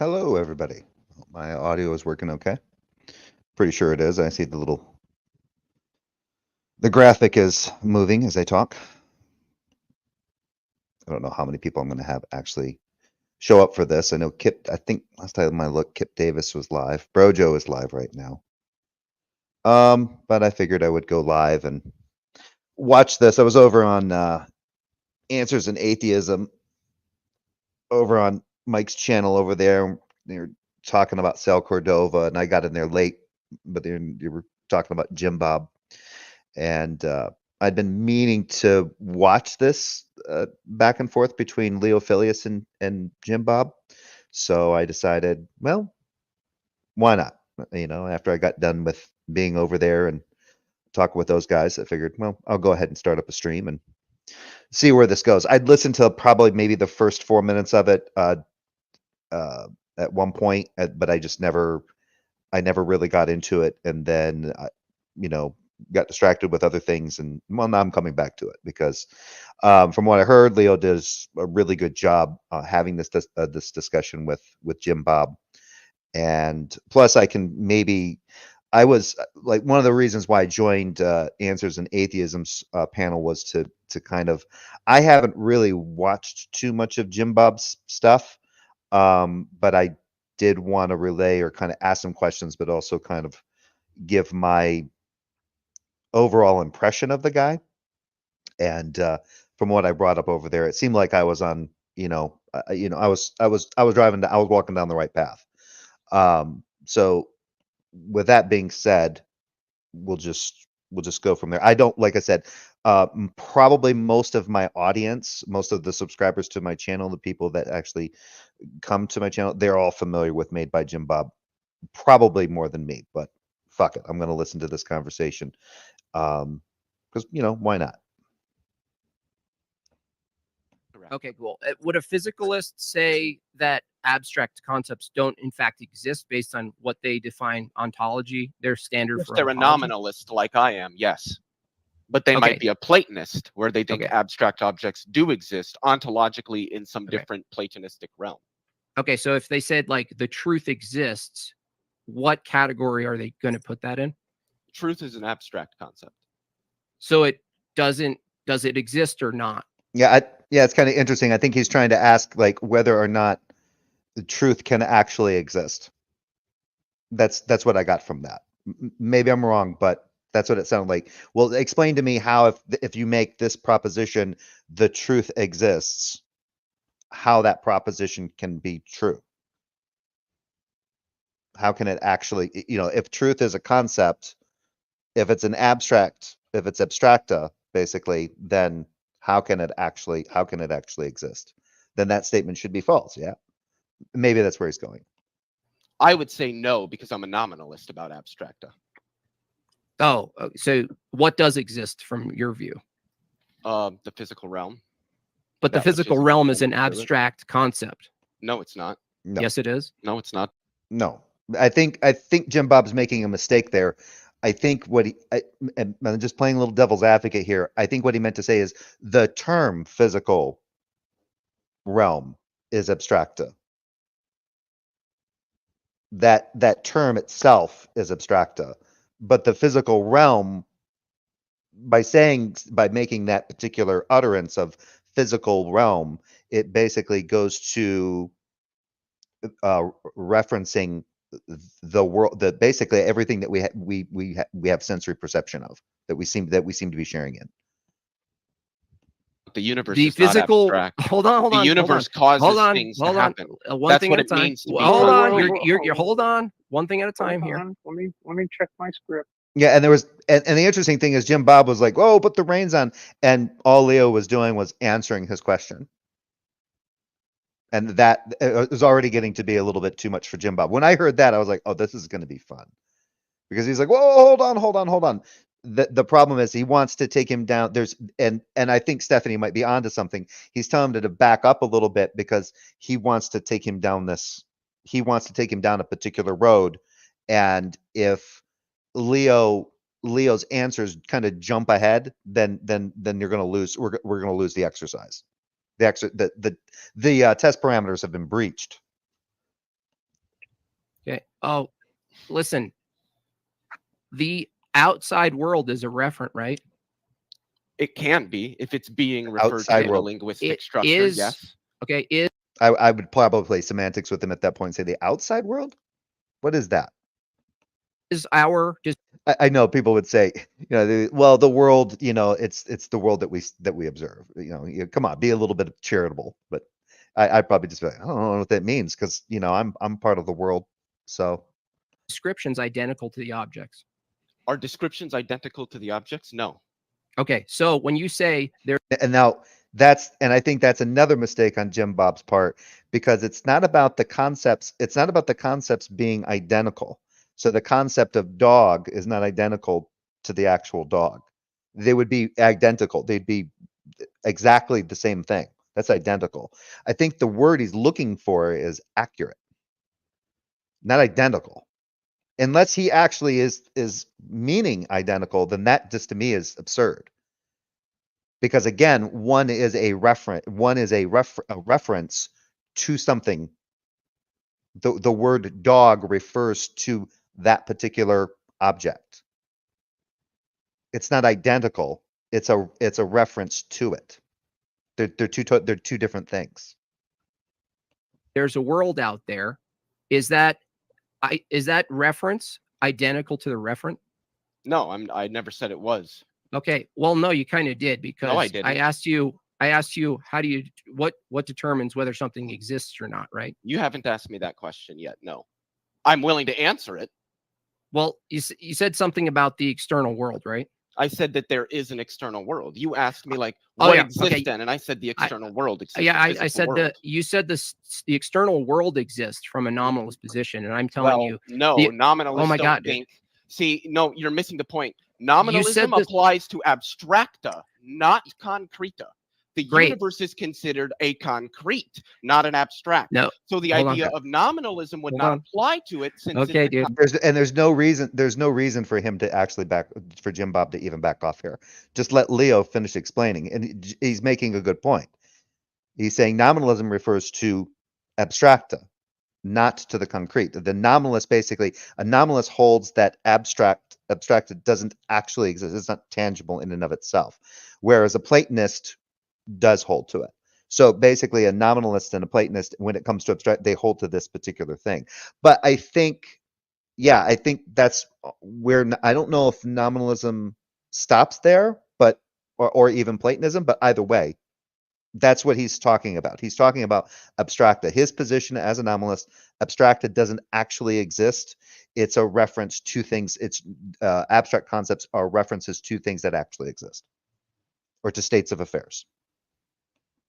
Hello, everybody. My audio is working okay. Pretty sure it is. I see the graphic is moving as I talk. I don't know how many people I'm going to have actually show up for this. I know I think last time I looked, Kip Davis was live. Brojo is live right now. But I figured I would go live and watch this. I was over on Answers in Atheism over on Mike's channel over there. They were talking about Sal Cordova, and I got in there late, but they were talking about Jim Bob. And I'd been meaning to watch this back and forth between Leophilius and Jim Bob. So I decided, well, why not? You know, after I got done with being over there and talking with those guys, I figured, well, I'll go ahead and start up a stream and see where this goes. I'd listened to probably maybe the first 4 minutes of it at one point, but I never really got into it. And then, you know, got distracted with other things, and well, now I'm coming back to it because from what I heard, Leo does a really good job having this discussion with Jim Bob. And plus I was like, one of the reasons why I joined Answers in Atheism's panel was to kind of, I haven't really watched too much of Jim Bob's stuff, but I did want to relay or kind of ask some questions, but also kind of give my overall impression of the guy. And from what I brought up over there, it seemed like I was on, I was driving, I was walking down the right path. So with that being said, we'll just go from there. I don't, like I said, probably most of my audience, most of the subscribers to my channel, the people that actually come to my channel, they're all familiar with Made by Jim Bob, probably more than me, but fuck it. I'm going to listen to this conversation. Because, why not? Okay, cool. Would a physicalist say that abstract concepts don't in fact exist based on what they define ontology, their standard If for they're ontology? a nominalist like I am, yes. But they might be a Platonist where they think abstract objects do exist ontologically in some different Platonistic realm. Okay, so if they said like the truth exists, what category are they going to put that in? Truth is an abstract concept. So does it exist or not? Yeah, it's kind of interesting. I think he's trying to ask like whether or not the truth can actually exist. That's what I got from that. Maybe I'm wrong, but that's what it sounded like. Well, explain to me how if you make this proposition, the truth exists, how that proposition can be true. How can it actually, if truth is a concept, if it's an abstract, if it's abstracta, basically, then how can it actually exist? Then that statement should be false. Yeah. Maybe that's where he's going. I would say no, because I'm a nominalist about abstracta. Oh, so what does exist from your view? The physical realm. But the physical realm is an abstract concept. No, it's not. No. Yes, it is. No, it's not. No. I think Jim Bob's making a mistake there. I think and I'm just playing a little devil's advocate here. I think what he meant to say is the term physical realm is abstracta. That term itself is abstracta, but the physical realm, by making that particular utterance of physical realm, it basically goes to referencing the world, that basically everything that we have sensory perception of, that we seem to be sharing in. The universe the is physical not abstract. hold on the universe causes things to happen. One That's thing what at a it time. means to be Hold true. on, you're hold on, one thing at a time here. Let me check my script. Yeah, and there was, and the interesting thing is Jim Bob was like, "Oh, put the reins on," and all Leo was doing was answering his question, and that was already getting to be a little bit too much for Jim Bob. When I heard that, I was like, "Oh, this is going to be fun," because he's like, "Whoa, hold on." The problem is he wants to take him down. And I think Stephanie might be onto something. He's telling him to back up a little bit because he wants to take him down a particular road, and if Leo's answers kind of jump ahead, then you're going to lose. We're going to lose the exercise. The test parameters have been breached. Okay. Oh, listen. The outside world is a referent, right? It can be if it's being referred Outside to in a world. linguistic It structure. is Yes. okay. Is I would probably play semantics with him at that point and say the outside world? What is that? our just I know people would say, you know, well, the world, you know, it's the world that we observe. Come on, be a little bit charitable. But I'd probably just be like, I don't know what that means because you know I'm part of the world. So descriptions identical to the objects? Are descriptions identical to the objects? No. Okay, so when you say there, and now I think that's another mistake on Jim Bob's part because it's not about the concepts. It's not about the concepts being identical. So the concept of dog is not identical to the actual dog. They would be identical. They'd be exactly the same thing. That's identical. I think the word he's looking for is accurate, not identical. Unless he actually is meaning identical, then that just to me is absurd. Because again, one is a reference to something. The word dog refers to that particular object. It's not identical. It's a reference to it. They're two different things. there's a world out there, is that reference identical to the referent? No, I never said it was. Okay, well, no, you kind of did because No, I didn't. I asked you, how do you what determines whether something exists or not, right? You haven't asked me that question yet. No. I'm willing to answer it. Well, you said something about the external world, right? I said that there is an external world. You asked me like Oh, what yeah, exists okay. then, and I said the external world exists. Yeah, the I said world. you said the external world exists from a nominalist position, and I'm telling you, no, the, nominalists oh my don't God, think. See, no, you're missing the point. Nominalism this, applies to abstracta, not concreta. The Great. universe is considered a concrete, not an abstract. No. So the idea of nominalism would not apply to it since okay, dude. There's no reason for him to actually for Jim Bob to even back off here. Just let Leo finish explaining, and he's making a good point. He's saying nominalism refers to abstracta, not to the concrete. The nominalist basically, a nominalist holds that abstracted doesn't actually exist. It's not tangible in and of itself, whereas a Platonist does hold to it. So basically, a nominalist and a Platonist, when it comes to abstract, they hold to this particular thing. But I think that's where I don't know if nominalism stops there, but or even Platonism, but either way, that's what he's talking about. He's talking about abstracta. His position as a nominalist, abstracta doesn't actually exist. It's a reference to things. It's abstract concepts are references to things that actually exist or to states of affairs.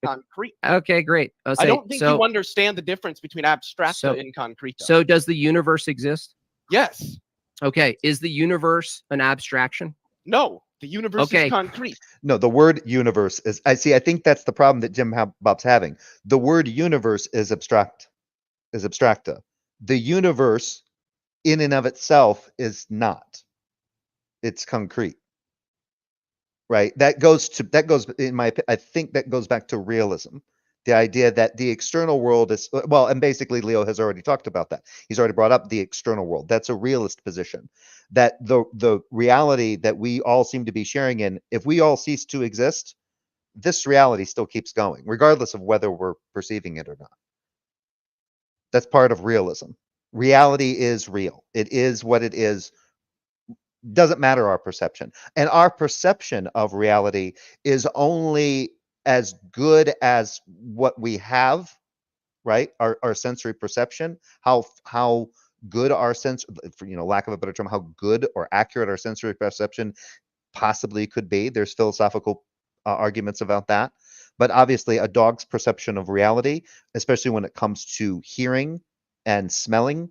Concrete. Okay, great. I don't think you understand the difference between abstracta and concreta. So does the universe exist? Yes. Okay. Is the universe an abstraction? No. The universe is concrete. No, the word universe is, I think that's the problem that Jim Bob's having. The word universe is abstracta. The universe in and of itself is not. It's concrete. Right? I think that goes back to realism. The idea that the external world is, well, and basically Leo has already talked about that. He's already brought up the external world. That's a realist position. That the reality that we all seem to be sharing in, if we all cease to exist, this reality still keeps going, regardless of whether we're perceiving it or not. That's part of realism. Reality is real. It is what it is. Doesn't matter our perception. And our perception of reality is only as good as what we have, right? Our sensory perception, how good our sense, for lack of a better term, how good or accurate our sensory perception possibly could be. There's philosophical arguments about that. But obviously a dog's perception of reality, especially when it comes to hearing and smelling,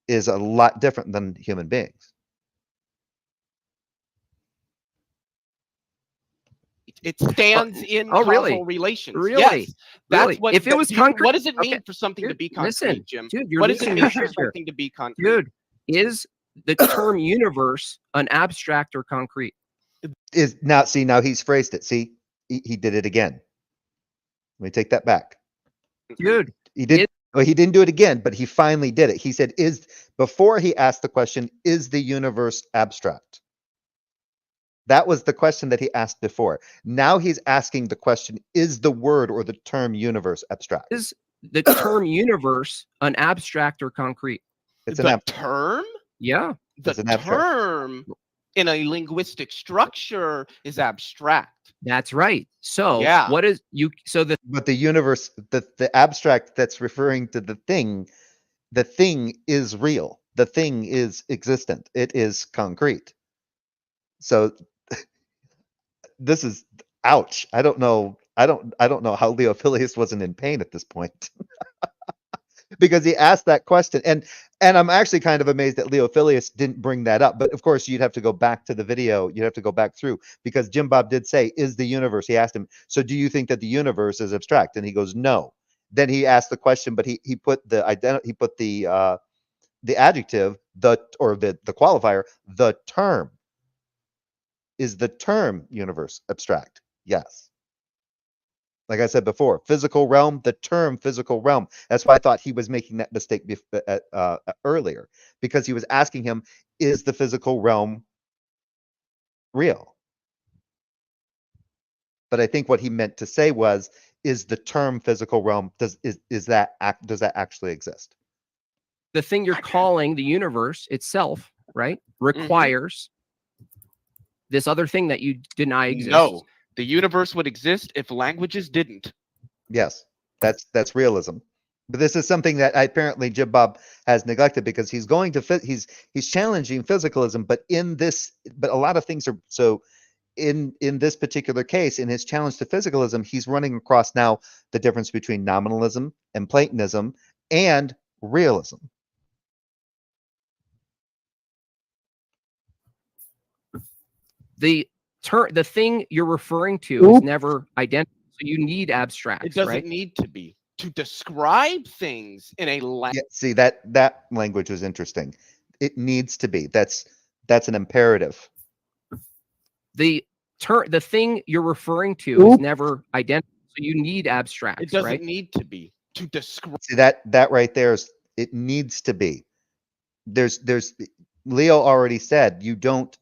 is a lot different than human beings. It stands in causal relations. Really? Yes, that's what. If it was concrete, what does it mean for something to be concrete, listen, Jim? Dude, you're what does it mean for here. something to be concrete? Dude, is the term universe an abstract or concrete? Now he's phrased it. See, he did it again. Let me take that back. Dude, he did. Well, he didn't do it again, but he finally did it. He said, before he asked the question, is the universe abstract? That was the question that he asked before. Now he's asking the question, is the word or the term universe abstract? Is the term universe an abstract or concrete? It's the term? Yeah. The term in a linguistic structure is abstract. That's right. So yeah. what is you but the universe, the abstract that's referring to the thing is real. The thing is existent. It is concrete. So this is ouch. I don't know how Leophilius wasn't in pain at this point. Because he asked that question, and I'm actually kind of amazed that Leophilius didn't bring that up. But of course, you'd have to go back to the video. You'd have to go back through, because Jim Bob did say, "Is the universe?" He asked him, "So do you think that the universe is abstract?" And he goes, "No." Then he asked the question, but he put the adjective, the qualifier, the term. Is the term universe abstract? Yes. Like I said before, physical realm, the term physical realm. That's why I thought he was making that mistake earlier, because he was asking him, is the physical realm real? But I think what he meant to say was, is the term physical realm, does that actually exist? The thing you're calling the universe itself, right, requires this other thing that you deny exists. No, the universe would exist if languages didn't. Yes, that's realism. But this is something that apparently Jim Bob has neglected, because he's going to he's challenging physicalism, but a lot of things are so. In this particular case, in his challenge to physicalism, he's running across now the difference between nominalism and Platonism and realism. The thing you're referring to is never identical. So you need abstracts. It doesn't need to be. To describe things in a language. Yeah, see, that language was interesting. It needs to be. That's an imperative. The thing you're referring to is never identical. So you need abstracts. It doesn't need to be. To describe. See, that right there is, it needs to be. There's Leo already said you don't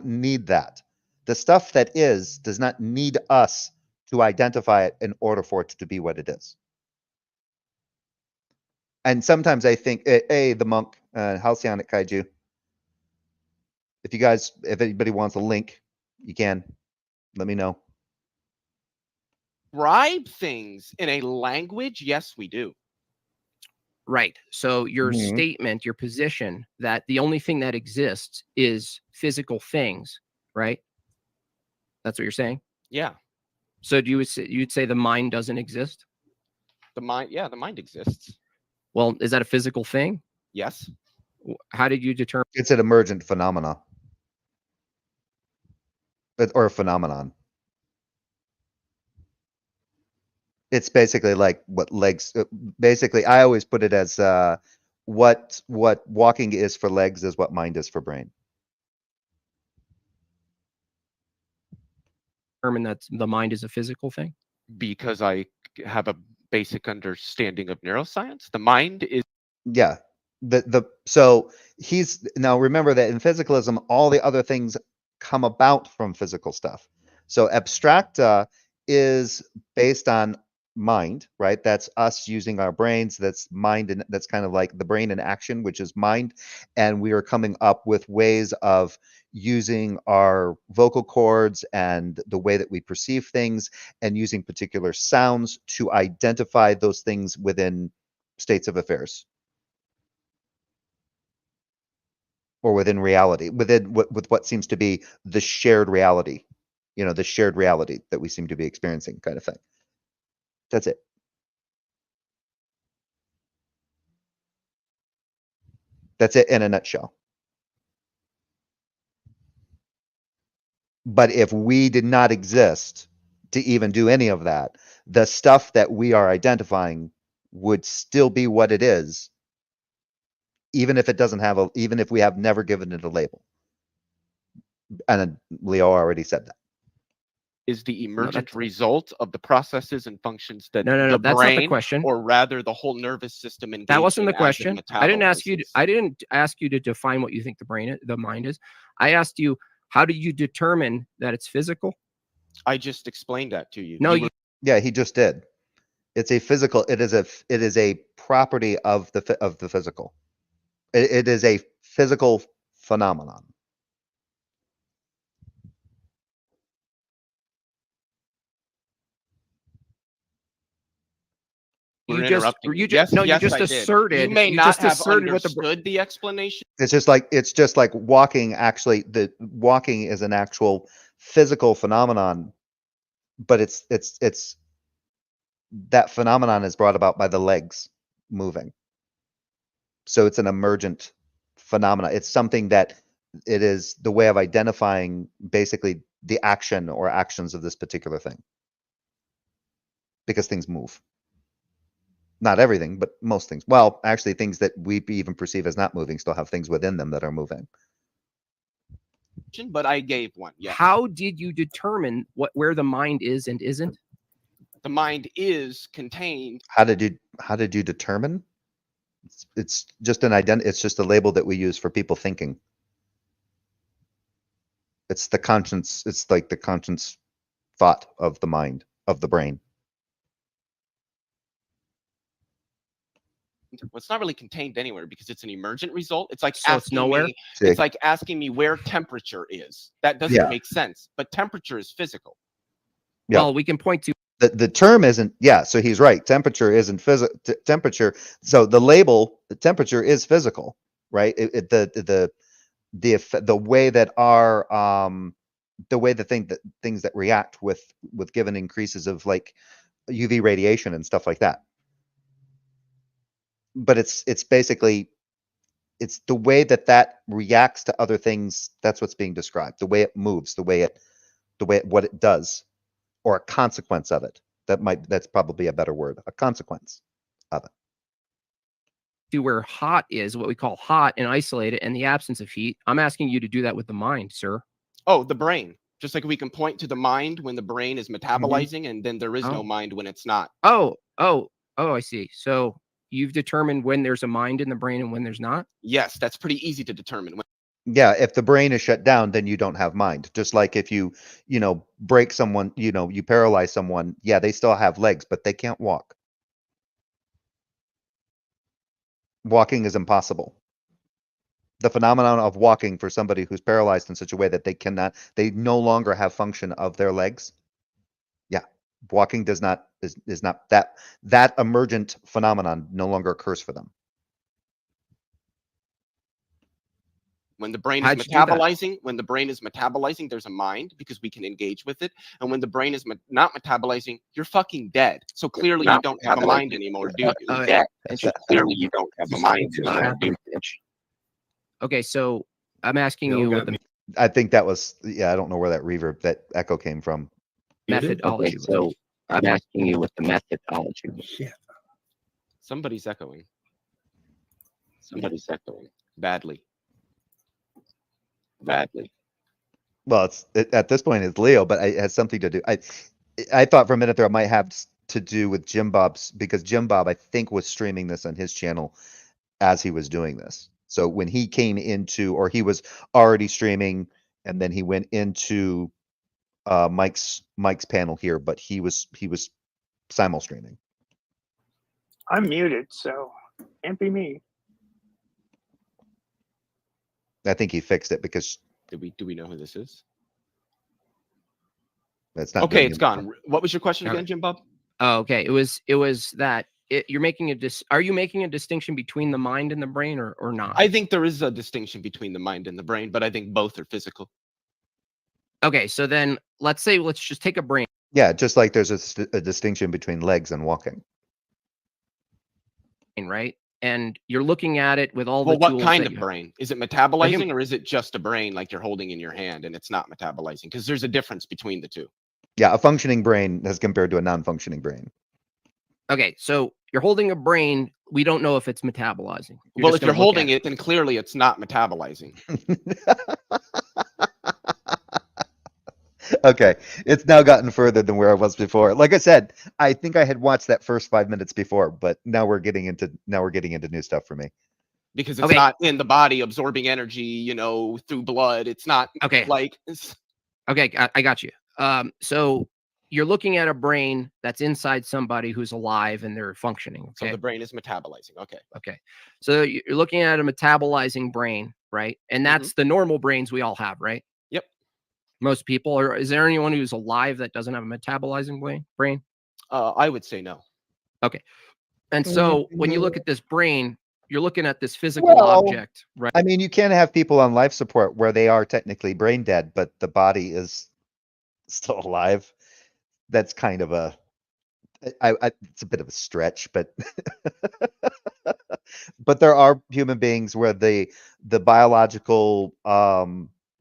need that. The stuff that is does not need us to identify it in order for it to be what it is. And sometimes I think, the monk, Halcyonic Kaiju, if anybody wants a link, you can let me know. Describe things in a language? Yes, we do. Right. So your statement, your position that the only thing that exists is physical things, right? That's what you're saying? Yeah. So you'd say the mind doesn't exist? The mind exists. Well, is that a physical thing? Yes. How did you determine? It's an emergent phenomena. Or a phenomenon. It's basically like what legs. Basically, I always put it as what walking is for legs is what mind is for brain. Determine that the mind is a physical thing? Because I have a basic understanding of neuroscience. The mind is. Yeah. So he's now, remember that in physicalism, all the other things come about from physical stuff. So abstracta is based on mind, right? That's us using our brains. That's mind, and that's kind of like the brain in action, which is mind. And we are coming up with ways of using our vocal cords and the way that we perceive things, and using particular sounds to identify those things within states of affairs, or within reality, within with what seems to be the shared reality, the shared reality that we seem to be experiencing, kind of thing. That's it. That's it in a nutshell. But if we did not exist to even do any of that, the stuff that we are identifying would still be what it is, even if it doesn't have even if we have never given it a label. And Leo already said that. is the emergent result of the processes and functions that No, the that's brain, not the question. or rather the whole nervous system engaged That wasn't in the as it question. I didn't ask you. metabolizes. I didn't ask you to define what you think the mind is. I asked you, how do you determine that it's physical? I just explained that to you. No, Yeah, he just did. It's a physical. It is a property of the physical. It is a physical phenomenon. You just asserted. You may you not just have asserted understood the explanation. It's just like walking. Actually, the walking is an actual physical phenomenon, but it's that phenomenon is brought about by the legs moving. So it's an emergent phenomena. It's something that it is the way of identifying basically the action or actions of this particular thing. Because things move. Not everything, but most things. Well, actually, things that we even perceive as not moving still have things within them that are moving. But I gave one. Yes. How did you determine where the mind is and isn't? The mind is contained. How did you determine? It's just an It's just a label that we use for people thinking. It's the conscience. It's like the conscience thought of the mind, of the brain. Well, it's not really contained anywhere because it's an emergent result. It's like so it's nowhere. It's like asking me where temperature is. That doesn't make sense. But temperature is physical. Yeah. Well, we can point to the term isn't. Yeah, so he's right. Temperature isn't physical. Temperature. So the label, the temperature is physical, right? The way that our the way the things that react with given increases of like UV radiation and stuff like that. But it's basically it's the way that reacts to other things. That's what's being described. The way it moves, what it does, or a consequence of it. That's probably a better word. A consequence of it. To where hot is, what we call hot, and isolate it in the absence of heat. I'm asking you to do that with the mind, sir. Oh, the brain. Just like we can point to the mind when the brain is metabolizing, and then there is no mind when it's not. Oh, I see. So you've determined when there's a mind in the brain and when there's not? Yes, that's pretty easy to determine. Yeah, if the brain is shut down, then you don't have mind. Just like if you break someone, you paralyze someone, yeah, they still have legs, but they can't walk. Walking is impossible. The phenomenon of walking for somebody who's paralyzed in such a way that they no longer have function of their legs. Yeah, walking is not that emergent phenomenon no longer occurs for them. When the brain is metabolizing, there's a mind because we can engage with it. And when the brain is not metabolizing, you're fucking dead. So clearly you don't have a mind anymore, do you? Clearly you don't have a mind anymore, do you? Okay, so I'm asking you what the I think that was, I don't know where that reverb, that echo came from. methodology. Okay, so I'm asking you what the methodology was. Yeah. Somebody's echoing. Badly. Well, at this point it's Leo, but it has something to do. I thought for a minute there it might have to do with JimBob's, because JimBob I think was streaming this on his channel as he was doing this. So when he came into, or he was already streaming, and then he went into Mike's panel here, but he was simul streaming. I'm muted, so can't be me. I think he fixed it because. Do we know who this is? That's not okay. It's gone. What was your question again, JimBob? Oh, okay. It was that you're making are you making a distinction between the mind and the brain, or not? I think there is a distinction between the mind and the brain, but I think both are physical. Okay, so then let's just take a brain. Yeah, just like there's a distinction between legs and walking. Right? And you're looking at it with all the tools. Well, what kind of brain? Brain? Is it metabolizing, or is it just a brain like you're holding in your hand and it's not metabolizing? Because there's a difference between the two. Yeah, a functioning brain as compared to a non-functioning brain. Okay, so you're holding a brain. We don't know if it's metabolizing. Well, if you're holding it, then clearly it's not metabolizing. Okay, it's now gotten further than where I was before. Like I said, I think I had watched that first 5 minutes before, but now we're getting into new stuff for me. Because it's not in the body absorbing energy, you know, through blood. It's not like. Okay, I got you. So you're looking at a brain that's inside somebody who's alive and they're functioning. Okay? So the brain is metabolizing. Okay. Okay. So you're looking at a metabolizing brain, right? And that's the normal brains we all have, right? Yep. Most people. Or is there anyone who's alive that doesn't have a metabolizing brain? I would say no. Okay. And so when you look at this brain, you're looking at this physical object, right? I mean, you can have people on life support where they are technically brain dead, but the body is still alive. That's kind of a, it's a bit of a stretch, but but there are human beings where the biological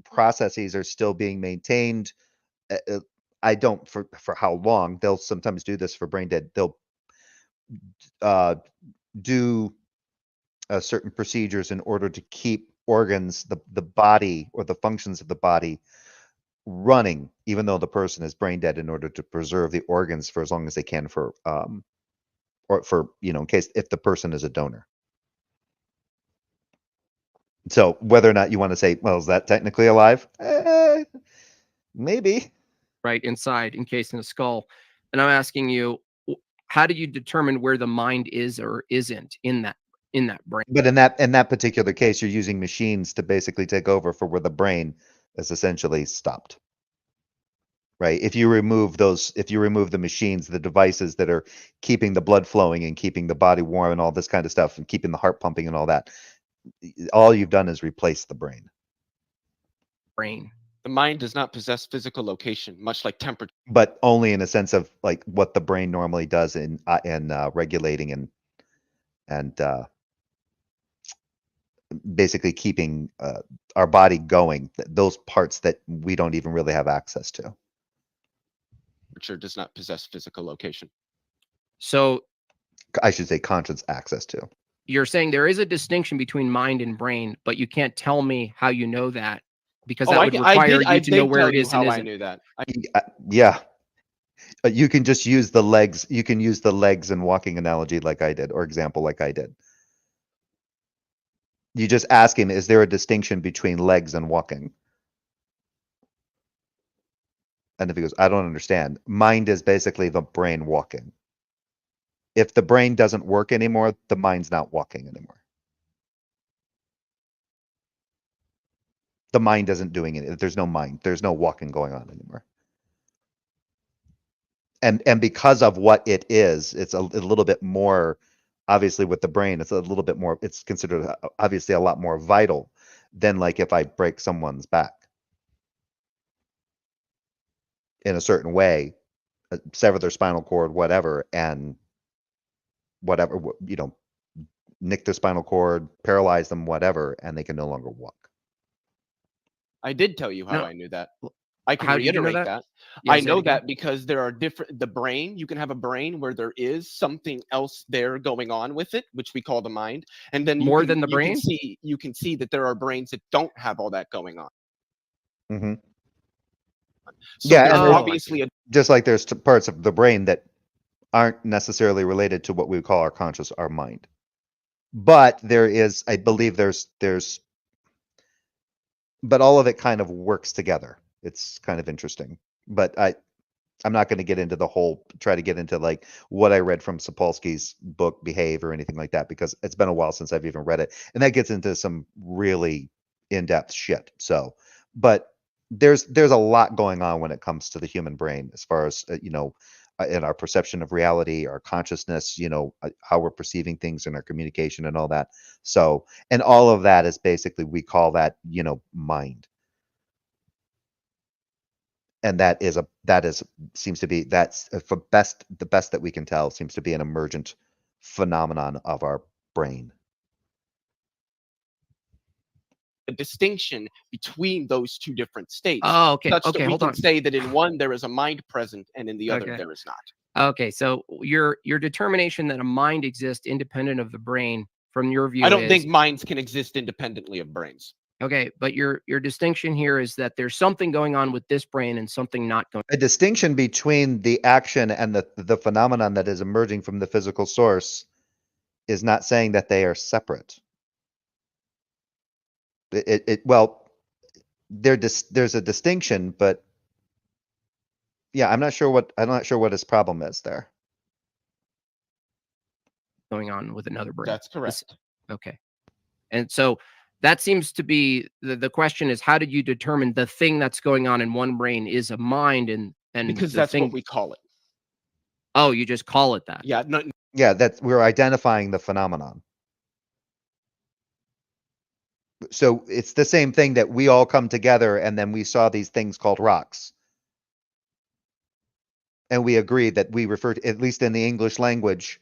processes are still being maintained. I don't for how long. They'll sometimes do this for brain dead. They'll do certain procedures in order to keep organs, the body or the functions of the body running, even though the person is brain dead, in order to preserve the organs for as long as they can for or for, you know, in case if the person is a donor. So whether or not you want to say, well, is that technically alive? Maybe. Right, inside, encased in a skull. And I'm asking you, how do you determine where the mind is or isn't in that brain? But in that particular case, you're using machines to basically take over for where the brain is essentially stopped. Right? If you remove the machines, the devices that are keeping the blood flowing and keeping the body warm and all this kind of stuff and keeping the heart pumping and all that, all you've done is replace the brain. The mind does not possess physical location, much like temperature. But only in a sense of like what the brain normally does in regulating and basically keeping our body going. Those parts that we don't even really have access to. Temperature does not possess physical location. So I should say conscious access to. You're saying there is a distinction between mind and brain, but you can't tell me how you know that, because that would require you to know where it is and isn't. I knew that. Yeah. You can just use the legs. You can use the legs and walking analogy like I did, or example like I did. You just ask him, is there a distinction between legs and walking? And if he goes, I don't understand. Mind is basically the brain walking. If the brain doesn't work anymore, the mind's not walking anymore. The mind isn't doing it. There's no mind. There's no walking going on anymore. And because of what it is, it's a little bit more, obviously with the brain, it's a little bit more, it's considered obviously a lot more vital than like if I break someone's back in a certain way, sever their spinal cord, whatever, and whatever, you know, nick their spinal cord, paralyze them, whatever, and they can no longer walk. I did tell you how I knew that. I can How do you know reiterate that? I know that because there are the brain, you can have a brain where there is something else there going on with it, which we call the mind. And then more than the brain? You can see that there are brains that don't have all that going on. Mm-hmm. So yeah, and obviously just like there's parts of the brain that aren't necessarily related to what we call our conscious, our mind. But there is, I believe there's, but all of it kind of works together. It's kind of interesting. But I'm not going to get into try to get into like what I read from Sapolsky's book, Behave, or anything like that, because it's been a while since I've even read it. And that gets into some really in-depth shit. So, but there's a lot going on when it comes to the human brain, as far as, you know, in our perception of reality, our consciousness, you know, how we're perceiving things in our communication and all that. So, and all of that is basically, we call that, you know, mind. And seems to be, that's the best that we can tell, seems to be an emergent phenomenon of our brain. A distinction between those two different states. Oh, okay. Such Okay, that we hold can on. say that in one there is a mind present and in the other there is not. Okay, so your determination that a mind exists independent of the brain, from your view, I don't think minds can exist independently of brains. Okay, but your distinction here is that there's something going on with this brain and something not going. A distinction between the action and the phenomenon that is emerging from the physical source is not saying that they are separate. Well, there's a distinction, but yeah, I'm not sure what his problem is there. Going on with another brain. That's correct. Okay, and so that seems to be the question is, how did you determine the thing that's going on in one brain is a mind and Because the that's thing, what we call it. oh, you just call it that. Yeah, no, Yeah, that we're identifying the phenomenon. So it's the same thing that we all come together and then we saw these things called rocks. And we agree that we refer to, at least in the English language,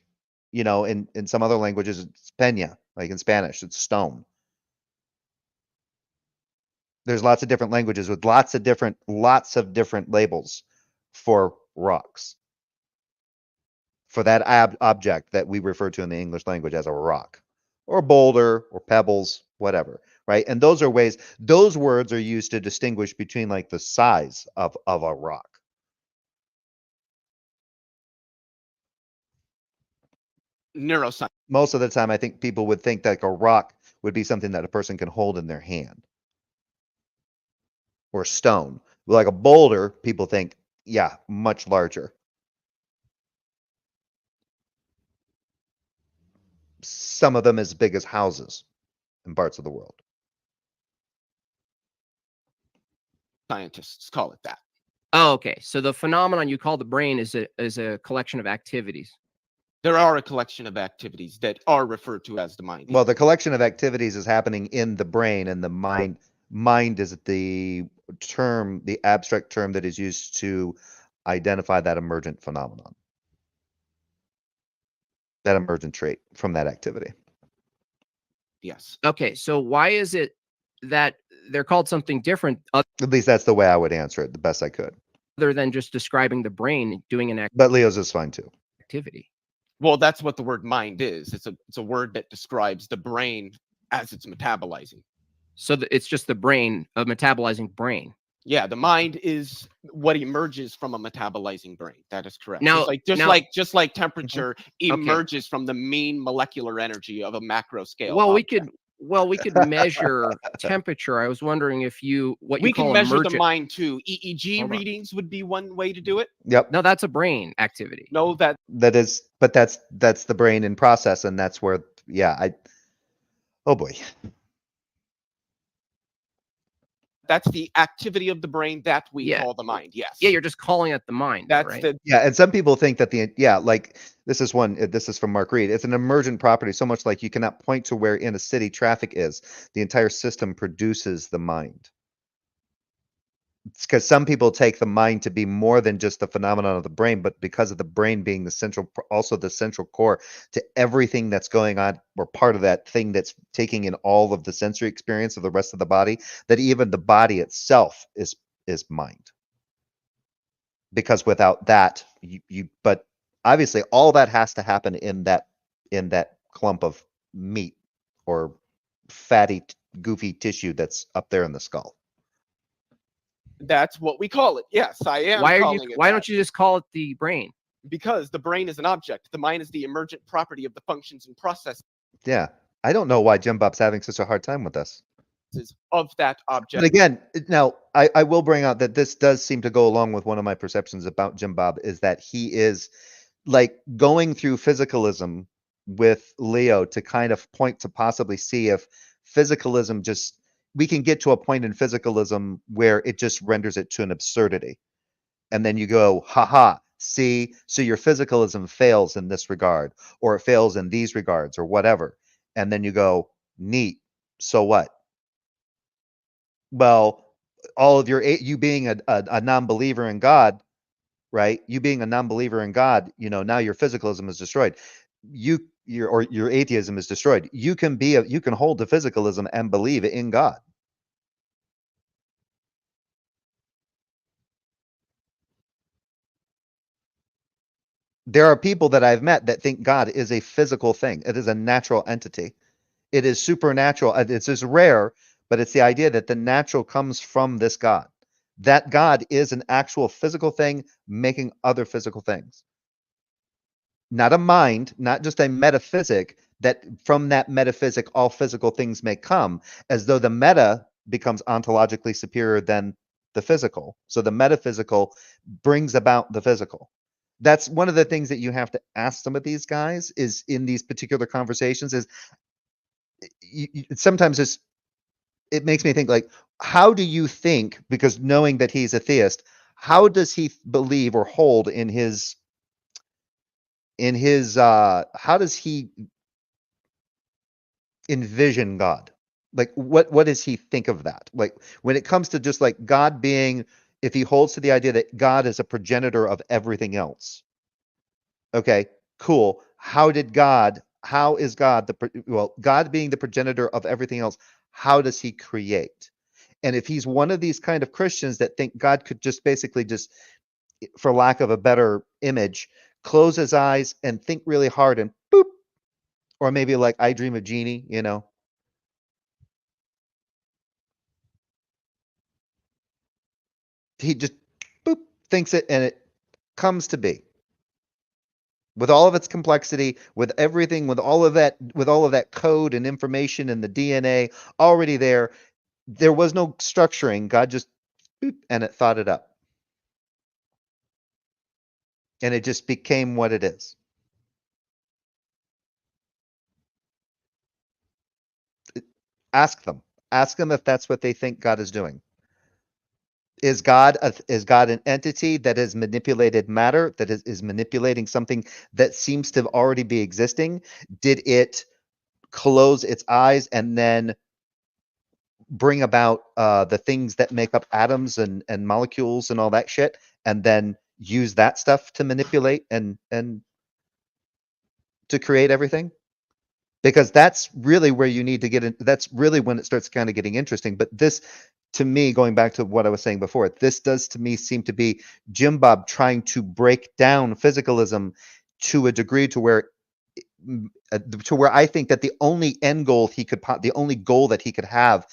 you know, in some other languages, it's peña, like in Spanish, it's stone. There's lots of different languages with lots of different labels for rocks. For that object that we refer to in the English language as a rock or boulder or pebbles, whatever, right? And those words are used to distinguish between like the size of a rock. neuroscience. Most of the time, I think people would think that a rock would be something that a person can hold in their hand. Or stone. Like a boulder, people think, yeah, much larger. Some of them as big as houses in parts of the world. Scientists call it that. Oh, okay. So the phenomenon you call the brain is a collection of activities. There are a collection of activities that are referred to as the mind. Well, the collection of activities is happening in the brain, and the mind is the term, the abstract term that is used to identify that emergent phenomenon, that emergent trait from that activity. Yes. Okay, so why is it that they're called something different At least that's the way I would answer it, the best I could. other than just describing the brain doing an But Leo's is fine too. activity? Well, that's what the word mind is. It's a word that describes the brain as it's metabolizing. So it's just the brain, a metabolizing brain. Yeah, the mind is what emerges from a metabolizing brain. That is correct. Now, just like temperature emerges from the mean molecular energy of a macro scale. Well, object. we could measure temperature. I was wondering if we can measure the mind too. EEG readings would be one way to do it. Yep. No, that's a brain activity. No, that is, but that's the brain in process, and that's where, yeah, oh boy. That's the activity of the brain that we call the mind. Yes. Yeah, you're just calling it the mind. That's right? And some people think that like this is from Mark Reed. It's an emergent property, so much like you cannot point to where in a city traffic is. The entire system produces the mind. It's because some people take the mind to be more than just the phenomenon of the brain, but because of the brain being also the central core to everything that's going on, or part of that thing that's taking in all of the sensory experience of the rest of the body, that even the body itself is mind. Because without that, but obviously all that has to happen in that clump of meat or fatty, goofy tissue that's up there in the skull. That's what we call it. Yes, I am. Why don't you just call it the brain? Because the brain is an object. The mind is the emergent property of the functions and processes. Yeah, I don't know why JimBob's having such a hard time with this. Of that object. But again, now I will bring out that this does seem to go along with one of my perceptions about JimBob, is that he is like going through physicalism with Leo to kind of point to possibly see if physicalism we can get to a point in physicalism where it just renders it to an absurdity. And then you go, haha, see, so your physicalism fails in this regard, or it fails in these regards, or whatever. And then you go, neat, so what? Well, all of you being a non-believer in God, right? You being a non-believer in God, now your physicalism is destroyed. Your atheism is destroyed. You can hold to physicalism and believe in God. There are people that I've met that think God is a physical thing. It is a natural entity. It is supernatural. It's just rare, but it's the idea that the natural comes from this God. That God is an actual physical thing making other physical things. Not a mind, not just a metaphysic, that from that metaphysic all physical things may come, as though the meta becomes ontologically superior than the physical. So the metaphysical brings about the physical. That's one of the things that you have to ask some of these guys is in these particular conversations is sometimes it makes me think like, how do you think, because knowing that he's a theist, how does he believe or hold in his how does he envision God? Like what does he think of that? Like when it comes to just like God being, if he holds to the idea that God is a progenitor of everything else. Okay, cool. How is God God being the progenitor of everything else, how does he create? And if he's one of these kind of Christians that think God could just basically just, for lack of a better image, close his eyes and think really hard and boop, or maybe like I Dream of Jeannie, you know, he just boop thinks it and it comes to be with all of its complexity, with everything, with all of that code and information and the DNA already there. There was no structuring. God just boop, and it thought it up. And it just became what it is. Ask them. Ask them if that's what they think God is doing. Is God an entity that has manipulated matter, that is manipulating something that seems to already be existing? Did it close its eyes and then bring about the things that make up atoms and molecules and all that shit, and then use that stuff to manipulate and to create everything? Because that's really where you need to get in. That's really when it starts kind of getting interesting. But this, to me, going back to what I was saying before, this does to me seem to be Jim Bob trying to break down physicalism to a degree to where I think that the only end goal the only goal that he could have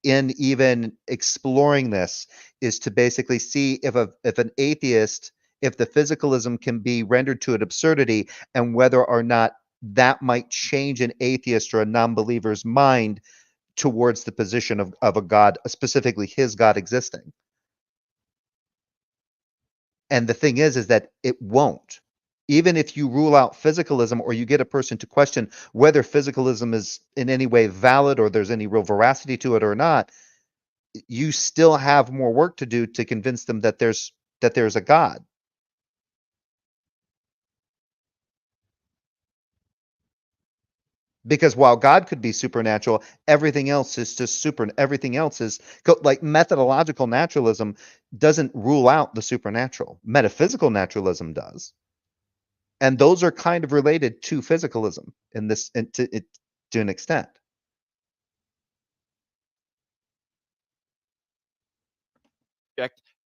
in even exploring this is to basically see if an atheist, if the physicalism can be rendered to an absurdity, and whether or not that might change an atheist or a non-believer's mind towards the position of a God, specifically his God existing. And the thing is that it won't. Even if you rule out physicalism or you get a person to question whether physicalism is in any way valid or there's any real veracity to it or not, you still have more work to do to convince them that there's a God. Because while God could be supernatural, everything else is just everything else is like methodological naturalism doesn't rule out the supernatural. Metaphysical naturalism does. And those are kind of related to physicalism to an extent.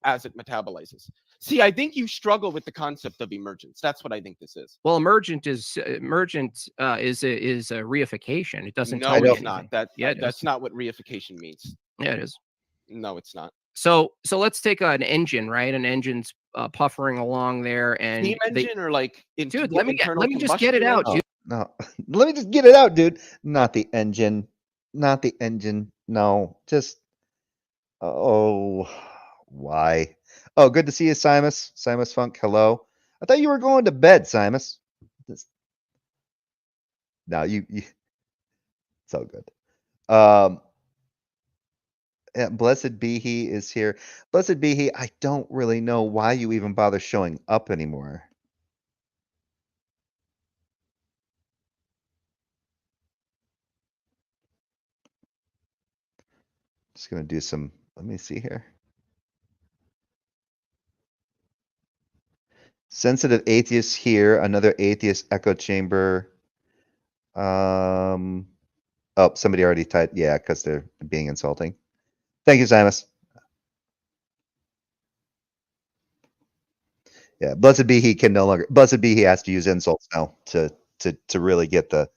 As it metabolizes. See, I think you struggle with the concept of emergence. That's what I think this is. Well, emergent is a reification. It doesn't No, tell you it's not. That's not what reification means. Yeah, it is. No, it's not. So let's take an engine, right? An engine's puffering along there, and steam engine or like dude, let me just get it out, dude. No, let me just get it out, dude. Not the engine. Not the engine. No, just why? Oh, good to see you, Simus. Simus Funk, hello. I thought you were going to bed, Simus. No, you so good. Yeah, Blessed be he is here. Blessed be he. I don't really know why you even bother showing up anymore. Just gonna do some. Let me see here. Sensitive atheist here. Another atheist echo chamber. Oh, somebody already typed. Yeah, because they're being insulting. Thank you, Simus. Yeah, blessed be he can no longer. Blessed be he has to use insults now to really get the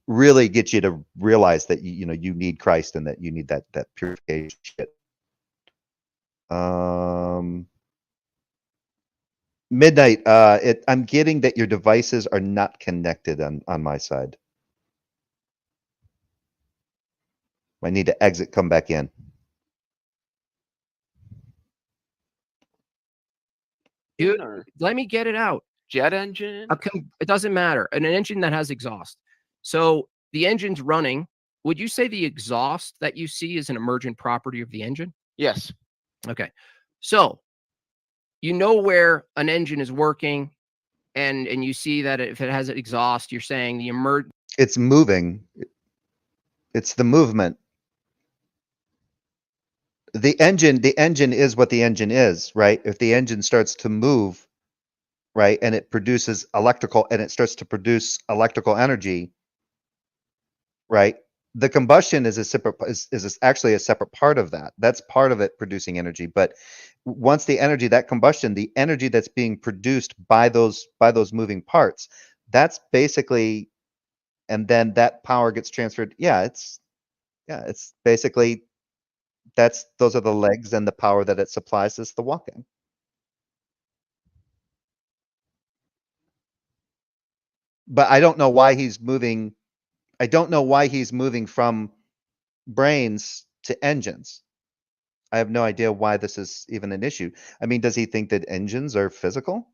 really get you to realize that you know you need Christ and that you need that purification shit. Midnight, I'm getting that your devices are not connected on my side. I need to exit, come back in. Dude, let me get it out. Jet engine. It doesn't matter. An engine that has exhaust. So the engine's running. Would you say the exhaust that you see is an emergent property of the engine? Yes. Okay. So you know where an engine is working, and you see that if it has an exhaust, you're saying the it's moving. It's the movement. The engine is what the engine is, right? If the engine starts to move, right, and it produces electrical, and it starts to produce electrical energy, right? The combustion is a separate is actually a separate part of that. That's part of it producing energy. But once the energy, that combustion, the energy that's being produced by those moving parts, that's basically, and then that power gets transferred. Yeah, it's basically those are the legs and the power that it supplies is the walking. But I don't know why he's moving. I don't know why he's moving from brains to engines. I have no idea why this is even an issue. I mean, does he think that engines are physical?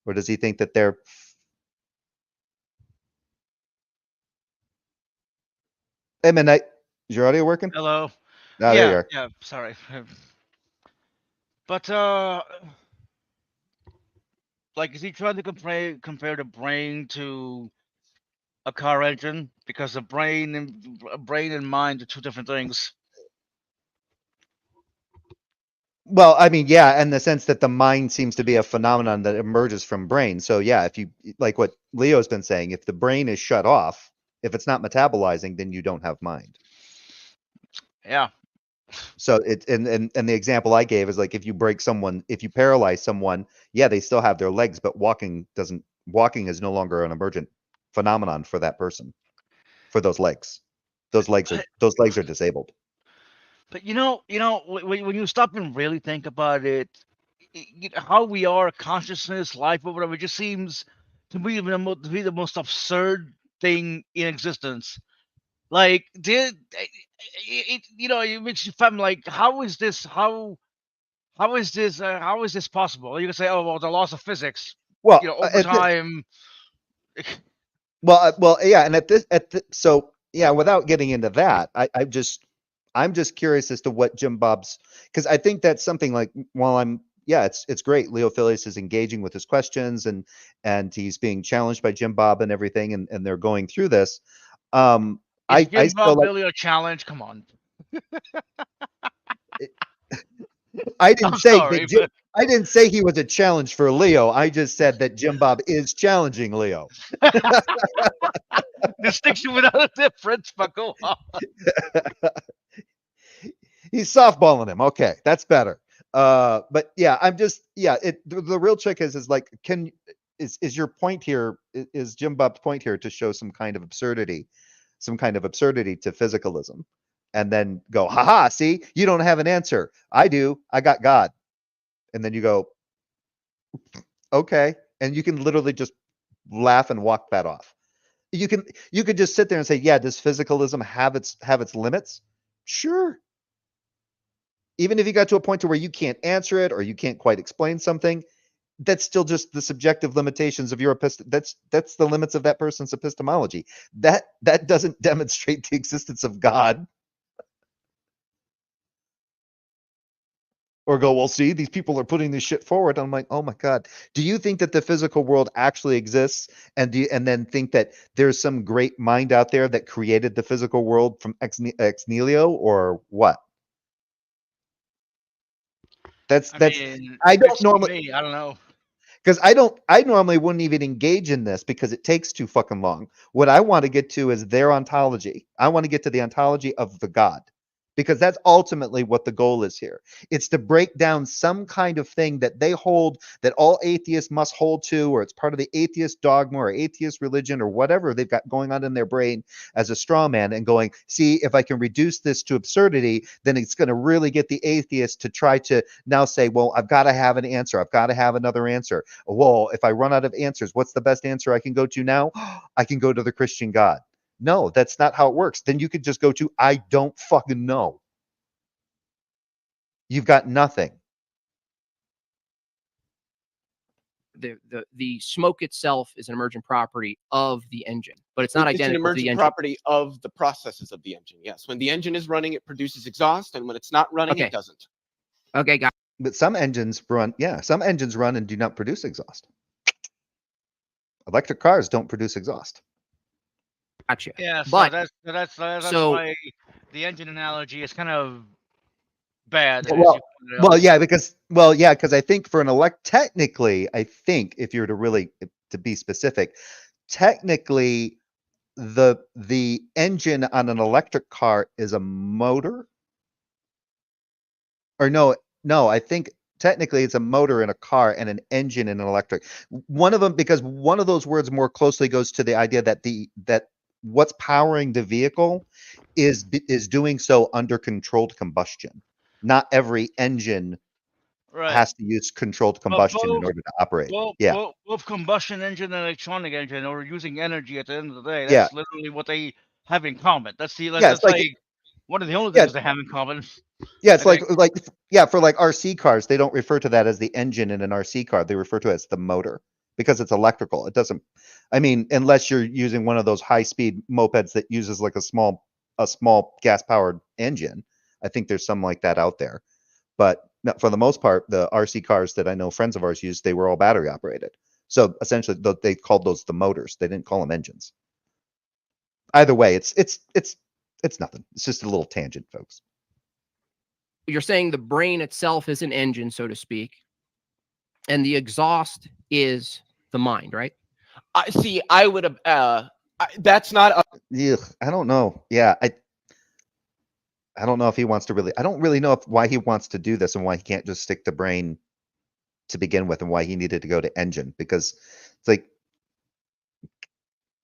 Or does he think that they're... Hey, Midnight, is your audio working? Hello. Oh, there you are. Yeah, sorry. But like, is he trying to compare the brain to a car engine? Because the brain and mind are two different things. Well, I mean, yeah, in the sense that the mind seems to be a phenomenon that emerges from brain. So yeah, if you, like what Leo's been saying, if the brain is shut off, if it's not metabolizing, then you don't have mind. Yeah. So it, and the example I gave is like, if you paralyze someone, yeah, they still have their legs, but walking is no longer an emergent phenomenon for that person, for those legs. Those legs are disabled. But you know, when you stop and really think about it, how we are, consciousness, life, or whatever, it just seems to me to be the most absurd thing in existence. Like, it makes you feel like, how is this possible? You can say, oh well, the laws of physics. Well, over time. Well, yeah, and so yeah, without getting into that, I'm just curious as to what Jim Bob's, because I think that's something like, it's great. Leophilius is engaging with his questions and he's being challenged by Jim Bob and everything, and they're going through this. Is Jim Bob really a challenge? Come on. I didn't say he was a challenge for Leo. I just said that Jim Bob is challenging Leo. Distinction without a difference, but go on. He's softballing him. Okay, that's better. But yeah, the real trick is like, is your point here, is Jim Bob's point here to show some kind of absurdity to physicalism, and then go, haha, see, you don't have an answer. I do. I got God. And then you go, okay. And you can literally just laugh and walk that off. You could just sit there and say, yeah, does physicalism have its limits? Sure. Even if you got to a point to where you can't answer it or you can't quite explain something, that's still just the subjective limitations of your that's the limits of that person's epistemology. That doesn't demonstrate the existence of God. Or go, well, see, these people are putting this shit forward. I'm like, oh my God. Do you think that the physical world actually exists? And then think that there's some great mind out there that created the physical world from ex nihilo, or what? I don't know. Because I normally wouldn't even engage in this because it takes too fucking long. What I want to get to is their ontology. I want to get to the ontology of the God, because that's ultimately what the goal is here. It's to break down some kind of thing that they hold, that all atheists must hold to, or it's part of the atheist dogma or atheist religion or whatever they've got going on in their brain as a straw man, and going, see, if I can reduce this to absurdity, then it's going to really get the atheist to try to now say, well, I've got to have an answer. I've got to have another answer. Well, if I run out of answers, what's the best answer I can go to now? I can go to the Christian God. No, that's not how it works. Then you could just go to, I don't fucking know. You've got nothing. The smoke itself is an emergent property of the engine, but it's not It's an identical to the emergent engine. property of the processes of the engine. Yes, when the engine is running, it produces exhaust, and when it's not running, Okay. it doesn't. Okay, got But some engines run, yeah, some engines run and do not produce exhaust. Electric cars don't produce exhaust. gotcha. Yeah, so But that's so- why the engine analogy is kind of bad. as Well, you pointed out. yeah, because I think for an technically, I think if you're to really to be specific, technically the engine on an electric car is a motor. Or no, I think technically it's a motor in a car and an engine in an electric. One of them, because one of those words more closely goes to the idea that that what's powering the vehicle is doing so under controlled combustion. Not every engine Right. has to use controlled combustion in order to operate. Both combustion engine and electronic engine are using energy at the end of the day. Yeah. That's literally what they have in common. That's Yeah, that's it's like- like one of the only Yeah. things they have in common. Yeah, it's I like yeah, for like RC cars, they don't refer to that as the engine in an RC car. They refer to it as the motor because it's electrical. It doesn't, I mean, unless you're using one of those high-speed mopeds that uses like a small gas-powered engine. I think there's some like that out there. But for the most part, the RC cars that I know friends of ours used, they were all battery operated. So essentially they called those the motors. They didn't call them engines. Either way, it's nothing. It's just a little tangent, folks. you're saying the brain itself is an engine, so to speak, and the exhaust is the mind, right? I see. I would have. That's not. Ugh, I don't know. Yeah, I don't know if he wants to really. I don't really know why he wants to do this and why he can't just stick to brain to begin with, and why he needed to go to engine, because it's like,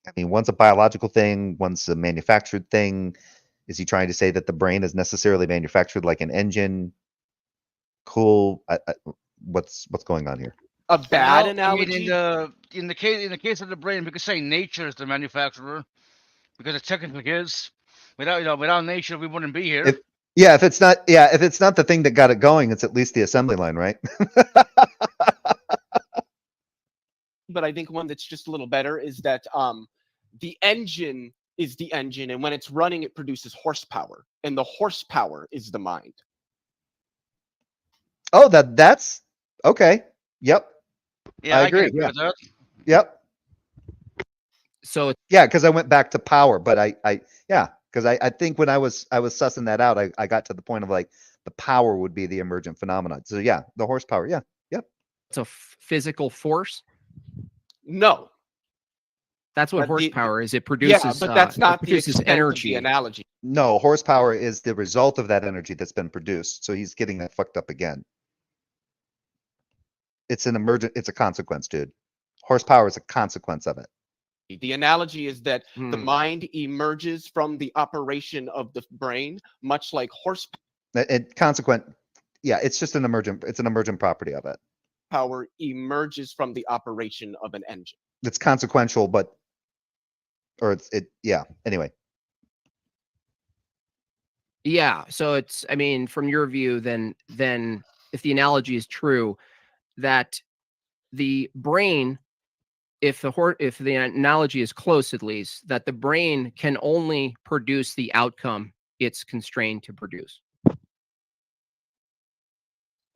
I mean, one's a biological thing, one's a manufactured thing. Is he trying to say that the brain is necessarily manufactured like an engine? Cool. What's going on here? A bad I analogy. mean, in the case of the brain, we could say nature is the manufacturer because it technically is. Without nature, we wouldn't be here. If it's not the thing that got it going, it's at least the assembly line, right? But I think one that's just a little better is that the engine is the engine, and when it's running, it produces horsepower, and the horsepower is the mind. Oh, that's okay. Yep. Yeah, I I can agree. agree Yeah. with that. Yep. So Yeah, because I went back to power, but because I think when I was sussing that out, I got to the point of like the power would be the emergent phenomenon. So yeah, the horsepower. Yeah. Yep. it's a physical force. No. That's what But horsepower is. It produces. Yeah, but that's not the produces extent energy. of the analogy. No, horsepower is the result of that energy that's been produced. So he's getting that fucked up again. It's a consequence, dude. Horsepower is a consequence of it. The analogy is that the Hmm. mind emerges from the operation of the brain, much like horsepower Yeah, it's just an emergent property of it. emerges from the operation of an engine. It's consequential, yeah. Anyway. Yeah. So it's, I mean, from your view, then if the analogy is true, that the brain, if the analogy is close, at least, that the brain can only produce the outcome it's constrained to produce.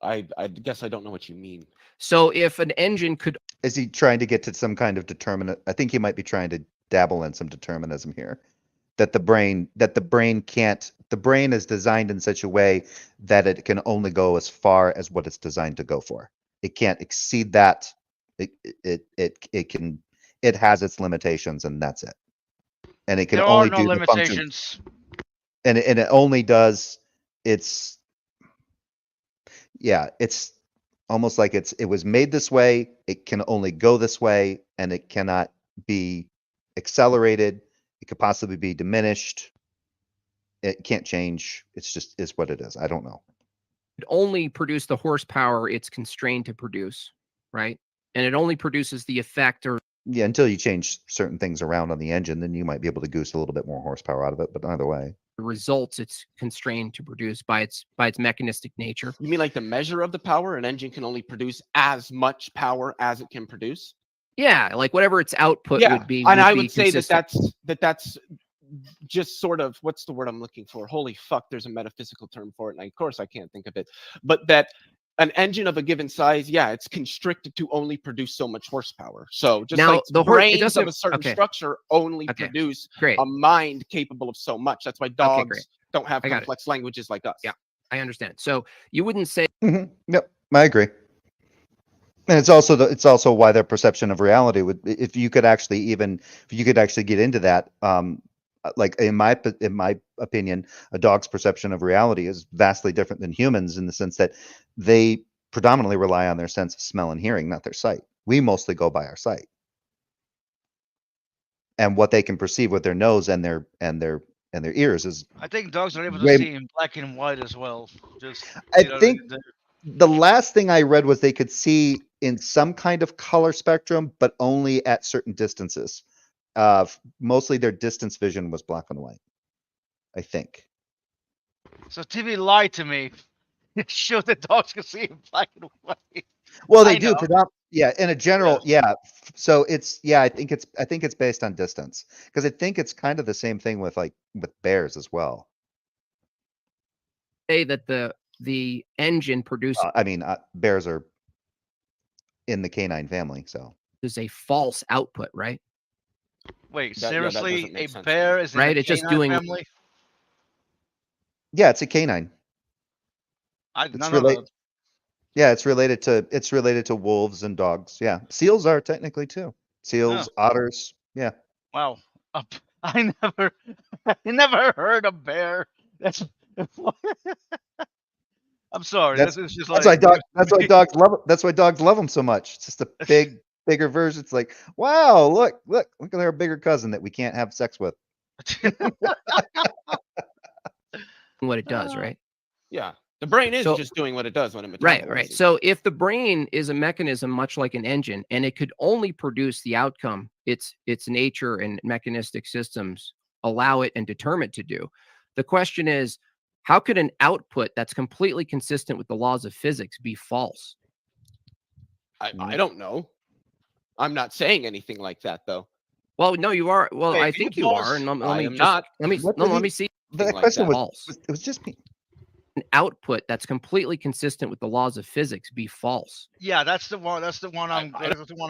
I guess I don't know what you mean. So if an engine could, Is he trying to get to some kind of determinant? I think he might be trying to dabble in some determinism here. That the brain can't, the brain is designed in such a way that it can only go as far as what it's designed to go for. It can't exceed that. It has its limitations, and that's it. And it can There only are no do the function. limitations. And it only does it's almost like it was made this way. It can only go this way, and it cannot be accelerated. It could possibly be diminished. It can't change. It's just is what it is. I don't know. It only produce the horsepower it's constrained to produce, right? And it only produces the effect or Yeah, until you change certain things around on the engine, then you might be able to goose a little bit more horsepower out of it. But either way, the results it's constrained to produce by its mechanistic nature. You mean like the measure of the power? An engine can only produce as much power as it can produce? Yeah, like whatever its output would be. And I be would say consistent. that's just sort of, what's the word I'm looking for? Holy fuck, there's a metaphysical term for it, and of course I can't think of it. But that an engine of a given size, yeah, it's constricted to only produce so much horsepower. So just Now, like the brains of a certain okay. structure only Okay. produce Great. a mind capable of so much. That's why dogs great. don't have I got it. complex languages like us. Yeah. I understand. So you wouldn't say Yep, I agree. And it's also why their perception of reality would, if you could actually get into that, like in my opinion, a dog's perception of reality is vastly different than humans in the sense that they predominantly rely on their sense of smell and hearing, not their sight. We mostly go by our sight and what they can perceive with their nose and their ears is. I think dogs are able Way- to see in black and white as well. Just I think the last thing I read was they could see in some kind of color spectrum, but only at certain distances. Mostly their distance vision was black and white, I think. so TV lied to me. It showed that dogs can see in black and white. Well, they I do. know. Yeah, in a general, yeah. So it's I think it's based on distance because I think it's kind of the same thing with bears as well. say that the engine produces Bears are in the canine family, so a false output, right? Wait, That seriously, doesn't make a sense to bear me. is in Right, the it's just canine doing- family? yeah, it's a canine. I did It's not know related. that. Yeah, it's related to wolves and dogs. Yeah, seals are technically too. Seals, otters. Yeah. Wow. I never heard a bear. That's I'm sorry. That's This is just That's like why dogs love it. That's why dogs love them so much. It's just a bigger version. It's like, wow, look at their bigger cousin that we can't have sex with. What it does, right? Yeah. The brain is So- just doing what it does when it metabolizes. Right. So if the brain is a mechanism much like an engine, and it could only produce the outcome its nature and mechanistic systems allow it and determine it to do, the question is, how could an output that's completely consistent with the laws of physics be false? I don't know. I'm not saying anything like that though. Well, no, you are. Well, Wait, I can you think you are. pause? And let I me am just, not. let me What no, did let he- me see. The like question that. False. it was just me. An output that's completely consistent with the laws of physics be false. yeah, that's the one. That's the one. That's the one.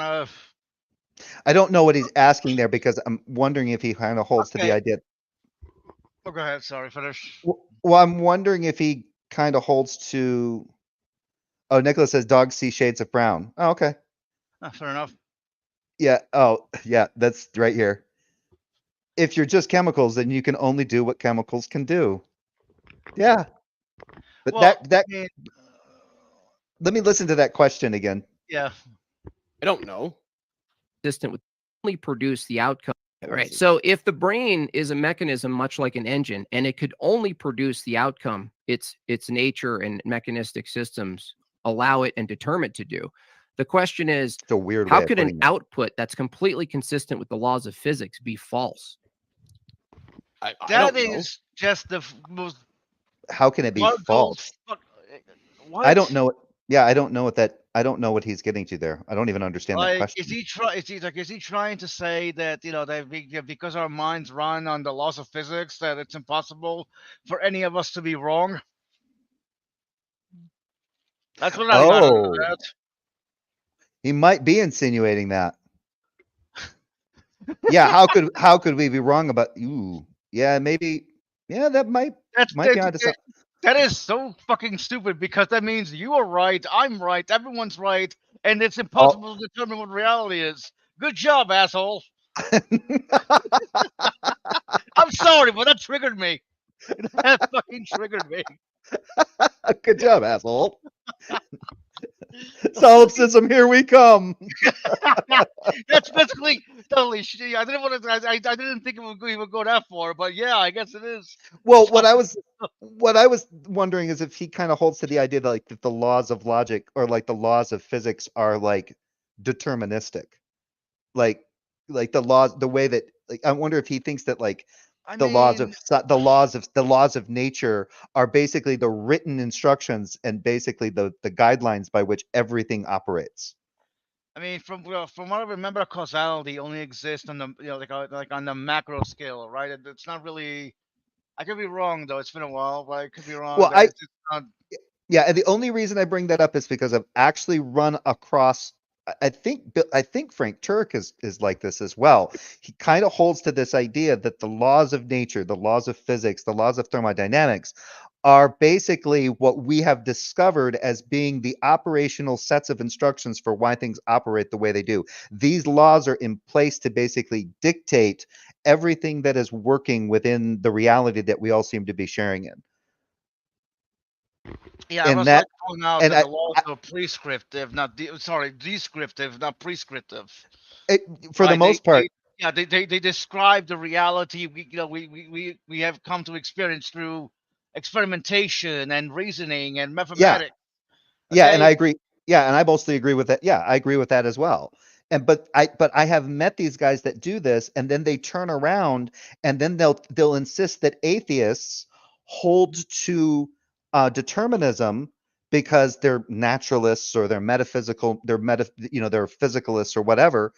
I don't know what he's asking there because I'm wondering if he kind of holds to the Okay. idea. Oh, go ahead. Sorry, finish. Well, I'm wondering if he kind of holds to. Oh, Nicholas says dogs see shades of brown. Oh, okay. Fair enough. Yeah. Oh, yeah. That's right here. If you're just chemicals, then you can only do what chemicals can do. Yeah. But Well, that I mean, let me listen to that question again. yeah. I don't know. Consistent with only produce the outcome. What Right. is it? So if the brain is a mechanism much like an engine, and it could only produce the outcome its nature and mechanistic systems allow it and determine it to do, the question is, It's a weird way how of could an putting it. output that's completely consistent with the laws of physics be false? I That don't know. is just the most. How can it be bugged false? fuck- I don't what? know. Yeah, I don't know what he's getting to there. I don't even understand that Like, question. is he trying to say that because our minds run on the laws of physics that it's impossible for any of us to be wrong? That's what I got out of Oh. that. He might be insinuating that. Yeah, how could we be wrong about? Ooh, yeah, maybe. Yeah, that might be onto something. That is so fucking stupid because that means you are right, I'm right, everyone's right, and it's impossible to determine what reality is. Good job, asshole. I'm sorry, but that triggered me. That fucking triggered me. Good job, asshole. Solipsism, here we come. That's basically totally. I didn't want to. I didn't think it would go that far, but yeah, I guess it is. Well, So- what I was wondering is if he kind of holds to the idea that like that the laws of logic or like the laws of physics are like deterministic, like the way that like I wonder if he thinks that like I the laws of mean, the laws of nature are basically the written instructions and basically the guidelines by which everything operates. from what I remember, causality only exists on the like on the macro scale, right? It's not really. I could be wrong though. It's been a while, but I could be wrong. Well, That it's not. yeah, and the only reason I bring that up is because I've actually run across. I think Frank Turk is like this as well. He kind of holds to this idea that the laws of nature, the laws of physics, the laws of thermodynamics are basically what we have discovered as being the operational sets of instructions for why things operate the way they do. These laws are in place to basically dictate everything that is working within the reality that we all seem to be sharing in. Yeah, I And was that like to point out and that the laws are prescriptive, not descriptive, not prescriptive. for the Right? most part, They describe the reality we have come to experience through experimentation and reasoning and yeah, mathematics. yeah, and I Okay. agree. Yeah, and I mostly agree with that. Yeah, I agree with that as well. And but I have met these guys that do this, and then they turn around and then they'll insist that atheists hold to determinism because they're naturalists or they're metaphysical, they're physicalists or whatever.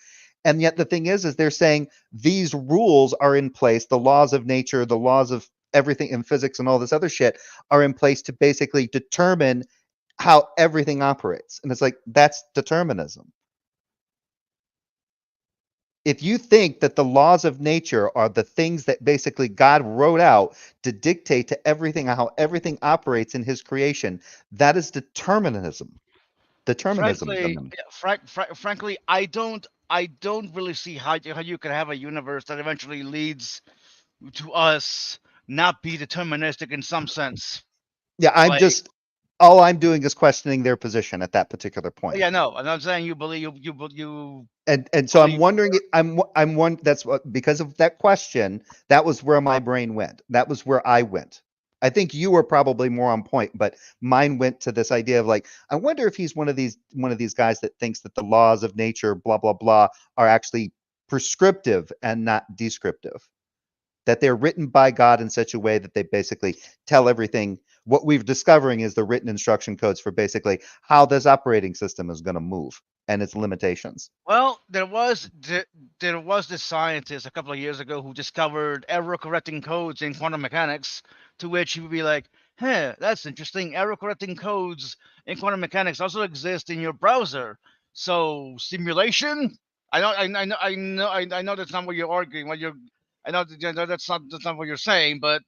And yet the thing is they're saying these rules are in place, the laws of nature, the laws of everything in physics and all this other shit are in place to basically determine how everything operates. And it's like, that's determinism. If you think that the laws of nature are the things that basically God wrote out to dictate to everything, how everything operates in his creation, that is determinism. Determinism. Frankly, I don't really see how you could have a universe that eventually leads to us not be deterministic in some sense. Yeah, Like, all I'm doing is questioning their position at that particular point. yeah, no, I'm not saying you believe you And so I'm believe wondering, I'm one that's what, because of that question, that was where my brain went. That was where I went. I think you were probably more on point, but mine went to this idea of like, I wonder if he's one of these guys that thinks that the laws of nature, blah blah blah, are actually prescriptive and not descriptive. That they're written by God in such a way that they basically tell everything. What we're discovering is the written instruction codes for basically how this operating system is going to move and its limitations. Well, there was this scientist a couple of years ago who discovered error correcting codes in quantum mechanics, to which he would be like, "Huh, that's interesting. Error correcting codes in quantum mechanics also exist in your browser. So simulation? I know that's not what you're arguing. I know that's not what you're saying, but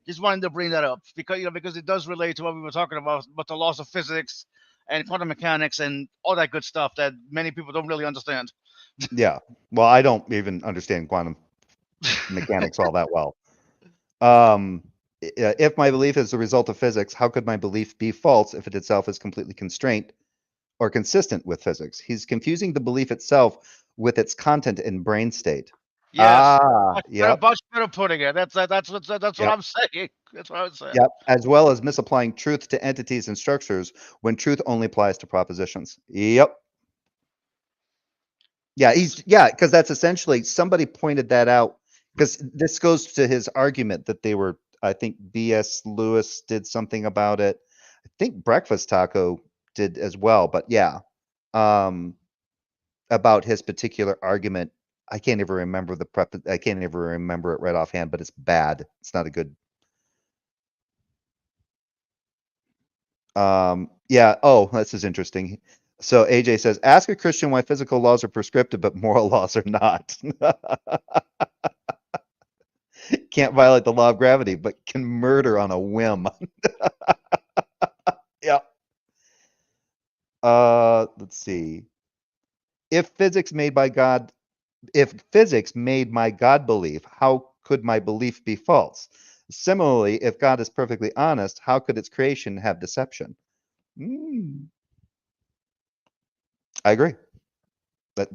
just wanted to bring that up because it does relate to what we were talking about the laws of physics and quantum mechanics and all that good stuff that many people don't really understand. Yeah. Well, I don't even understand quantum mechanics all that well. If my belief is the result of physics, how could my belief be false if it itself is completely constrained or consistent with physics? He's confusing the belief itself with its content and brain state. Yes, Yep, much better putting it. That's what yep, I'm saying. That's what I'm saying. yep. As well as misapplying truth to entities and structures when truth only applies to propositions. Yep. Yeah, because that's essentially somebody pointed that out because this goes to his argument that they were, I think B.S. Lewis did something about it. I think Breakfast Taco did as well, but yeah, um, about his particular argument. I can't even remember I can't even remember it right offhand, but it's bad. It's not a good. Yeah. Oh, this is interesting. So AJ says, ask a Christian why physical laws are prescriptive, but moral laws are not. Can't violate the law of gravity, but can murder on a whim. Yeah. Let's see. If physics made my God belief, how could my belief be false? Similarly, if God is perfectly honest, how could its creation have deception? I agree. But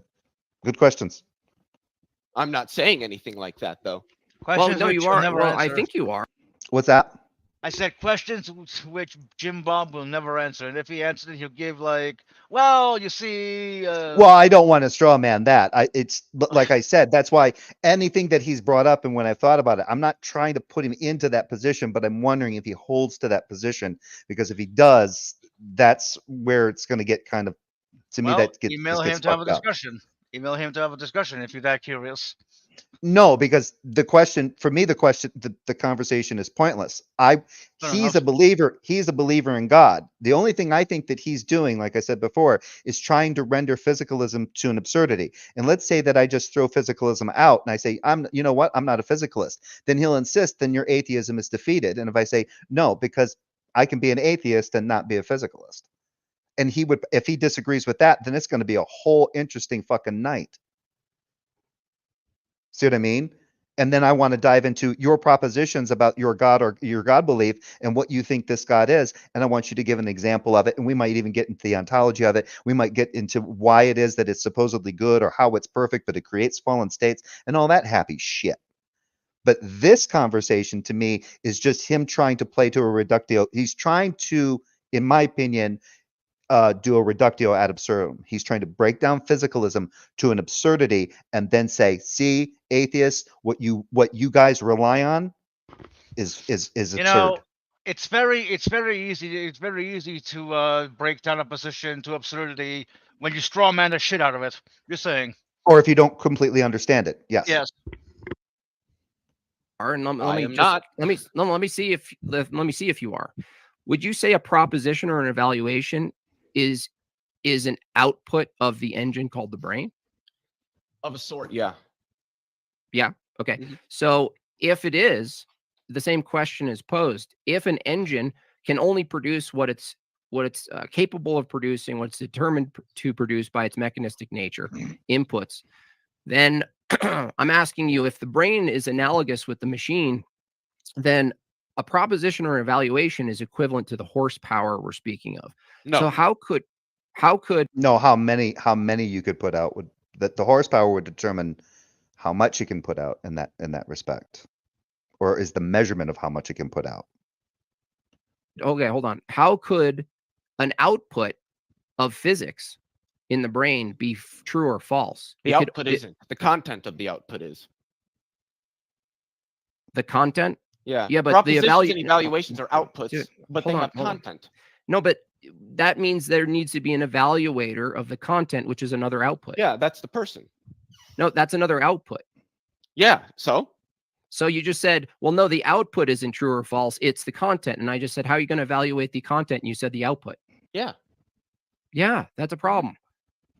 good questions. I'm not saying anything like that, though. Well, Questions no, which you you'll are. never Well, I answer. think you are. What's that? I said questions which Jim Bob will never answer, and if he answers it, he'll give like, well, you see. Well, I don't want to straw man that. But like I said, that's why anything that he's brought up and when I thought about it, I'm not trying to put him into that position, but I'm wondering if he holds to that position, because if he does, that's where it's going to get kind of, to me, well, that gets, email just him gets to have a fucked up. discussion. Email him to have a discussion if you're that curious. No, because the question for me, the conversation is pointless. He's a believer. He's a believer in God. The only thing I think that he's doing, like I said before, is trying to render physicalism to an absurdity. And let's say that I just throw physicalism out and I say, you know what? I'm not a physicalist. Then he'll insist, then your atheism is defeated. And if I say no, because I can be an atheist and not be a physicalist. And he would, if he disagrees with that, then it's going to be a whole interesting fucking night. See what I mean? And then I want to dive into your propositions about your God or your God belief and what you think this God is. And I want you to give an example of it. And we might even get into the ontology of it. We might get into why it is that it's supposedly good or how it's perfect, but it creates fallen states and all that happy shit. But this conversation to me is just him trying to play to a reductio. He's trying to, in my opinion, do a reductio ad absurdum. He's trying to break down physicalism to an absurdity and then say, see, atheists, what you guys rely on is absurd. You know, it's very easy to break down a position to absurdity when you straw man the shit out of it. You're saying. Or if you don't completely understand it. Yes. Yes. And let I me am just, not. let me see if you are. Would you say a proposition or an evaluation is an output of the engine called the brain? Of a sort, yeah. Yeah. Okay. Mhm. So if it is, the same question is posed. If an engine can only produce what it's capable of producing, what it's determined to produce by its mechanistic nature, inputs, then I'm asking you, if the brain is analogous with the machine, then a proposition or evaluation is equivalent to the horsepower we're speaking of. No. So how could No, how many you could put out would, that the horsepower would determine how much you can put out in that respect, or is the measurement of how much it can put out. okay, hold on. How could an output of physics in the brain be true or false? The output isn't. The content of the output is. The content? Yeah. Yeah, but the propositions and evaluations are outputs, Dude, but hold they on, have hold on. content. No, but that means there needs to be an evaluator of the content, which is another output. Yeah, that's the person. No, that's another output. Yeah. So you just said, well, no, the output isn't true or false. It's the content. And I just said, how are you going to evaluate the content? And you said the output. yeah. Yeah, that's a problem.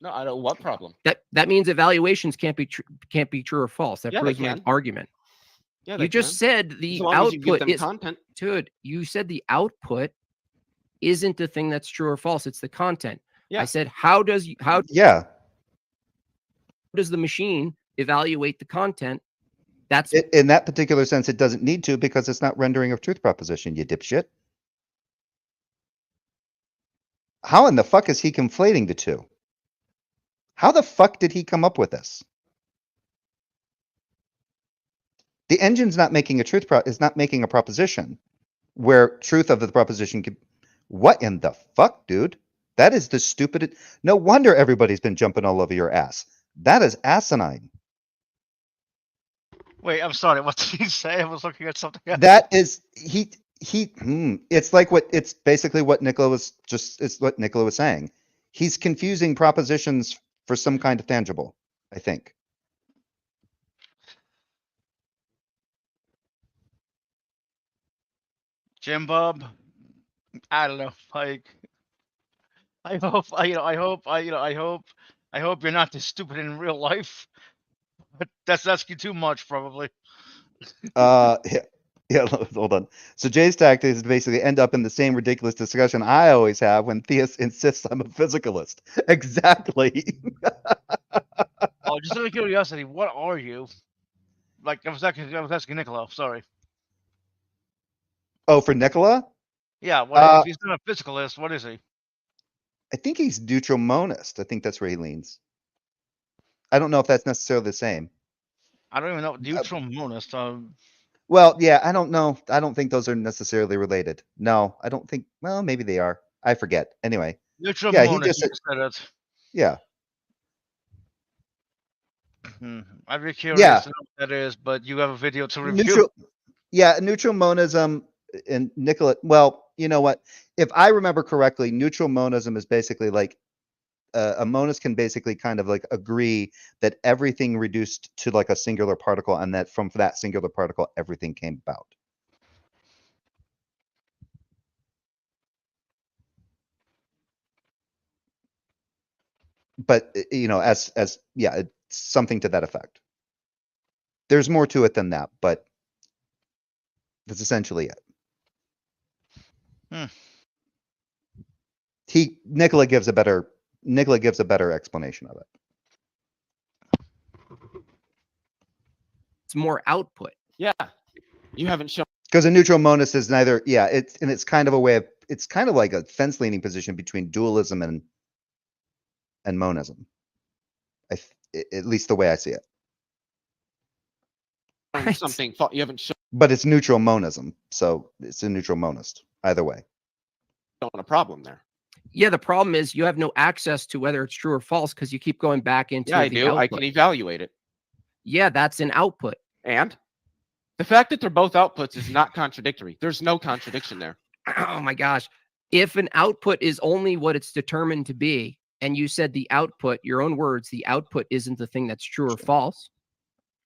No, I don't. What problem? That means evaluations can't be true or false. That Yeah, proves they my can. argument. Yeah. You just said the as long as you give output them is content. dude. You said the output isn't the thing that's true or false. It's the content. Yeah. I said, how does Yeah. the machine evaluate the content? That's In that particular sense, it doesn't need to, because it's not rendering a truth proposition, you dipshit. How in the fuck is he conflating the two? How the fuck did he come up with this? The engine's not making a is not making a proposition where truth of the proposition could. What in the fuck, dude? That is the stupid. No wonder everybody's been jumping all over your ass. That is asinine. Wait, I'm sorry. What did he say? I was looking at something else. That is it's like it's basically what Nicola was saying. He's confusing propositions for some kind of tangible, I think. Jim Bob, I don't know. Like, I hope you're not this stupid in real life. But that's asking too much, probably. Yeah, hold on. So Jay's tactic is to basically end up in the same ridiculous discussion I always have when Theus insists I'm a physicalist. Exactly. Oh, just out of curiosity, what are you? Like, I was asking Nicola. Sorry. Oh, for Nicola? Yeah, what if he's not a physicalist? What is he? I think he's neutral monist. I think that's where he leans. I don't know if that's necessarily the same. I don't even know. Neutral monist. Well, yeah, I don't know. I don't think those are necessarily related. No, I don't think. Well, maybe they are. I forget. Anyway, Neutral yeah, he monist. just You said, just said it. yeah, I'd be curious yeah, to know what that is, but you have a video to review. neutral. Yeah, neutral monism and Nicola. Well, you know what? If I remember correctly, neutral monism is basically like a monist can basically kind of like agree that everything reduced to like a singular particle, and that from that singular particle, everything came about. But you know, as yeah, it's something to that effect. There's more to it than that, but that's essentially it. Nicola gives a better explanation of it. It's more output. Yeah, you haven't shown. Because a neutral monist is neither. Yeah, it's kind of a way of. It's kind of like a fence leaning position between dualism and monism. At least the way I see it. Something you haven't shown But it's neutral monism, so it's a neutral monist either way. a problem there. Yeah, the problem is you have no access to whether it's true or false because you keep going back into Yeah, I the do. output. I can evaluate it. Yeah, that's an output. And the fact that they're both outputs is not contradictory. There's no contradiction there. Oh my gosh. If an output is only what it's determined to be, and you said the output, your own words, the output isn't the thing that's true or false,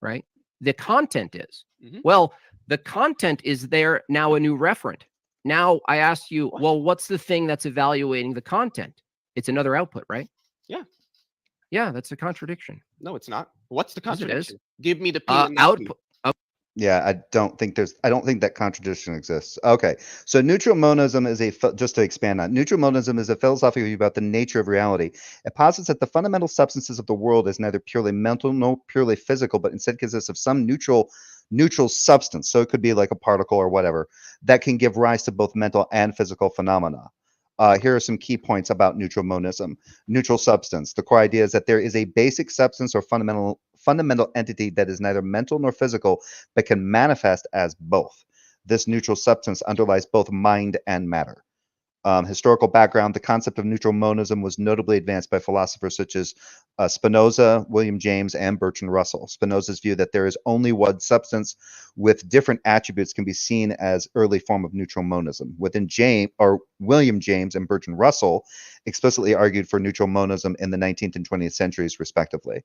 right? The content is. Well, the content is there now a new referent. Now I ask you, well, what's the thing that's evaluating the content? It's another output, right? Yeah. Yeah, that's a contradiction. No, it's not. What's the contradiction? Yes, Give me the P and output. Yeah, I don't think that contradiction exists. Okay, so neutral monism is just to expand on, neutral monism is a philosophical view about the nature of reality. It posits that the fundamental substances of the world is neither purely mental nor purely physical, but instead consists of some neutral substance. So it could be like a particle or whatever that can give rise to both mental and physical phenomena. Here are some key points about neutral monism. Neutral substance. The core idea is that there is a basic substance or fundamental entity that is neither mental nor physical, but can manifest as both. This neutral substance underlies both mind and matter. Historical background: the concept of neutral monism was notably advanced by philosophers such as Spinoza, William James, and Bertrand Russell. Spinoza's view that there is only one substance with different attributes can be seen as early form of neutral monism. William James and Bertrand Russell explicitly argued for neutral monism in the 19th and 20th centuries, respectively.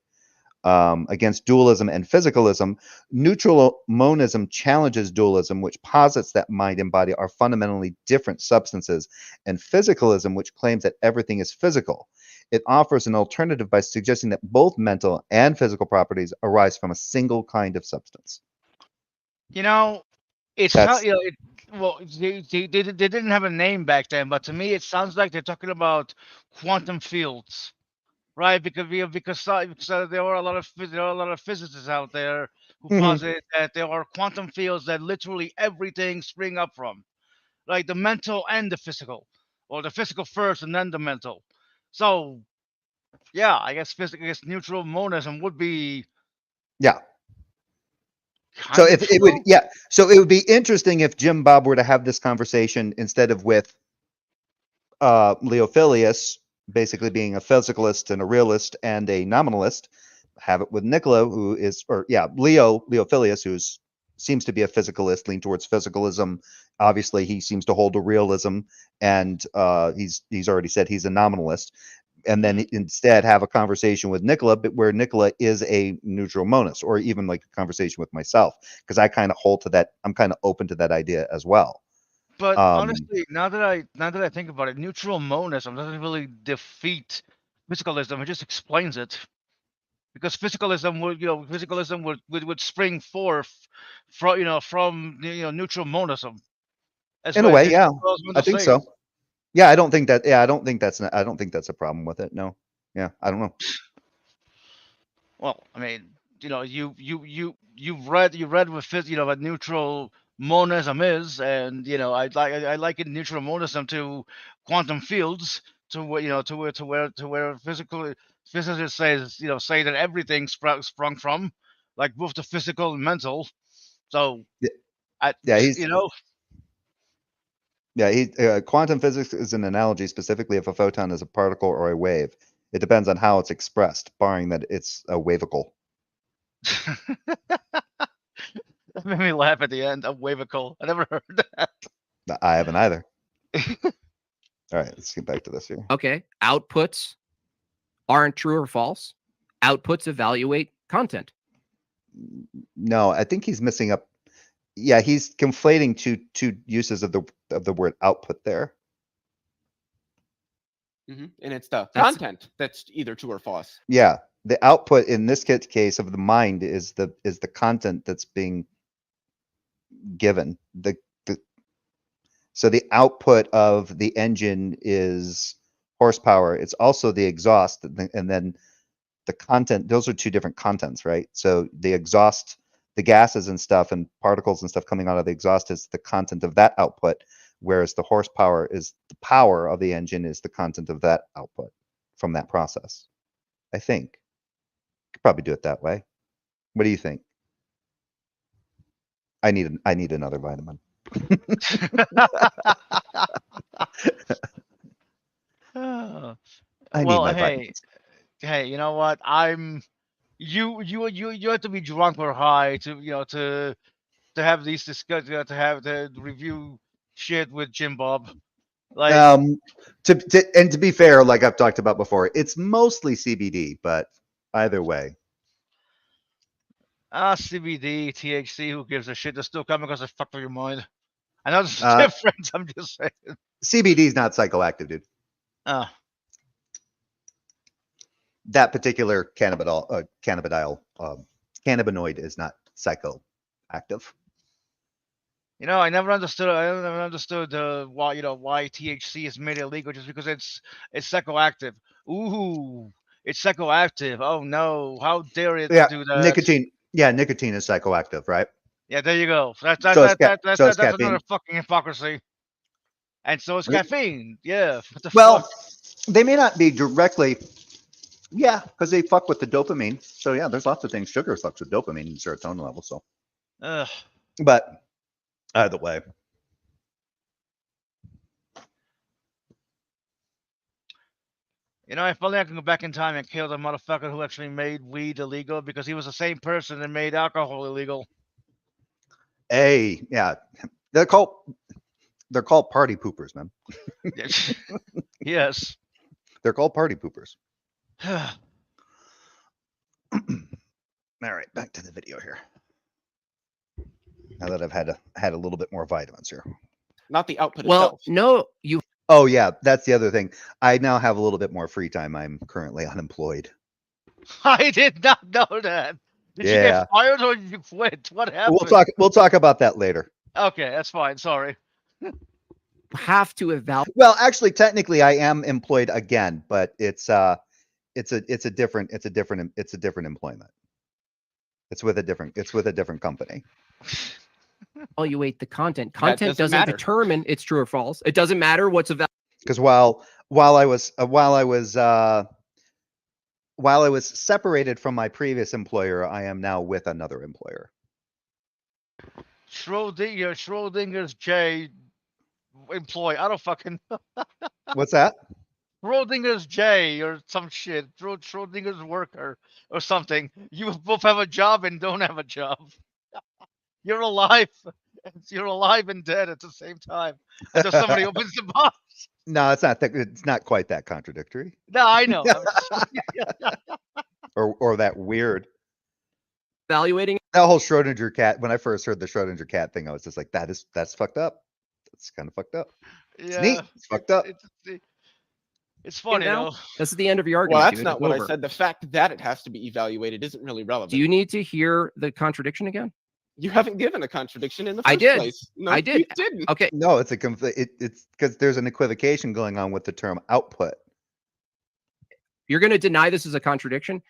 Against dualism and physicalism, neutral monism challenges dualism, which posits that mind and body are fundamentally different substances, and physicalism, which claims that everything is physical. It offers an alternative by suggesting that both mental and physical properties arise from a single kind of substance. You know, it's not. You know, well, they didn't have a name back then, but to me, it sounds like they're talking about quantum fields. Right, because there are a lot of physicists out there who posit that there are quantum fields that literally everything spring up from, like the mental and the physical, or the physical first and then the mental. So, yeah, I guess neutral monism would be. Yeah. So if it would, yeah. So it would be interesting if Jim Bob were to have this conversation instead of with Leophilius, basically being a physicalist and a realist and a nominalist. Have it with Nicola, who is, Leophilius, who seems to be a physicalist, lean towards physicalism. Obviously, he seems to hold to realism, and he's already said he's a nominalist. And then instead have a conversation with Nicola, but where Nicola is a neutral monist, or even like a conversation with myself, because I kind of hold to that. I'm kind of open to that idea as well. But honestly, now that I think about it, neutral monism doesn't really defeat physicalism; it just explains it. Because physicalism would spring forth from neutral monism. In a way, yeah, I think so. Yeah, I don't think that. Yeah, I don't think that's a problem with it. No. Yeah, I don't know. Well, I mean, you read with a neutral monism is, and I liken neutral monism to quantum fields, to where physicists say that everything sprung from, like both the physical and mental. So, Quantum physics is an analogy specifically if a photon is a particle or a wave. It depends on how it's expressed, barring that it's a wavicle. That made me laugh at the end. A wavicle. I never heard that. I haven't either. All right, let's get back to this here. Okay, outputs aren't true or false. Outputs evaluate content. No, I think he's missing up. Yeah, he's conflating two uses of the word output there. And it's the content that's either true or false. Yeah, the output in this case of the mind is the content that's being given. So the output of the engine is horsepower. It's also the exhaust, and then the content. Those are two different contents, right? So the exhaust, the gases and stuff and particles and stuff coming out of the exhaust is the content of that output, whereas the horsepower is the power of the engine is the content of that output from that process. I think. Could probably do it that way. What do you think? I need another vitamin. Well, vitamins. hey, you know what? You have to be drunk or high to have these discussions, to review shit with Jim Bob. Like, to be fair, like I've talked about before, it's mostly CBD, but either way. CBD, THC, who gives a shit? They're still coming because they fucked with your mind. I know it's different. I'm just saying. CBD is not psychoactive, dude. That particular cannabinoid is not psychoactive. I never understood. Why THC is made illegal just because it's psychoactive. Ooh, it's psychoactive. Oh no! How dare it do that? Nicotine. Yeah, nicotine is psychoactive, right? Yeah, there you go. That's another fucking hypocrisy. And so is caffeine. Yeah. What the fuck? They may not be directly. Yeah, because they fuck with the dopamine. So yeah, there's lots of things. Sugar fucks with dopamine and serotonin levels. So, but either way, if only I can go back in time and kill the motherfucker who actually made weed illegal, because he was the same person that made alcohol illegal. Hey, yeah, they're called party poopers, man. Yes, they're called party poopers. All right, back to the video here. Now that I've had a little bit more vitamins here. Not the output itself. No, you. Oh yeah, that's the other thing. I now have a little bit more free time. I'm currently unemployed. I did not know that. Did you get fired or did you quit? What happened? We'll talk about that later. Okay, that's fine. Sorry. Have to evaluate. Well, actually, technically, I am employed again, but it's a different employment. It's with a different company. Evaluate the content. Content doesn't determine it's true or false. It doesn't matter what's evaluated. Because while I was separated from my previous employer, I am now with another employer. Schrodinger's J employee. I don't fucking. What's that? Schrodinger's J or some shit. Schrodinger's worker or something. You both have a job and don't have a job. You're alive. You're alive and dead at the same time. Until somebody opens the box. No, it's not that. It's not quite that contradictory. No, I know. or that weird. Evaluating that whole Schrodinger cat. When I first heard the Schrodinger cat thing, I was just like, that's fucked up. That's kind of fucked up. Yeah, it's neat. It's fucked up. It's funny, though. That's the end of your argument. Well, that's not what I said. The fact that it has to be evaluated isn't really relevant. Do you need to hear the contradiction again? You haven't given a contradiction in the first place. No, I did. You didn't. Okay. No, it's it's because there's an equivocation going on with the term output. You're going to deny this as a contradiction?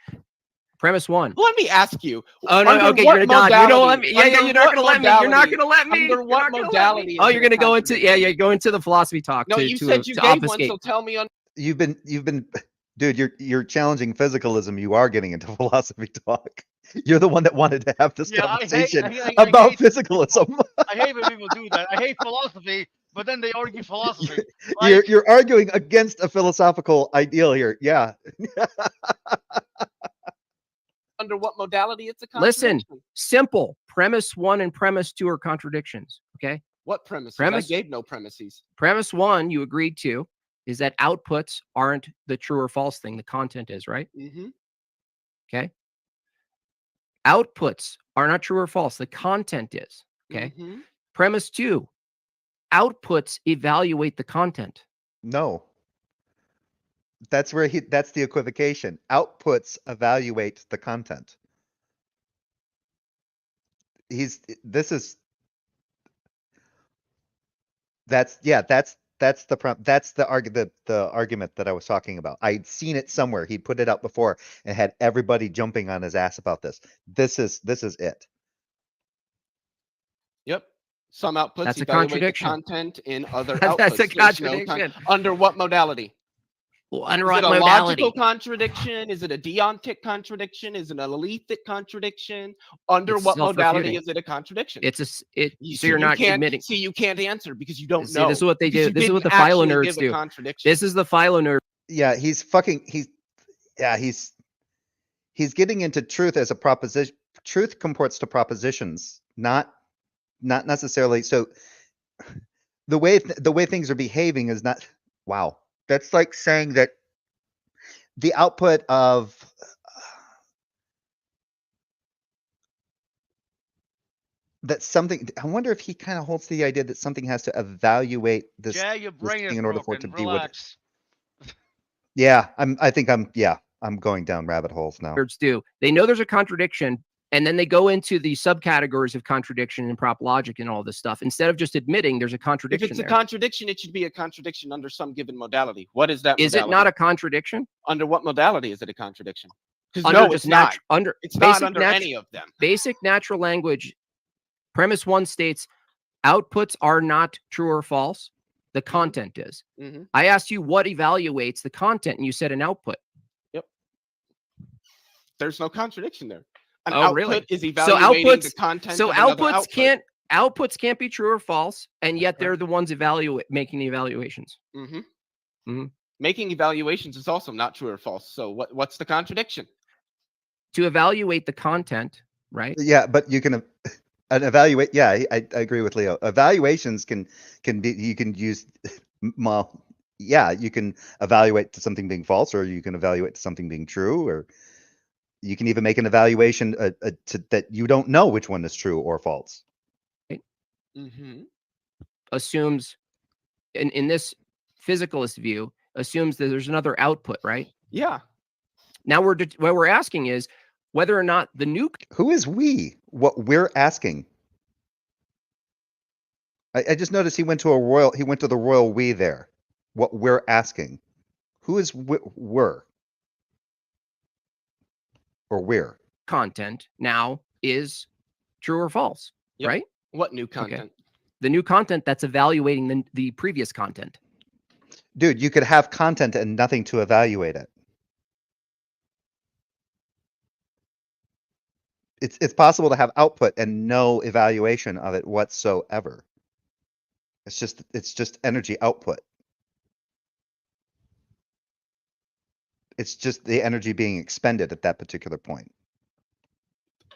Premise one. Let me ask you. Oh no, under okay, what you're gonna dodge. You don't let me. modality- Yeah, under you're not what gonna let me. You're not modality- gonna let me. Under You're what not gonna let me. modality? Oh, is you're it a gonna go into contradiction? yeah, go into the philosophy talk. No, to, you to, said you to gave obfuscate. one, so tell me. You've been, dude. You're challenging physicalism. You are getting into philosophy talk. You're the one that wanted to have this Yeah, conversation I about hate physicalism. I hate when people do that. I hate philosophy, but then they argue philosophy. You're arguing against a philosophical ideal here. Yeah. Under what modality it's a Listen, contradiction? simple. Premise one and premise two are contradictions. Okay. What premises? Premise- I gave no premises. Premise one you agreed to is that outputs aren't the true or false thing. The content is, right? Mm-hmm. Okay. Outputs are not true or false. The content is. Okay. Mm-hmm. Premise two, outputs evaluate the content. No. That's that's the equivocation. Outputs evaluate the content. That's the argument that I was talking about. I'd seen it somewhere. He put it out before and had everybody jumping on his ass about this. This is it. Yep. Some outputs That's a evaluate the contradiction. content in other outputs. That's a There's no contradiction. under what modality? Well, under Is what it a modality? logical contradiction? Is it a deontic contradiction? Is it an alethic contradiction? Under It's what modality self-refuting. is it a contradiction? So See, you're not can't, admitting. See, you can't answer because you don't See, know. this is what they Because do. you This is what the didn't philo actually nerds give a do. contradiction. This is the philo nerd. Yeah, he's getting into truth as a proposition. Truth comports to propositions, not necessarily. So the way things are behaving is not. Wow, that's like saying that the output of that something. I wonder if he kind of holds to the idea that something has to evaluate this, Yeah, your this brain is thing in order for it to broken. be what. Relax. Yeah, I'm going down rabbit holes now. Nerds do. They know there's a contradiction, and then they go into the subcategories of contradiction and prop logic and all this stuff instead of just admitting there's a If contradiction. it's a contradiction, it should be a contradiction under some given modality. What is that modality? Is it not a contradiction? Under what modality is it a contradiction? Because Under no, just it's not. under It's not basic under any of them. Basic natural language. Premise one states outputs are not true or false. The content is. Mm-hmm. I asked you what evaluates the content, and you said an output. Yep. There's no contradiction there. An Oh, output really? is evaluating the outputs- content. So of another outputs can't be true or false, and yet they're the ones making the evaluations. Mm-hmm. Mm-hmm. Making evaluations is also not true or false. So what's the contradiction? To evaluate the content, right? Yeah, but you can evaluate. Yeah, I agree with Leo. Evaluations can be, you can use. Well, yeah, you can evaluate to something being false, or you can evaluate to something being true, or you can even make an evaluation that you don't know which one is true or false. Mm-hmm. Assumes, in this physicalist view, assumes that there's another output, right? Yeah. Now what we're asking is whether or not the new. Who is we? What we're asking. I just noticed he went to the royal we there. What we're asking. Who is we're? Or we're? Content now is true or false, Yep. right? What new content? The new content that's evaluating the previous content. Dude, you could have content and nothing to evaluate it. It's possible to have output and no evaluation of it whatsoever. It's just energy output. It's just the energy being expended at that particular point.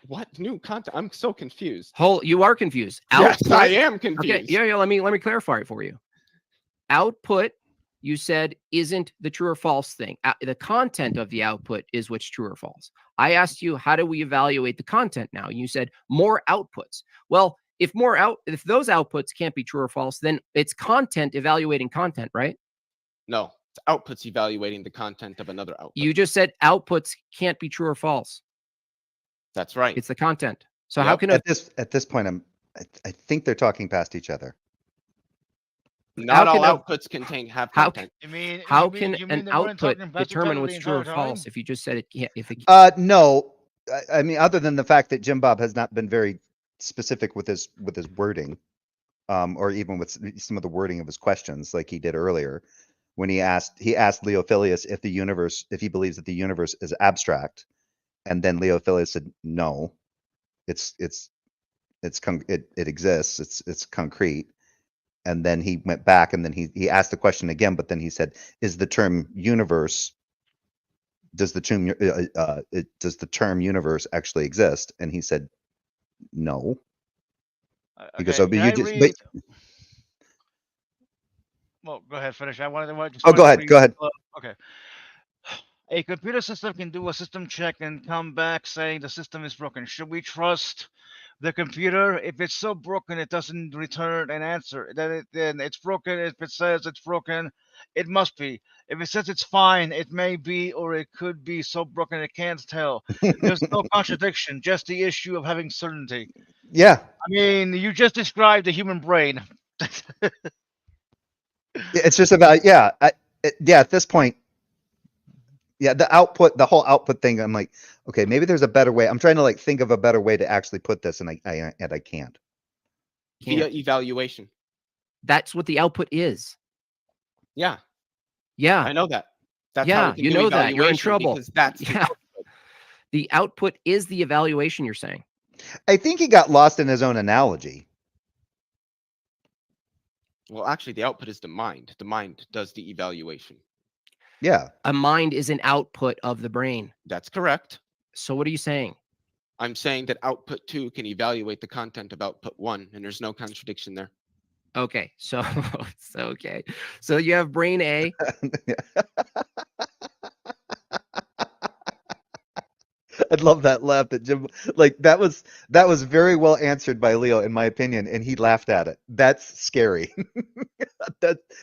What new content? I'm so confused. You are confused. Yes, Output, I am confused. okay, yeah. Let me clarify it for you. Output, you said, isn't the true or false thing. The content of the output is what's true or false. I asked you, how do we evaluate the content now? You said more outputs. Well, if those outputs can't be true or false, then it's content evaluating content, right? No, it's outputs evaluating the content of another output. You just said outputs can't be true or false. That's right. It's the content. So Yep. how can At this point, I think they're talking past each other. Not all can a- outputs have how content. how can an output determine what's true or false if you just said it can't? I mean, other than the fact that Jim Bob has not been very specific with his wording, or even with some of the wording of his questions, like he did earlier, when he asked Leophilius if he believes that the universe is abstract, and then Leophilius said no, it exists, it's concrete. And then he went back and then he asked the question again, but then he said, is the term universe, does the term universe actually exist? And he said no. He goes, Okay, oh, but can you I just read? Well, go ahead, finish. I just oh, go wanted to ahead, read. go ahead. Okay. A computer system can do a system check and come back saying the system is broken. Should we trust the computer? If it's so broken it doesn't return an answer, then it's broken. If it says it's broken, it must be. If it says it's fine, it may be, or it could be so broken it can't tell. There's no contradiction, just the issue of having certainty. Yeah, I mean, you just described the human brain. it's just about at this point, the whole output thing, I'm like, okay, maybe there's a better way. I'm trying to like think of a better way to actually put this, and I can't. Via evaluation. That's what the output is. Yeah, Yeah. I know that. That's Yeah, how we can you do know that. You're in evaluation, trouble. because that's the Yeah. output. The output is the evaluation, you're saying. I think he got lost in his own analogy. Well, actually, the output is the mind. The mind does the evaluation. Yeah. A mind is an output of the brain. That's correct. So what are you saying? I'm saying that output 2 can evaluate the content of output 1, and there's no contradiction there. Okay, so okay. So you have brain A. I'd love that laugh that Jim, like that was very well answered by Leo, in my opinion, and he laughed at it. That's scary.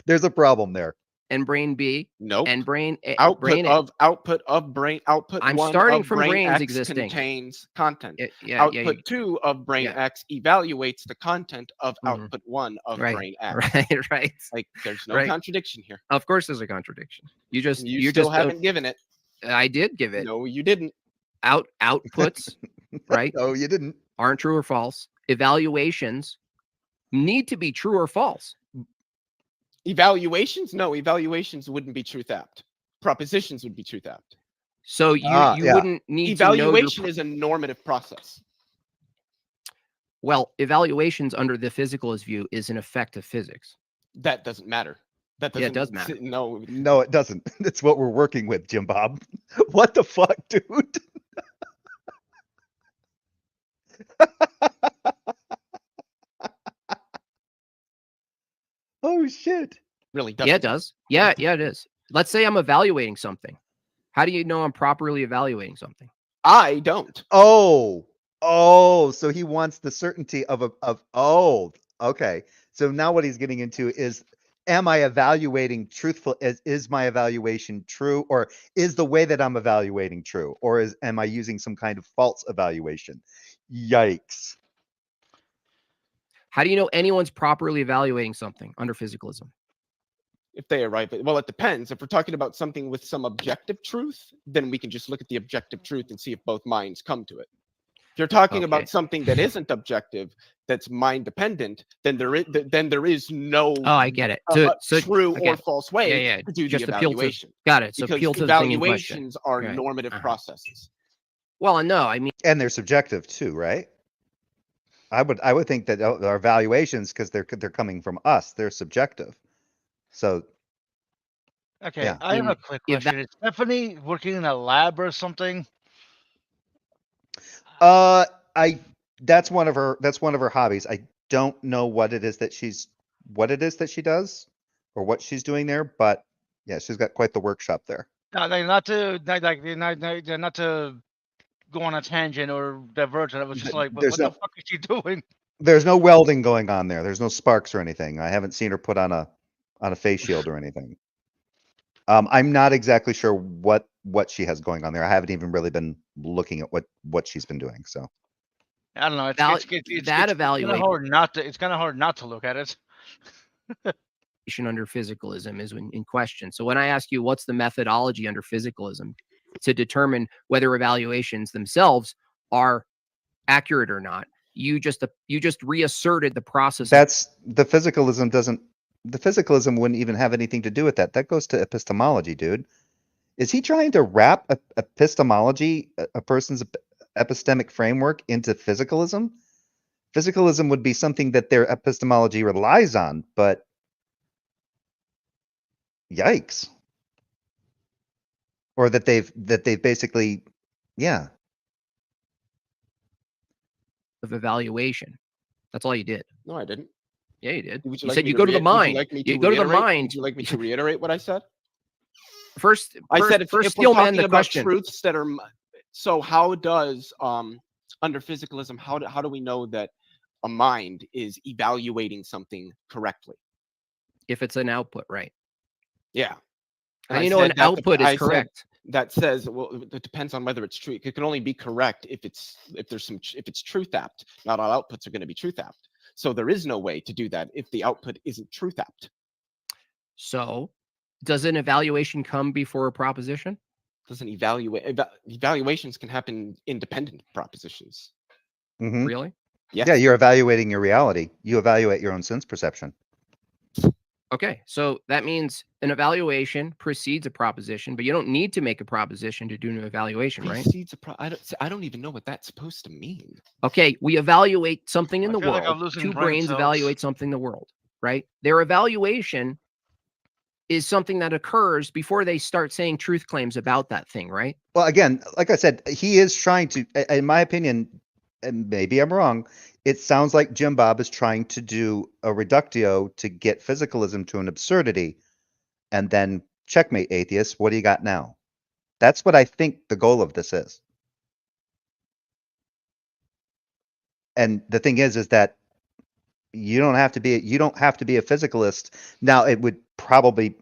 There's a problem there. And brain B. Nope. And brain A. Output of brain. Output I'm 1 starting of from brain brains X existing. contains content. Output 2 of brain X evaluates the content of output 1 of brain X. Right. Like there's no contradiction here. Of course, there's a contradiction. You still haven't given it. I did give it. No, you didn't. Outputs, right? No, you didn't. Aren't true or false. Evaluations need to be true or false. Evaluations? No, evaluations wouldn't be truth apt. Propositions would be truth apt. So you wouldn't need evaluation is a normative process. Well, evaluations under the physicalist view is an effect of physics. That doesn't matter. That doesn't, it does matter. No, it doesn't. It's what we're working with, Jim Bob. What the fuck, dude? Oh shit. Really does. Yeah, it does. Yeah, it is. Let's say I'm evaluating something. How do you know I'm properly evaluating something? I don't. Oh, so he wants the certainty of okay. So now what he's getting into is, am I evaluating truthful? Is my evaluation true, or is the way that I'm evaluating true, or am I using some kind of false evaluation? Yikes. How do you know anyone's properly evaluating something under physicalism? If they arrive at, well, it depends. If we're talking about something with some objective truth, then we can just look at the objective truth and see if both minds come to it. If you're talking about something that isn't objective, that's mind dependent, then there is no I get it. So true or false way to do just the evaluation. Got it. So because appeal to the thing in question. Evaluations are normative processes. Well, no, I mean, and they're subjective too, right? I would think that our evaluations, because they're coming from us, they're subjective. So, okay, I have a quick question. Is Stephanie working in a lab or something? That's one of her hobbies. I don't know what it is that she does, or what she's doing there, but yeah, she's got quite the workshop there. No, not to go on a tangent or diverge. I was just like, what the fuck is she doing? There's no welding going on there. There's no sparks or anything. I haven't seen her put on a face shield or anything. I'm not exactly sure what she has going on there. I haven't even really been looking at what she's been doing. So I don't know. It's kind of hard not to look at it. Under physicalism is in question. So when I ask you what's the methodology under physicalism, to determine whether evaluations themselves are accurate or not. You just reasserted the process. That's the physicalism doesn't. The physicalism wouldn't even have anything to do with that. That goes to epistemology, dude. Is he trying to wrap epistemology, a person's epistemic framework, into physicalism? Physicalism would be something that their epistemology relies on, but yikes. Or that they've basically, yeah. Of evaluation. That's all you did. No, I didn't. Yeah, you did. Would You like said me you go to the would mind. like me You go to the reiterate- mind. Would you like me to reiterate what I said? First, I said if we're Steelman, talking the about question. truths that are so, how does under physicalism, how do we know that a mind is evaluating something correctly? If it's an output, right? Yeah. How do I you know said an that output I is said correct? that says, well, it depends on whether it's true. It can only be correct if it's truth apt. Not all outputs are going to be truth apt. So there is no way to do that if the output isn't truth apt. So, does an evaluation come before a proposition? Doesn't evaluations can happen independent propositions. Mhm. Really? Yes. Yeah, you're evaluating your reality. You evaluate your own sense perception. Okay, so that means an evaluation precedes a proposition, but you don't need to make a proposition to do an evaluation, right? Precedes I don't even know what that's supposed to mean. Okay, we evaluate something in I the feel like I'm world. losing Two brain brains cells. evaluate something in the world, right? Their evaluation is something that occurs before they start saying truth claims about that thing, right? Well, again, like I said, he is trying to, in my opinion, and maybe I'm wrong, it sounds like Jim Bob is trying to do a reductio to get physicalism to an absurdity, and then checkmate atheists. What do you got now? That's what I think the goal of this is. And the thing is that you don't have to be a physicalist. Now, it would probably,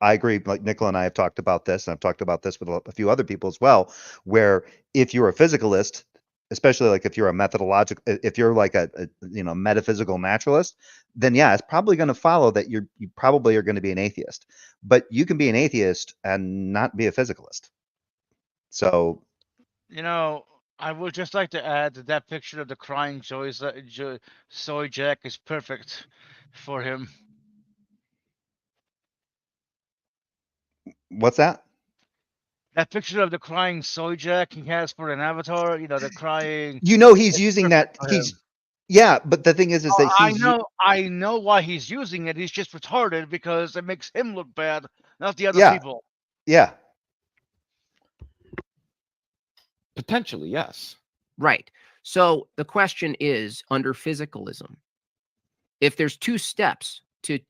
I agree. Like Nicola and I have talked about this, and I've talked about this with a few other people as well, where if you're a physicalist, especially like if you're a methodological, if you're like a metaphysical naturalist, then yeah, it's probably going to follow that you probably are going to be an atheist. But you can be an atheist and not be a physicalist. So, I would just like to add that picture of the crying soy Jack is perfect for him. what's that? That picture of the crying soy Jack he has for an avatar, the crying. He's using that. for him. Yeah, but the thing is that I know why he's using it. He's just retarded because it makes him look bad, not the other Yeah. people. Yeah. Potentially, yes. Right. So the question is, under physicalism, if there's two steps to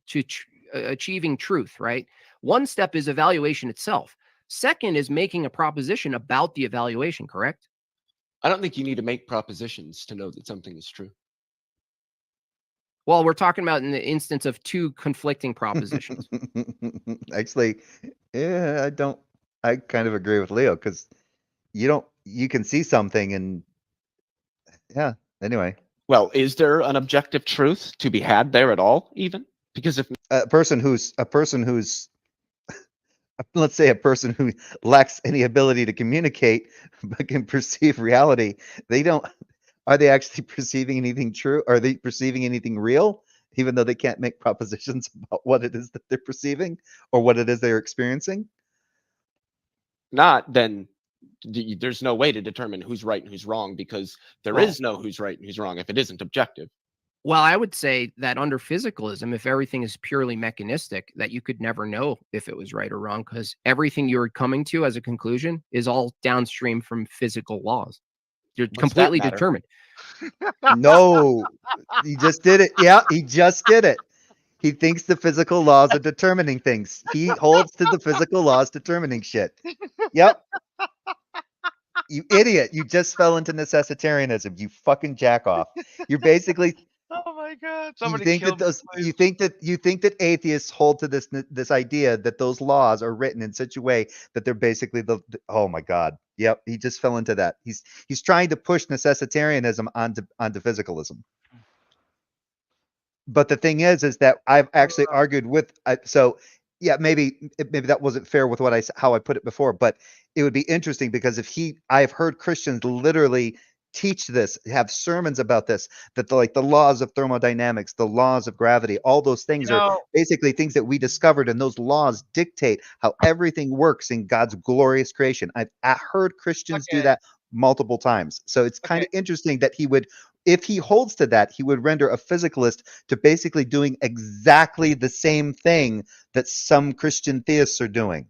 achieving truth, right? One step is evaluation itself. Second is making a proposition about the evaluation, correct? I don't think you need to make propositions to know that something is true. Well, we're talking about in the instance of two conflicting propositions. Actually, yeah, I kind of agree with Leo, because you can see something and yeah, anyway. Well, is there an objective truth to be had there at all, even? Because if A person who's let's say a person who lacks any ability to communicate but can perceive reality, are they actually perceiving anything true? Are they perceiving anything real, even though they can't make propositions about what it is that they're perceiving or what it is they're experiencing? not, then there's no way to determine who's right and who's wrong, because there is no who's right and who's wrong if it isn't objective. Well, I would say that under physicalism, if everything is purely mechanistic, that you could never know if it was right or wrong, because everything you're coming to as a conclusion is all downstream from physical laws. You're What's completely that matter? determined. No, he just did it. Yeah, he just did it. He thinks the physical laws are determining things. He holds to the physical laws determining shit. Yep. You idiot. You just fell into necessitarianism. You fucking jack off. You're basically Oh my God! you Somebody think killed that me. you think that atheists hold to this idea that those laws are written in such a way that they're basically oh my God. Yep, he just fell into that. He's trying to push necessitarianism onto physicalism. But the thing is that I've actually argued with so yeah, maybe that wasn't fair with how I put it before, but it would be interesting because I've heard Christians literally teach this, have sermons about this, that the laws of thermodynamics, the laws of gravity, all those things are basically things that we discovered, and those laws dictate how everything works in God's glorious creation. I've heard Christians do that multiple times. So it's kind of interesting that if he holds to that, he would render a physicalist to basically doing exactly the same thing that some Christian theists are doing.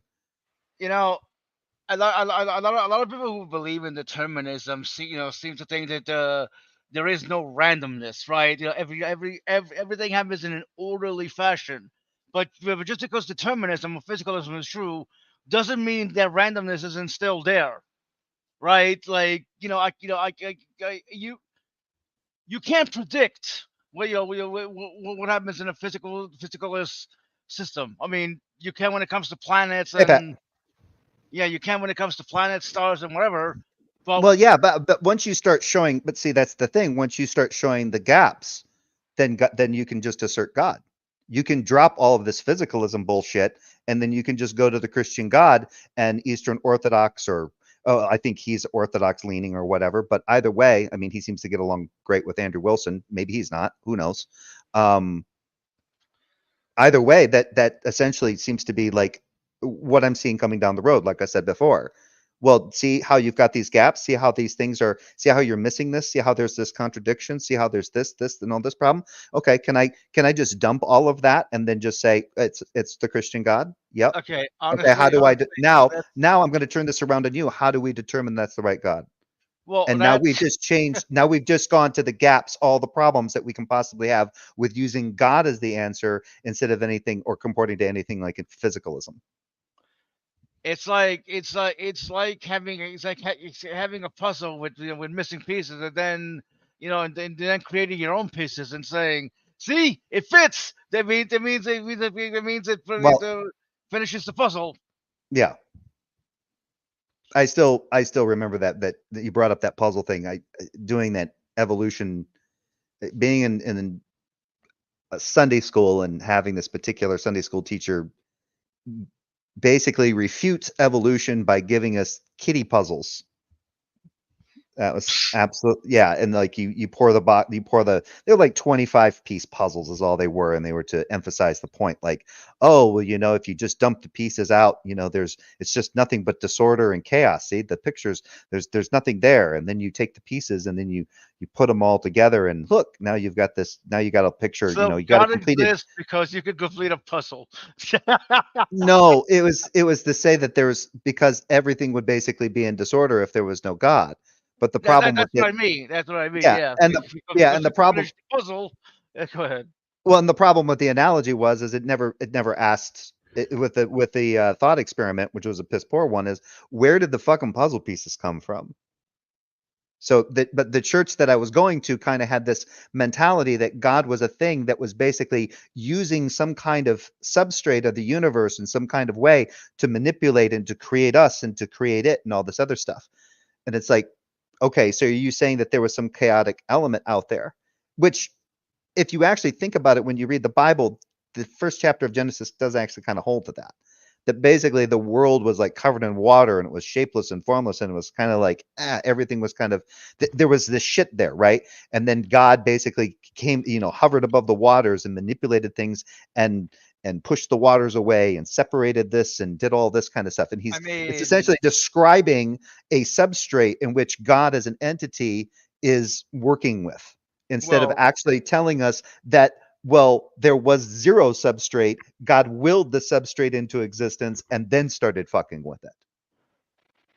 A lot of people who believe in determinism seem to think that there is no randomness, right? Everything happens in an orderly fashion. But just because determinism or physicalism is true doesn't mean that randomness isn't still there, right? Like you can't predict what happens in a physicalist system. I mean, you can when it comes to planets and you can when it comes to planets, stars, and whatever. Well, yeah, but once you start showing, but see, that's the thing. Once you start showing the gaps, then you can just assert God. You can drop all of this physicalism bullshit, and then you can just go to the Christian God and Eastern Orthodox, or I think he's Orthodox leaning or whatever. But either way, I mean, he seems to get along great with Andrew Wilson. Maybe he's not. Who knows? Either way, that essentially seems to be like what I'm seeing coming down the road. Like I said before. Well, see how you've got these gaps, see how these things are, see how you're missing this, see how there's this contradiction, see how there's this, and all this problem. Okay, can I just dump all of that and then just say it's the Christian God? Yep. Okay, honestly, okay, how do I now I'm going to turn this around on you. How do we determine that's the right God? Well, and now we've just changed. Now we've just gone to the gaps, all the problems that we can possibly have with using God as the answer instead of anything or comporting to anything like physicalism. It's like having a puzzle with with missing pieces, and then and then creating your own pieces and saying, "See, it fits." That means it finishes the puzzle. Yeah, I still remember that you brought up that puzzle thing. I doing that evolution, being in a Sunday school and having this particular Sunday school teacher basically refutes evolution by giving us kitty puzzles. That was yeah. And like you pour they're like 25-piece puzzles is all they were. And they were to emphasize the point like, oh, well, if you just dump the pieces out, it's just nothing but disorder and chaos. See the pictures, there's nothing there. And then you take the pieces and then you put them all together and look, now you got a picture, so you got to complete it because you could complete a puzzle. No, it was to say that because everything would basically be in disorder if there was no God. But the problem that's what I mean. That's what I mean. Yeah, and the problem. The puzzle. Go ahead. Well, and the problem with the analogy is it never asked with the thought experiment, which was a piss poor one, is where did the fucking puzzle pieces come from? So but the church that I was going to kind of had this mentality that God was a thing that was basically using some kind of substrate of the universe in some kind of way to manipulate and to create us and to create it and all this other stuff. And it's like, okay, so are you saying that there was some chaotic element out there? Which, if you actually think about it, when you read the Bible, the first chapter of Genesis does actually kind of hold to that. That basically the world was like covered in water and it was shapeless and formless and it was kind of like, everything was kind of, there was this shit there, right? And then God basically came, hovered above the waters and manipulated things and pushed the waters away and separated this and did all this kind of stuff. And it's essentially describing a substrate in which God as an entity is working with, instead of actually telling us that, well, there was zero substrate. God willed the substrate into existence and then started fucking with it.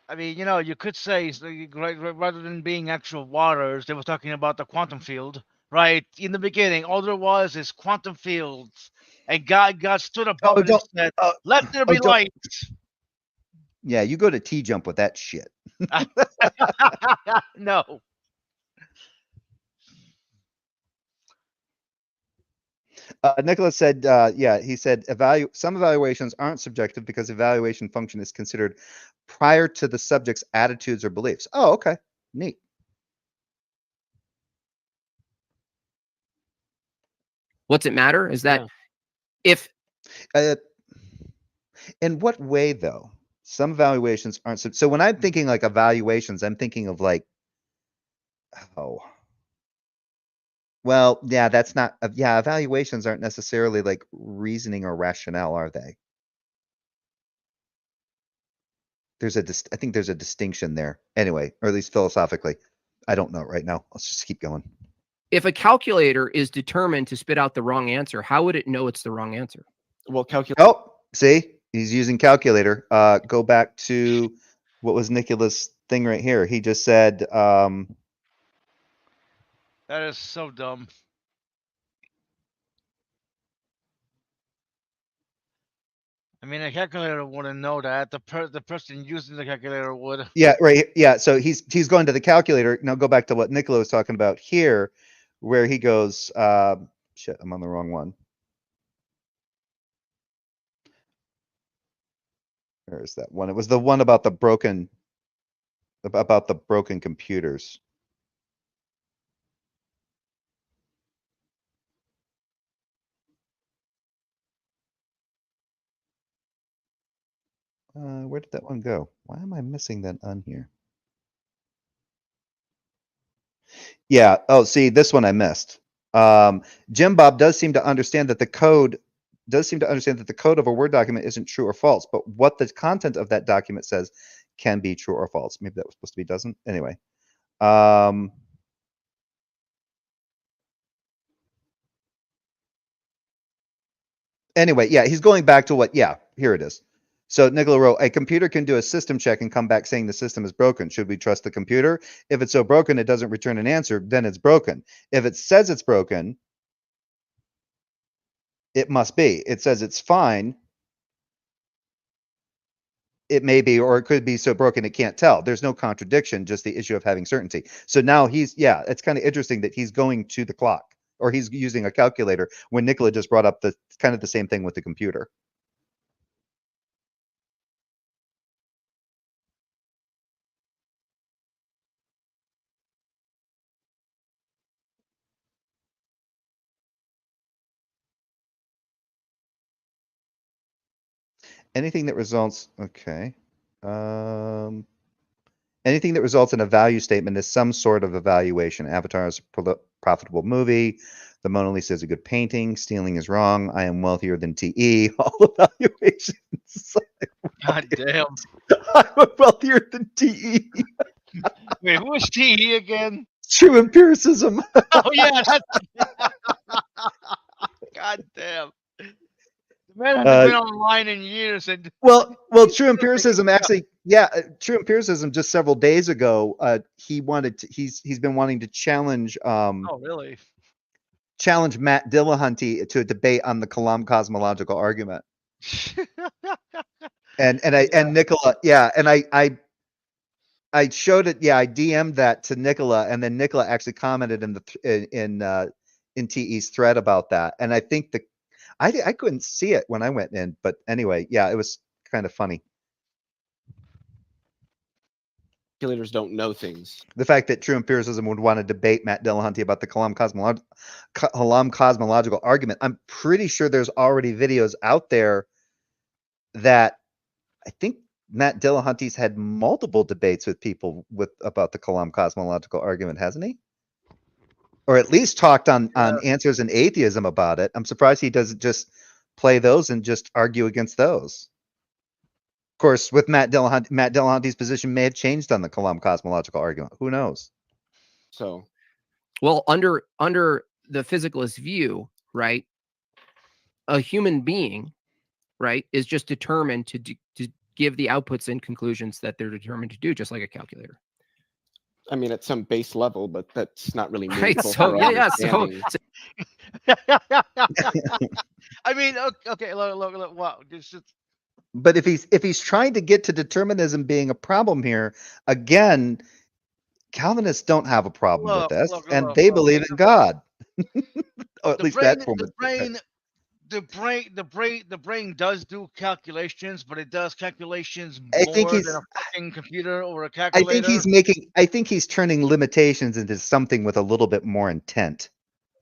I mean, you could say rather than being actual waters, they were talking about the quantum field, right? In the beginning, all there was is quantum fields, and God stood above it and said, "Let there be light." Yeah, you go to T-jump with that shit. No. Nicholas said, he said, some evaluations aren't subjective because evaluation function is considered prior to the subject's attitudes or beliefs. Oh, okay. Neat. What's it matter is that if In what way, though? Some evaluations aren't. So when I'm thinking like evaluations, I'm thinking of like, oh, well, yeah, that's not. Yeah, evaluations aren't necessarily like reasoning or rationale, are they? There's a. I think there's a distinction there. Anyway, or at least philosophically, I don't know right now. Let's just keep going. If a calculator is determined to spit out the wrong answer, how would it know it's the wrong answer? Well, calculate. Oh, see, he's using calculator. Go back to what was Nicola's thing right here. He just said, That is so dumb. I mean, a calculator wouldn't know that. The person using the calculator would. yeah, right. Yeah. So he's going to the calculator. Now go back to what Nicola was talking about here, where he goes, shit, I'm on the wrong one. Where is that one? It was the one about the broken computers. Where did that one go? Why am I missing that on here? Yeah. Oh, see, this one I missed. JimBob does seem to understand that the code of a Word document isn't true or false, but what the content of that document says can be true or false. Maybe that was supposed to be doesn't. Anyway. Anyway, yeah, he's going back to what, yeah, here it is. So Nicola wrote, a computer can do a system check and come back saying the system is broken. Should we trust the computer? If it's so broken it doesn't return an answer, then it's broken. If it says it's broken, it must be. It says it's fine. It may be, or it could be so broken it can't tell. There's no contradiction, just the issue of having certainty. So now yeah, it's kind of interesting that he's going to the clock, or he's using a calculator when Nicola just brought up the kind of the same thing with the computer. Anything that results, okay. Anything that results in a value statement is some sort of evaluation. Avatar is a profitable movie. The Mona Lisa is a good painting. Stealing is wrong. I am wealthier than TE. All evaluations. God damn. I'm wealthier than TE. Wait, who is TE again? True empiricism. Oh yeah, that's. God damn. The man hasn't been online in years, and well, true empiricism actually, yeah, true empiricism. Just several days ago, he's been wanting to challenge. Oh really? Challenge Matt Dillahunty to a debate on the Kalam cosmological argument. and Nicola, yeah, and I showed it, yeah, I DM'd that to Nicola, and then Nicola actually commented in TE's thread about that, and I think I couldn't see it when I went in, but anyway, yeah, it was kind of funny. Calculators don't know things. The fact that true empiricism would want to debate Matt Dillahunty about the Kalam cosmological argument. I'm pretty sure there's already videos out there that I think Matt Dillahunty's had multiple debates with people about the Kalam cosmological argument, hasn't he? Or at least talked on Answers in Atheism about it. I'm surprised he doesn't just play those and just argue against those. Of course, with Matt Dillahunty's position may have changed on the Kalam cosmological argument. Who knows? So, well, under the physicalist view, right, a human being, right, is just determined to give the outputs and conclusions that they're determined to do, just like a calculator. I mean, at some base level, but that's not really Right. meaningful. So yeah. So I mean, okay. Look. Wow. But if he's trying to get to determinism being a problem here, again, Calvinists don't have a problem with this, and they believe in God. Or at least that form of the brain does do calculations, but it does calculations I think more than a fucking computer or a calculator. I think he's turning limitations into something with a little bit more intent.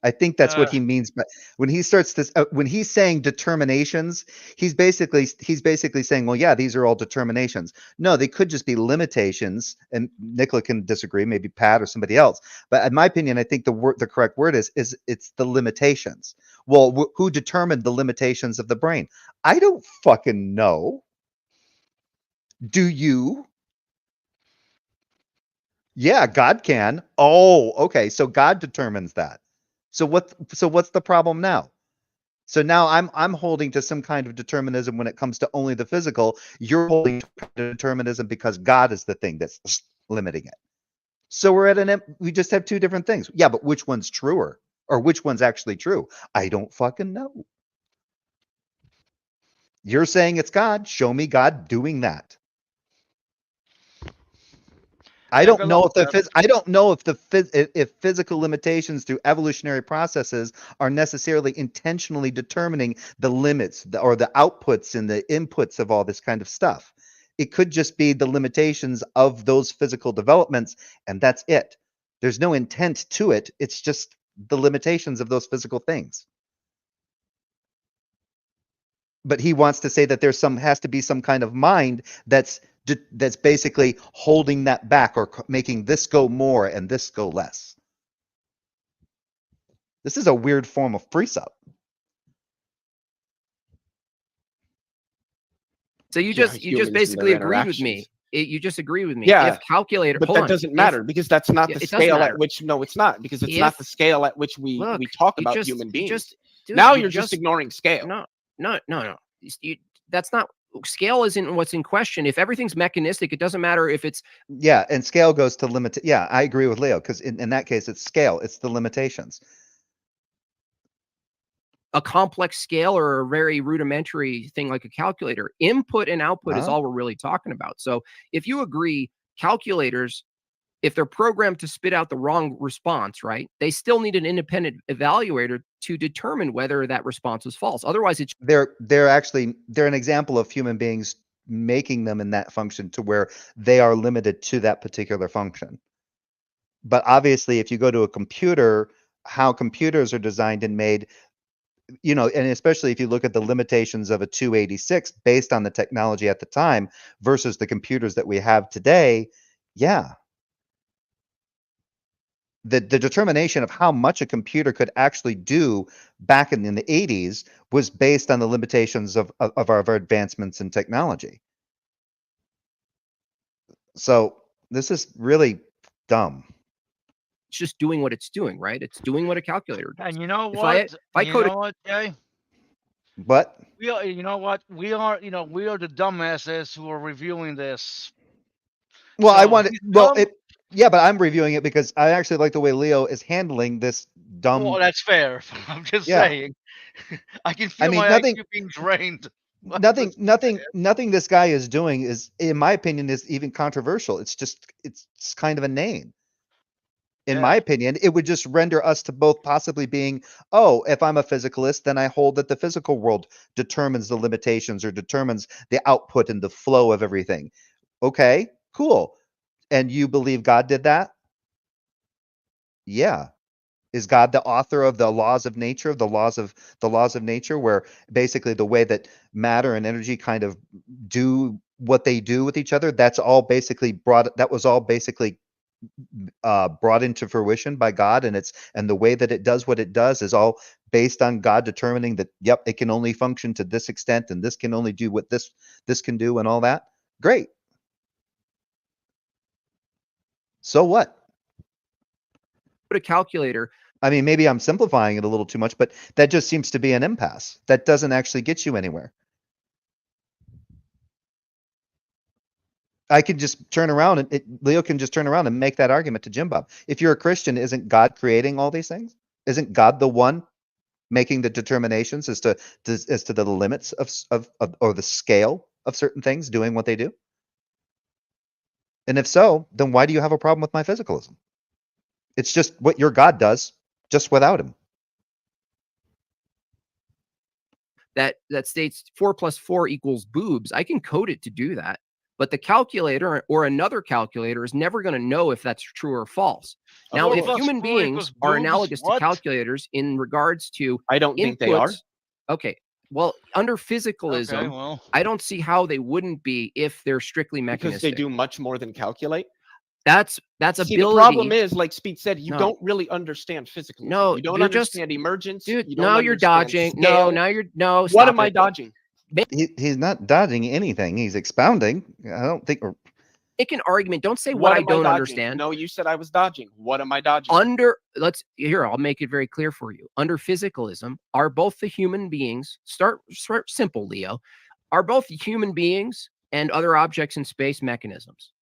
I think that's what he means. But when he starts this, when he's saying determinations, he's basically saying, well, yeah, these are all determinations. No, they could just be limitations. And Nicola can disagree, maybe Pat or somebody else. But in my opinion, I think the correct word is it's the limitations. Well, who determined the limitations of the brain? I don't fucking know. Do you? Yeah, God can. Oh, okay. So God determines that. So what's the problem now? So now I'm holding to some kind of determinism when it comes to only the physical. You're holding to determinism because God is the thing that's limiting it. So we just have two different things. Yeah, but which one's truer? Or which one's actually true? I don't fucking know. You're saying it's God. Show me God doing that. I don't know if physical limitations through evolutionary processes are necessarily intentionally determining the limits or the outputs and the inputs of all this kind of stuff. It could just be the limitations of those physical developments, and that's it. There's no intent to it. It's just the limitations of those physical things. But he wants to say that has to be some kind of mind that's basically holding that back or making this go more and this go less. This is a weird form of freeze-up. So you just basically agreed with me. You just agree with me. Yeah, if calculator, but that doesn't matter because that's not the scale at which. No, it's not because it's not the scale at which we talk about human beings. Now you're just ignoring scale. No. That's not. Scale isn't what's in question. If everything's mechanistic, it doesn't matter if it's. Yeah, and scale goes to limit. Yeah, I agree with Leo because in that case, it's scale. It's the limitations. A complex scale or a very rudimentary thing like a calculator. Input and output is all we're really talking about. So if you agree, calculators, if they're programmed to spit out the wrong response, right, they still need an independent evaluator to determine whether that response was false. Otherwise, it's they're an example of human beings making them in that function to where they are limited to that particular function. But obviously, if you go to a computer, how computers are designed and made, and especially if you look at the limitations of a 286 based on the technology at the time versus the computers that we have today, yeah. The determination of how much a computer could actually do back in the 80s was based on the limitations of our advancements in technology. So this is really dumb. It's just doing what it's doing, right? It's doing what a calculator does. And you know what? Jay? What? We are. You know what? We are. We are the dumbasses who are reviewing this. Well, yeah, but I'm reviewing it because I actually like the way Leo is handling this dumb. Well, that's fair. I'm just saying. I can feel my IQ being drained. Nothing this guy is doing is, in my opinion, is even controversial. It's kind of a name. In my opinion, it would just render us to both possibly being, if I'm a physicalist, then I hold that the physical world determines the limitations or determines the output and the flow of everything. Okay, cool. And you believe God did that? Yeah. Is God the author of the laws of nature, the laws of nature, where basically the way that matter and energy kind of do what they do with each other? That was all basically brought into fruition by God, and the way that it does what it does is all based on God determining that, yep, it can only function to this extent, and this can only do what this can do, and all that. Great. So what? Put a calculator. I mean, maybe I'm simplifying it a little too much, but that just seems to be an impasse. That doesn't actually get you anywhere. I could just turn around and Leo can just turn around and make that argument to JimBob. If you're a Christian, isn't God creating all these things? Isn't God the one making the determinations as to the limits of or the scale of certain things doing what they do? And if so, then why do you have a problem with my physicalism? It's just what your God does, just without him. That states 4 + 4 = boobs. I can code it to do that. but the calculator or another calculator is never going to know if that's true or false. Now, 4 if plus human 4 equals beings are boobs, analogous to what? calculators in regards to I don't think they are. inputs, okay, well, under physicalism, Okay, well, I don't see how they wouldn't be if they're strictly Because mechanistic. they do much more than calculate. That's See, ability. the problem is, like Speed said, you No. don't really understand physicalism. No, you don't you're just- understand emergence. Dude, you don't now you're understand dodging. scale. No, What stop am I it. dodging? He's not dodging anything. He's expounding. I don't think. Make an argument. Don't say what I am don't dodging? understand. No, you said I was dodging. What am I dodging? I'll make it very clear for you. Under physicalism, are both the human beings, start simple, Leo, are both human beings and other objects in space mechanisms?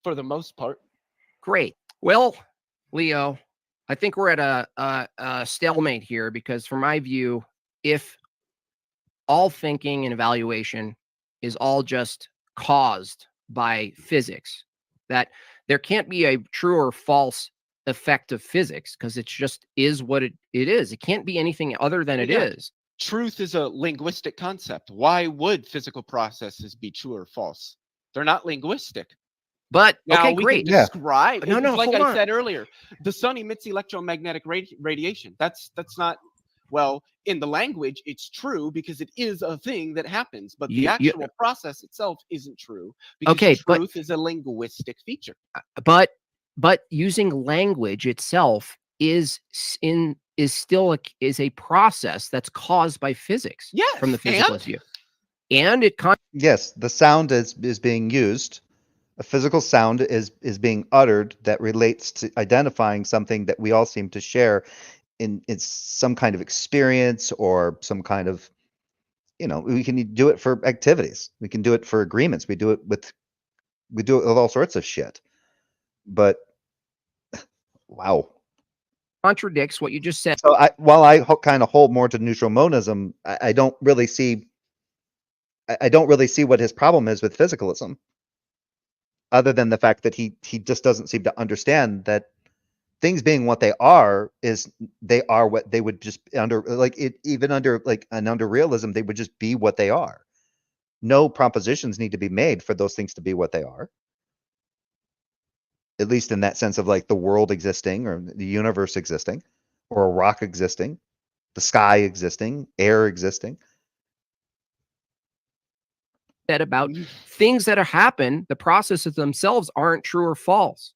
For the most part. Great. Well, Leo, I think we're at a stalemate here, because from my view, if all thinking and evaluation is all just caused by physics, that there can't be a true or false effect of physics, because it just is what it is. It can't be anything other than it is. Truth is a linguistic concept. Why would physical processes be true or false? They're not linguistic. But Now, okay, we great. can describe. No, It's like hold I on. said earlier, the sun emits electromagnetic radiation. That's not, well, in the language, it's true because it is a thing that happens. But the actual process itself isn't true, because truth is a linguistic feature. But using language itself is still a process that's caused by physics. Yes, from the physicalist view, and it Yes, the sound is being used. A physical sound is being uttered that relates to identifying something that we all seem to share in some kind of experience, or some kind of, we can do it for activities. We can do it for agreements. We do it with all sorts of shit. But wow. contradicts what you just said. So while I kind of hold more to neutral monism, I don't really see what his problem is with physicalism, other than the fact that he just doesn't seem to understand that things being what they are what they would just under, like, it, even under like under realism, they would just be what they are. No propositions need to be made for those things to be what they are. At least in that sense of like the world existing, or the universe existing, or a rock existing, the sky existing, air existing. That about things that happen, the processes themselves aren't true or false.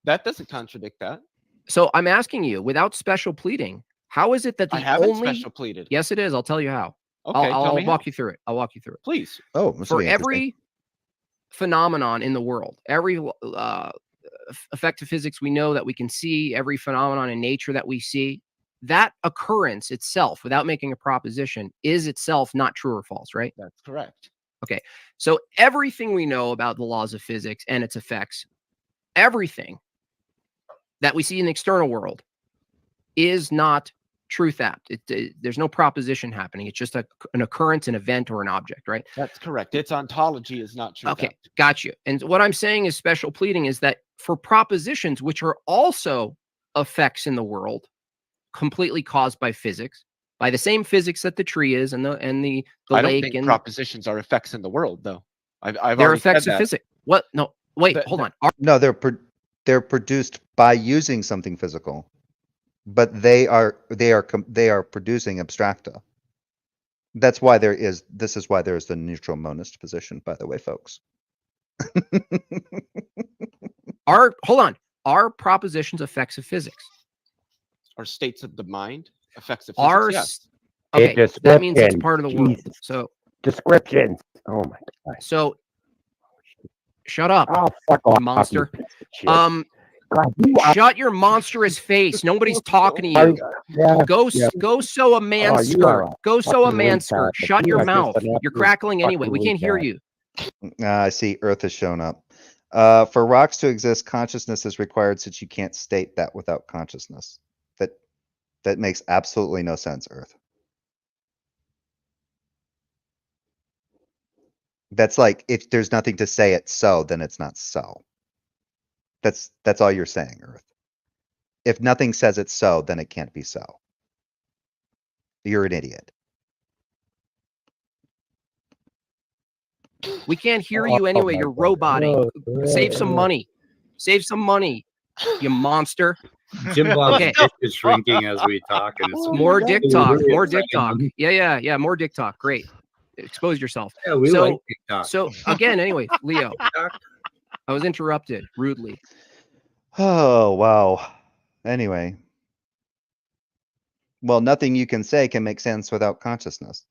That doesn't contradict that. So I'm asking you, without special pleading, how is it that I haven't special pleaded? Yes, it is. I'll tell you how. Okay, I'll walk you through it. I'll walk you through it. Please. Oh, for every phenomenon in the world, every effective physics we know that we can see, every phenomenon in nature that we see, that occurrence itself, without making a proposition, is itself not true or false, right? That's correct. Okay. So everything we know about the laws of physics and its effects, everything that we see in the external world, is not truth apt. There's no proposition happening. It's just an occurrence, an event, or an object, right? That's correct. Its ontology is not truth. Okay, got you. And what I'm saying is special pleading is that for propositions which are also effects in the world, completely caused by physics, by the same physics that the tree is, and the lake. I don't think propositions are effects in the world, though. They're effects of physics. What? No, wait, hold on. No, they're produced by using something physical, but they are producing abstracta. This is why there is the neutral monist position, by the way, folks. Are propositions effects of physics? Are states of the mind effects of physics? Yes. Okay, that means it's part of the world. So descriptions. Oh my god. So shut up, fuck off, monster. God, Shut your monstrous face. Nobody's talking to you. Go sew a man's skirt. Go sew a man's skirt. Shut your mouth. You're crackling anyway. We can't hear you. I see Earth has shown up. For rocks to exist, consciousness is required, since you can't state that without consciousness. That makes absolutely no sense, Earth. That's like, if there's nothing to say it's so, then it's not so. That's all you're saying, Earth. If nothing says it's so, then it can't be so. You're an idiot. We can't hear you anyway. my You're God. roboting. No, Save some no. money. Save some money, you monster. Jim Bob's Okay. dick is shrinking as we talk, and it's More dick really talk. More dick upsetting talk. him. Yeah. More dick talk. Great. Expose yourself. Yeah, we So- like TikTok. So again, anyway, Leo, I was interrupted rudely. Oh, wow. Anyway. Well, nothing you can say can make sense without consciousness.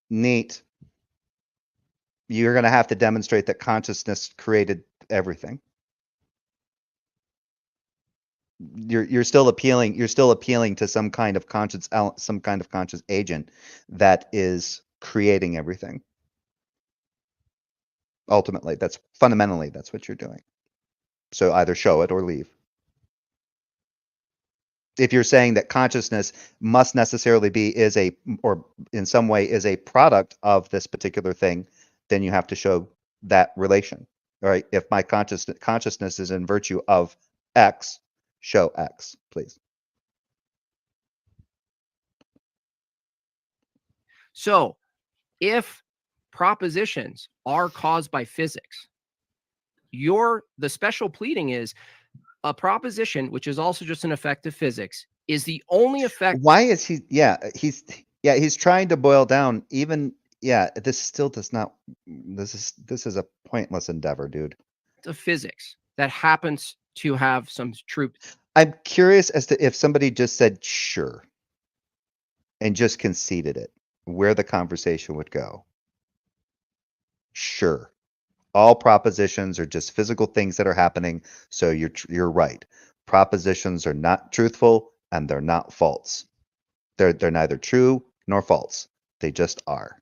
Neat. You're going to have to demonstrate that consciousness created everything. You're still appealing to some kind of conscious agent that is creating everything. Ultimately, fundamentally that's what you're doing. So either show it or leave. If you're saying that consciousness must necessarily or in some way is a product of this particular thing, then you have to show that relation. All right. If my consciousness is in virtue of X, show X, please. So if propositions are caused by physics, the special pleading is a proposition, which is also just an effect of physics, is the only effect. Why is he? Yeah, he's trying to boil down even. Yeah, this still does not. This is a pointless endeavor, dude. Of physics that happens to have some truth. I'm curious as to if somebody just said sure and just conceded it, where the conversation would go. Sure. All propositions are just physical things that are happening, so you're right. Propositions are not truthful and they're not false. They're neither true nor false. They just are.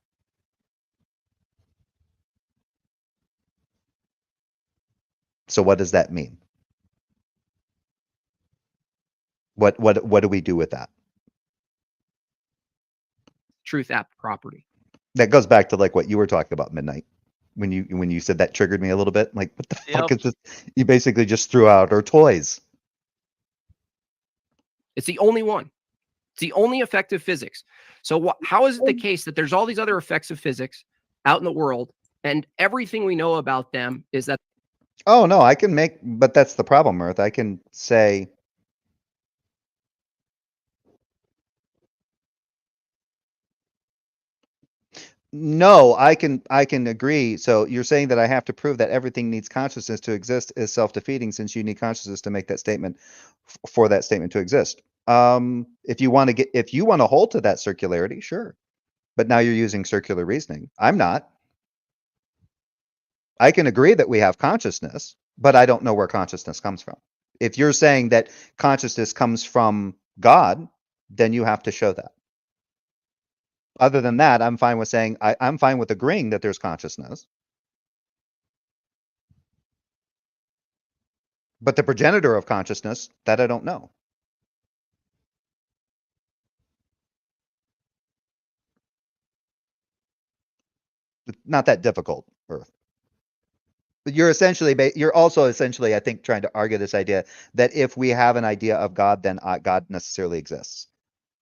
So what does that mean? What do we do with that? Truth app property. That goes back to like what you were talking about, Midnight. When you said that, triggered me a little bit. Like, what the fuck is this? You basically just threw out our toys. It's the only one. It's the only effect of physics. So how is it the case that there's all these other effects of physics out in the world, and everything we know about them is that? Oh no, but that's the problem, Earth. I can say. No, I can agree. So you're saying that I have to prove that everything needs consciousness to exist is self-defeating, since you need consciousness to make that statement for that statement to exist. If you want to hold to that circularity, sure. But now you're using circular reasoning. I'm not. I can agree that we have consciousness, but I don't know where consciousness comes from. If you're saying that consciousness comes from God, then you have to show that. Other than that, I'm fine with saying I'm fine with agreeing that there's consciousness. But the progenitor of consciousness, that I don't know. It's not that difficult, Earth. But you're also essentially, I think, trying to argue this idea that if we have an idea of God, then God necessarily exists.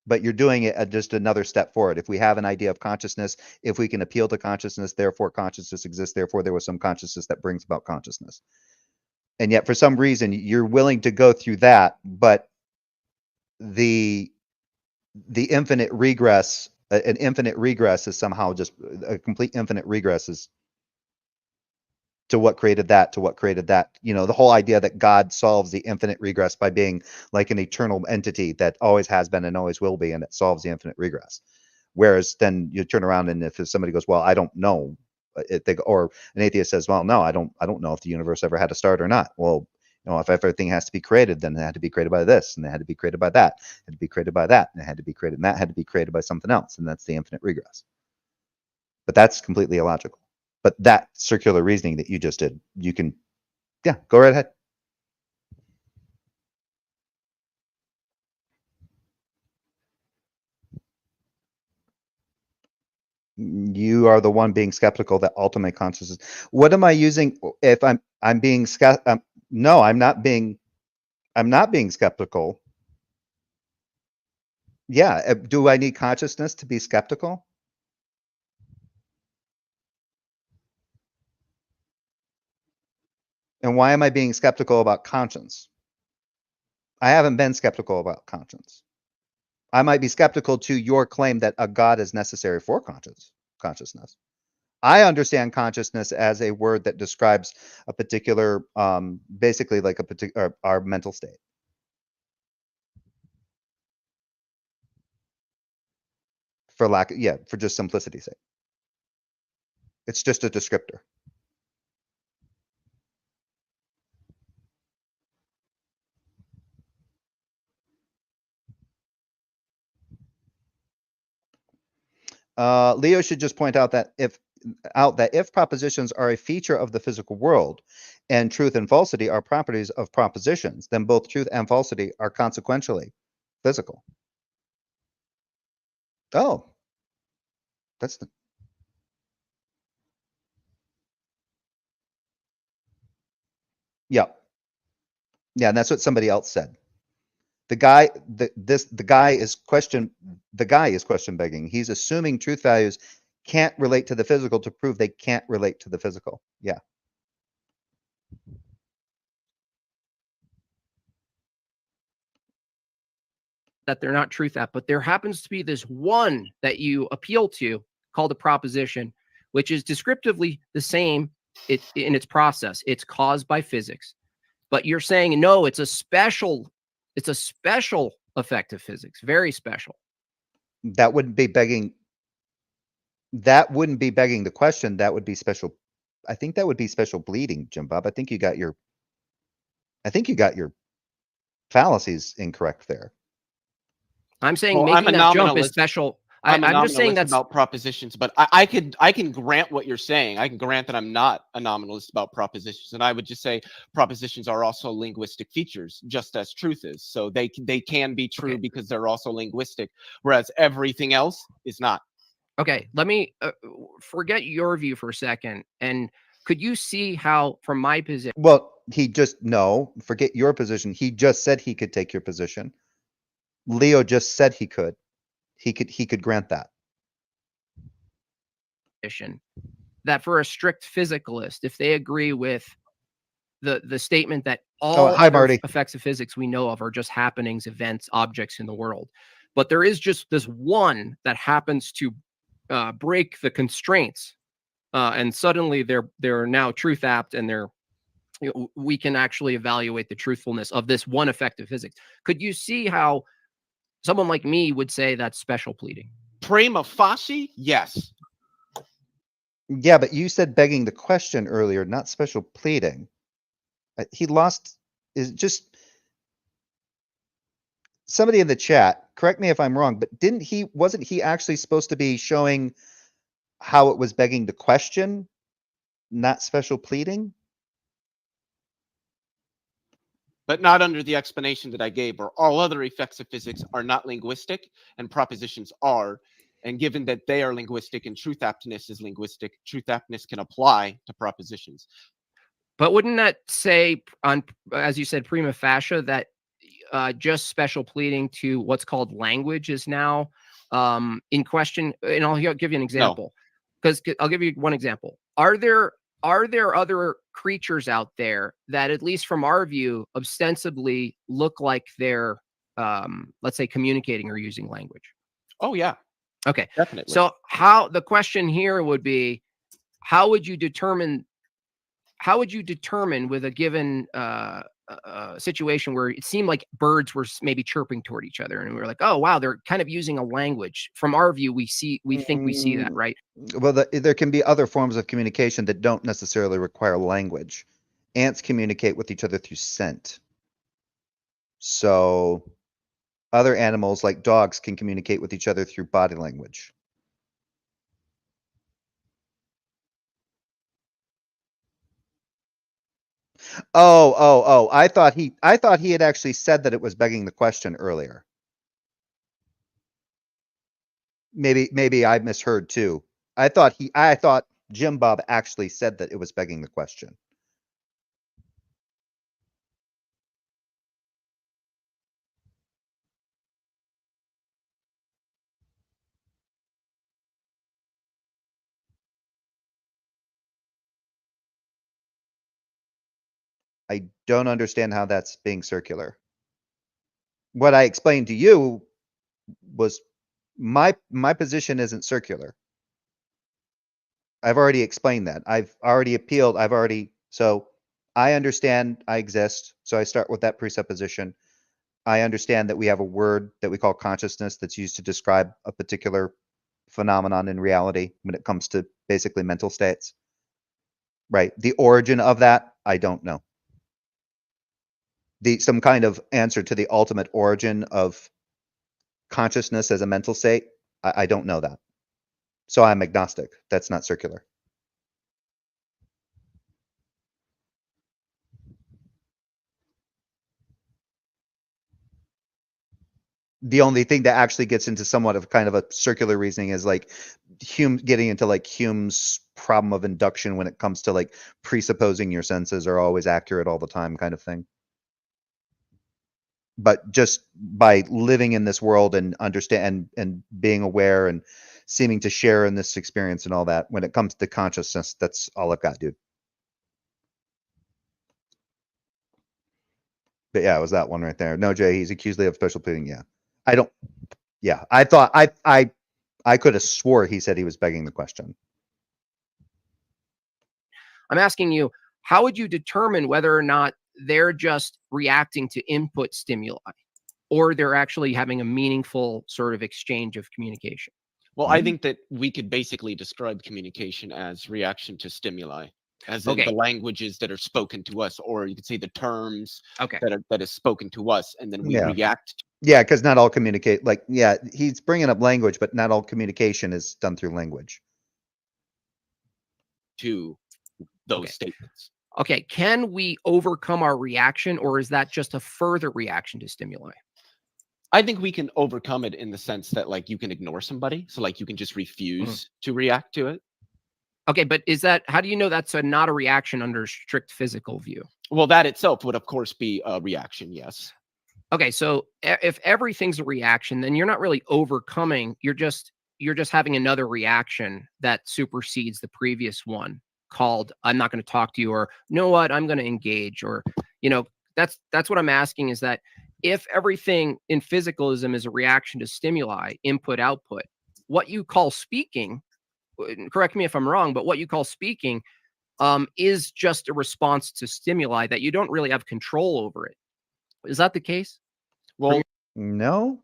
But you're doing it just another step forward. If we have an idea of consciousness, if we can appeal to consciousness, therefore consciousness exists, therefore there was some consciousness that brings about consciousness. And yet for some reason you're willing to go through that, but the infinite regress, an infinite regress is somehow just a complete infinite regress is to what created that, the whole idea that God solves the infinite regress by being like an eternal entity that always has been and always will be, and it solves the infinite regress. Whereas then you turn around and if somebody goes, well, I don't know, or an atheist says, well, no, I don't know if the universe ever had a start or not. Well, if everything has to be created, then it had to be created by this, and it had to be created by that, it had to be created by that, and it had to be created, and that had to be created by something else, and that's the infinite regress. But that's completely illogical. But that circular reasoning that you just did, you can, yeah, go right ahead. You are the one being skeptical that ultimate consciousness. What am I using? If I'm being no, I'm not being skeptical. Yeah, do I need consciousness to be skeptical? And why am I being skeptical about conscience? I haven't been skeptical about conscience. I might be skeptical to your claim that a God is necessary for consciousness. I understand consciousness as a word that describes a particular, basically like a particular, our mental state. For lack, yeah, for just simplicity's sake. It's just a descriptor. Leo should just point out that if propositions are a feature of the physical world and truth and falsity are properties of propositions, then both truth and falsity are consequentially physical. Oh, that's the... Yeah. Yeah, and that's what somebody else said. The guy is question begging. He's assuming truth values can't relate to the physical to prove they can't relate to the physical. Yeah. That they're not truth at, but there happens to be this one that you appeal to called a proposition, which is descriptively the same in its process. It's caused by physics, but you're saying no, it's a special effect of physics, very special. That wouldn't be begging. That wouldn't be begging the question. That would be special. I think that would be special bleeding, Jim Bob. I think you got your fallacies incorrect there. I'm saying Well, making I'm a that jump is nominalist. special. I'm just saying that's about propositions, but I can grant what you're saying. I can grant that I'm not a nominalist about propositions, and I would just say propositions are also linguistic features, just as truth is. So they can be true because they're also linguistic, whereas everything else is not. Okay, let me forget your view for a second. And could you see how, from my position? Well, forget your position. He just said he could take your position. Leo just said he could. He could grant that. That for a strict physicalist, if they agree with the statement that all effects of physics we know of are just happenings, events, objects in the world, but there is just this one that happens to break the constraints, and suddenly they're now truth apt, and we can actually evaluate the truthfulness of this one effect of physics. Could you see how someone like me would say that's special pleading? Prima facie, yes. Yeah, but you said begging the question earlier, not special pleading. He lost. Is just somebody in the chat. Correct me if I'm wrong, but wasn't he actually supposed to be showing how it was begging the question, not special pleading? But not under the explanation that I gave, where all other effects of physics are not linguistic and propositions are. And given that they are linguistic and truth aptness is linguistic, truth aptness can apply to propositions. But wouldn't that say, as you said, prima facie, that just special pleading to what's called language is now in question? And I'll give you an example, because I'll give you one example. Are there other creatures out there that, at least from our view, ostensibly look like they're, let's say, communicating or using language? Oh, yeah. Okay. Definitely. So the question here would be, how would you determine with a given situation where it seemed like birds were maybe chirping toward each other, and we were like, oh wow, they're kind of using a language. From our view, we think we see that, right? Well, there can be other forms of communication that don't necessarily require language. Ants communicate with each other through scent. So other animals like dogs can communicate with each other through body language. Oh. I thought he had actually said that it was begging the question earlier. Maybe I misheard too. I thought Jim Bob actually said that it was begging the question. I don't understand how that's being circular. What I explained to you was my position isn't circular. I've already explained that. I've already appealed. So I understand I exist. So I start with that presupposition. I understand that we have a word that we call consciousness that's used to describe a particular phenomenon in reality when it comes to basically mental states. Right. The origin of that, I don't know. Some kind of answer to the ultimate origin of consciousness as a mental state, I don't know that. So I'm agnostic. That's not circular. The only thing that actually gets into somewhat of kind of a circular reasoning is like Hume getting into like Hume's problem of induction when it comes to like presupposing your senses are always accurate all the time kind of thing. But just by living in this world and understand and being aware and seeming to share in this experience and all that, when it comes to consciousness, that's all I've got, dude. But yeah, it was that one right there. No, Jay, he's accused of special pleading. Yeah. I thought I could have swore he said he was begging the question. I'm asking you, how would you determine whether or not they're just reacting to input stimuli or they're actually having a meaningful sort of exchange of communication? Well, I think that we could basically describe communication as reaction to stimuli, as in the languages that are spoken to us, or you could say the terms that is spoken to us, and then we react. Yeah, because not all communicate. Like, yeah, he's bringing up language, but not all communication is done through language. To those statements. Okay, can we overcome our reaction, or is that just a further reaction to stimuli? I think we can overcome it in the sense that, like, you can ignore somebody. So, like, you can just refuse to react to it. Okay, but how do you know that's not a reaction under strict physical view? Well, that itself would, of course, be a reaction, yes. Okay, so if everything's a reaction, then you're not really overcoming. You're just having another reaction that supersedes the previous one called, I'm not going to talk to you, or you know what, I'm going to engage, or, that's what I'm asking is that if everything in physicalism is a reaction to stimuli, input, output, what you call speaking, correct me if I'm wrong, but what you call speaking is just a response to stimuli that you don't really have control over it. Is that the case? Well, no.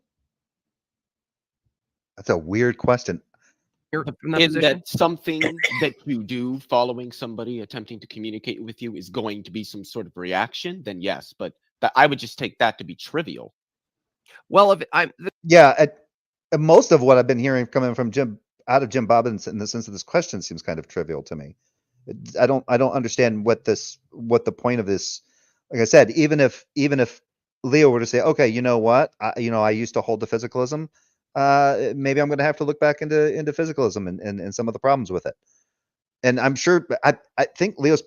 That's a weird question. That something that you do following somebody attempting to communicate with you is going to be some sort of reaction, then yes, but I would just take that to be trivial. Well, most of what I've been hearing coming from out of JimBob in the sense of this question seems kind of trivial to me. I don't understand what the point of this. Like I said, even if Leo were to say, okay, you know what, I used to hold to physicalism. Maybe I'm going to have to look back into physicalism and some of the problems with it. And I'm sure, I think Leo's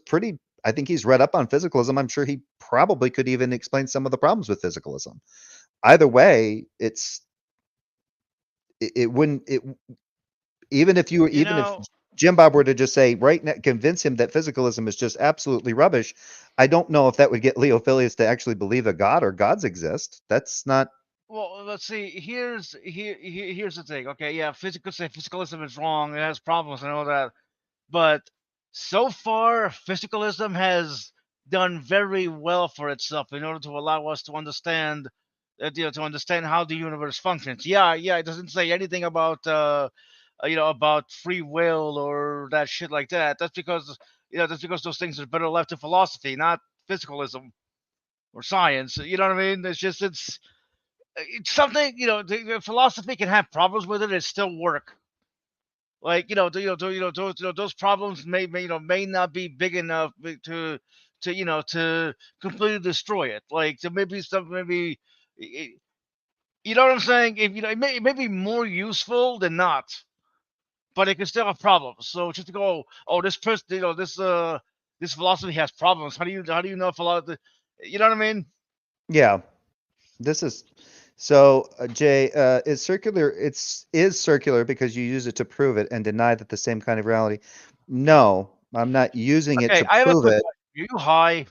I think he's read up on physicalism. I'm sure he probably could even explain some of the problems with physicalism. Either way, even if JimBob were to just say right now, convince him that physicalism is just absolutely rubbish, I don't know if that would get Leophilius to actually believe a god or gods exist. That's not. Well, let's see. Here's the thing. Okay, yeah, physicalism is wrong. It has problems and all that, but so far, physicalism has done very well for itself in order to allow us to understand, to understand how the universe functions. Yeah, it doesn't say anything about, about free will or that shit like that. That's because, those things are better left to philosophy, not physicalism or science. You know what I mean? It's something, the philosophy can have problems with it. It still work. Like, those problems may not be big enough to completely destroy it. Like, there may be you know what I'm saying? If it may be more useful than not, but it can still have problems. So just to go, oh, this person, this philosophy has problems. How do you know if a lot of the, you know what I mean? Yeah, this is. So, Jay, is circular? Is circular because you use it to prove it and deny that the same kind of reality. No, I'm not using it to prove it. Are you high?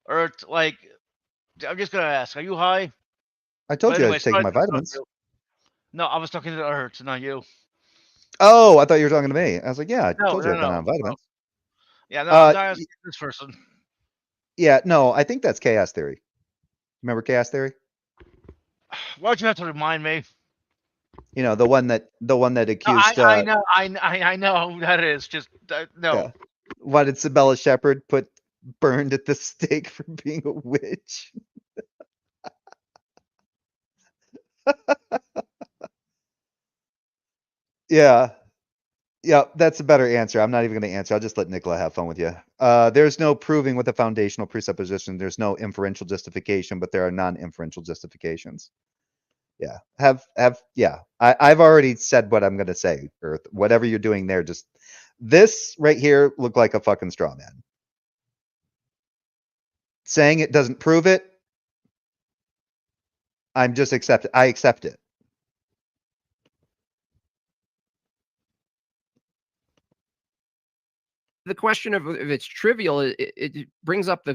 Earth, like, I'm just gonna ask, are you high? I told But you I anyway, was taking my vitamins. No, I was talking to Earth, not you. Oh, I thought you were talking to me. I was like, yeah, I No, told you no, I've been no, on vitamins. Yeah, no, I'm not Y- asking this person. yeah, no, I think that's chaos theory. Remember chaos theory? Why'd you have to remind me? You know, the one that No, accused I know, I know who that is. Just no. yeah. Why did Sabella Shepherd burned at the stake for being a witch? Yeah. Yeah, that's a better answer. I'm not even going to answer. I'll just let Nicola have fun with you. There's no proving with a foundational presupposition. There's no inferential justification, but there are non-inferential justifications. Yeah. Yeah. I've already said what I'm going to say, Earth. Whatever you're doing there, just this right here looked like a fucking straw man. Saying it doesn't prove it, I accept it. The question of if it's trivial, it brings up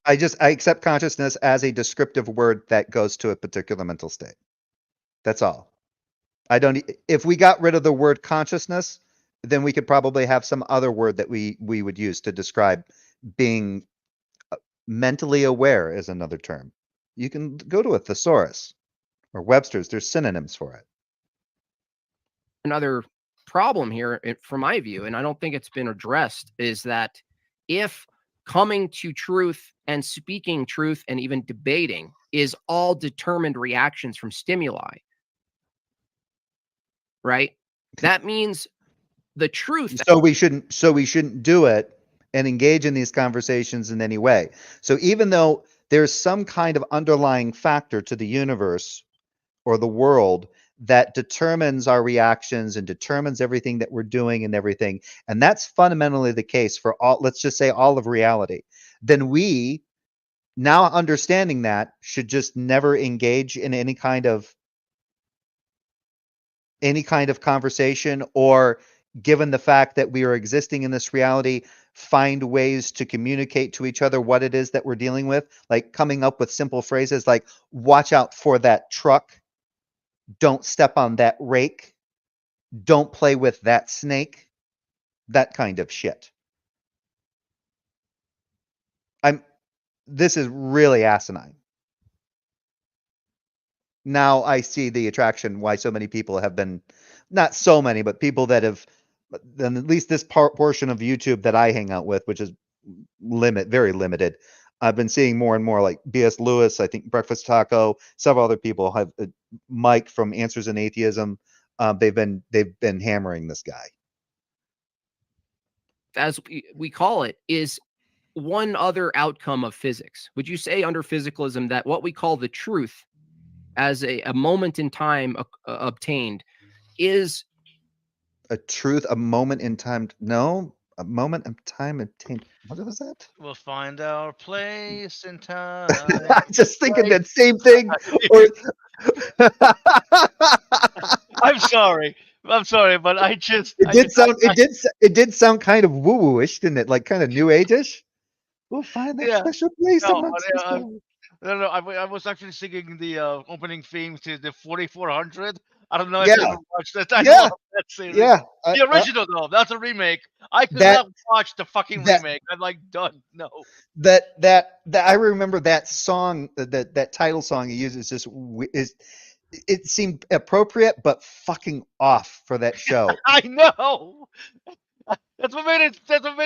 I accept consciousness as a descriptive word that goes to a particular mental state. That's all. If we got rid of the word consciousness, then we could probably have some other word that we would use to describe being mentally aware is another term. You can go to a thesaurus or Webster's. There's synonyms for it. another problem here, from my view, and I don't think it's been addressed, is that if coming to truth and speaking truth and even debating is all determined reactions from stimuli, right? That means the truth. So we shouldn't do it and engage in these conversations in any way. So even though there's some kind of underlying factor to the universe or the world that determines our reactions and determines everything that we're doing and everything, and that's fundamentally the case for all, let's just say all of reality, then we, now understanding that, should just never engage in any kind of conversation, or given the fact that we are existing in this reality, find ways to communicate to each other what it is that we're dealing with, like coming up with simple phrases like, watch out for that truck, don't step on that rake, don't play with that snake, that kind of shit. This is really asinine. Now I see the attraction why so many people have been, not so many, but people that have, then at least this portion of YouTube that I hang out with, which is very limited. I've been seeing more and more like B.S. Lewis, I think Breakfast Taco, several other people have, Mike from Answers in Atheism. They've been hammering this guy. As we call it, is one other outcome of physics. Would you say under physicalism that what we call the truth as a moment in time obtained is a truth, a moment in time? No, a moment of time obtained. What was that? We'll find our place in time. I'm just thinking that same thing. I'm sorry, but I just it did sound kind of woo-woo-ish, didn't it? Like kind of new age-ish. We'll find that special place amongst us. No, I was actually singing the opening theme to the 4400. I don't know if Yeah. you ever watched that. I Yeah. love that series. Yeah. The original though, that's a remake. I could not watch the fucking remake. I'm like done. No. That I remember that song, that title song he uses it seemed appropriate but fucking off for that show. I know. That's what made it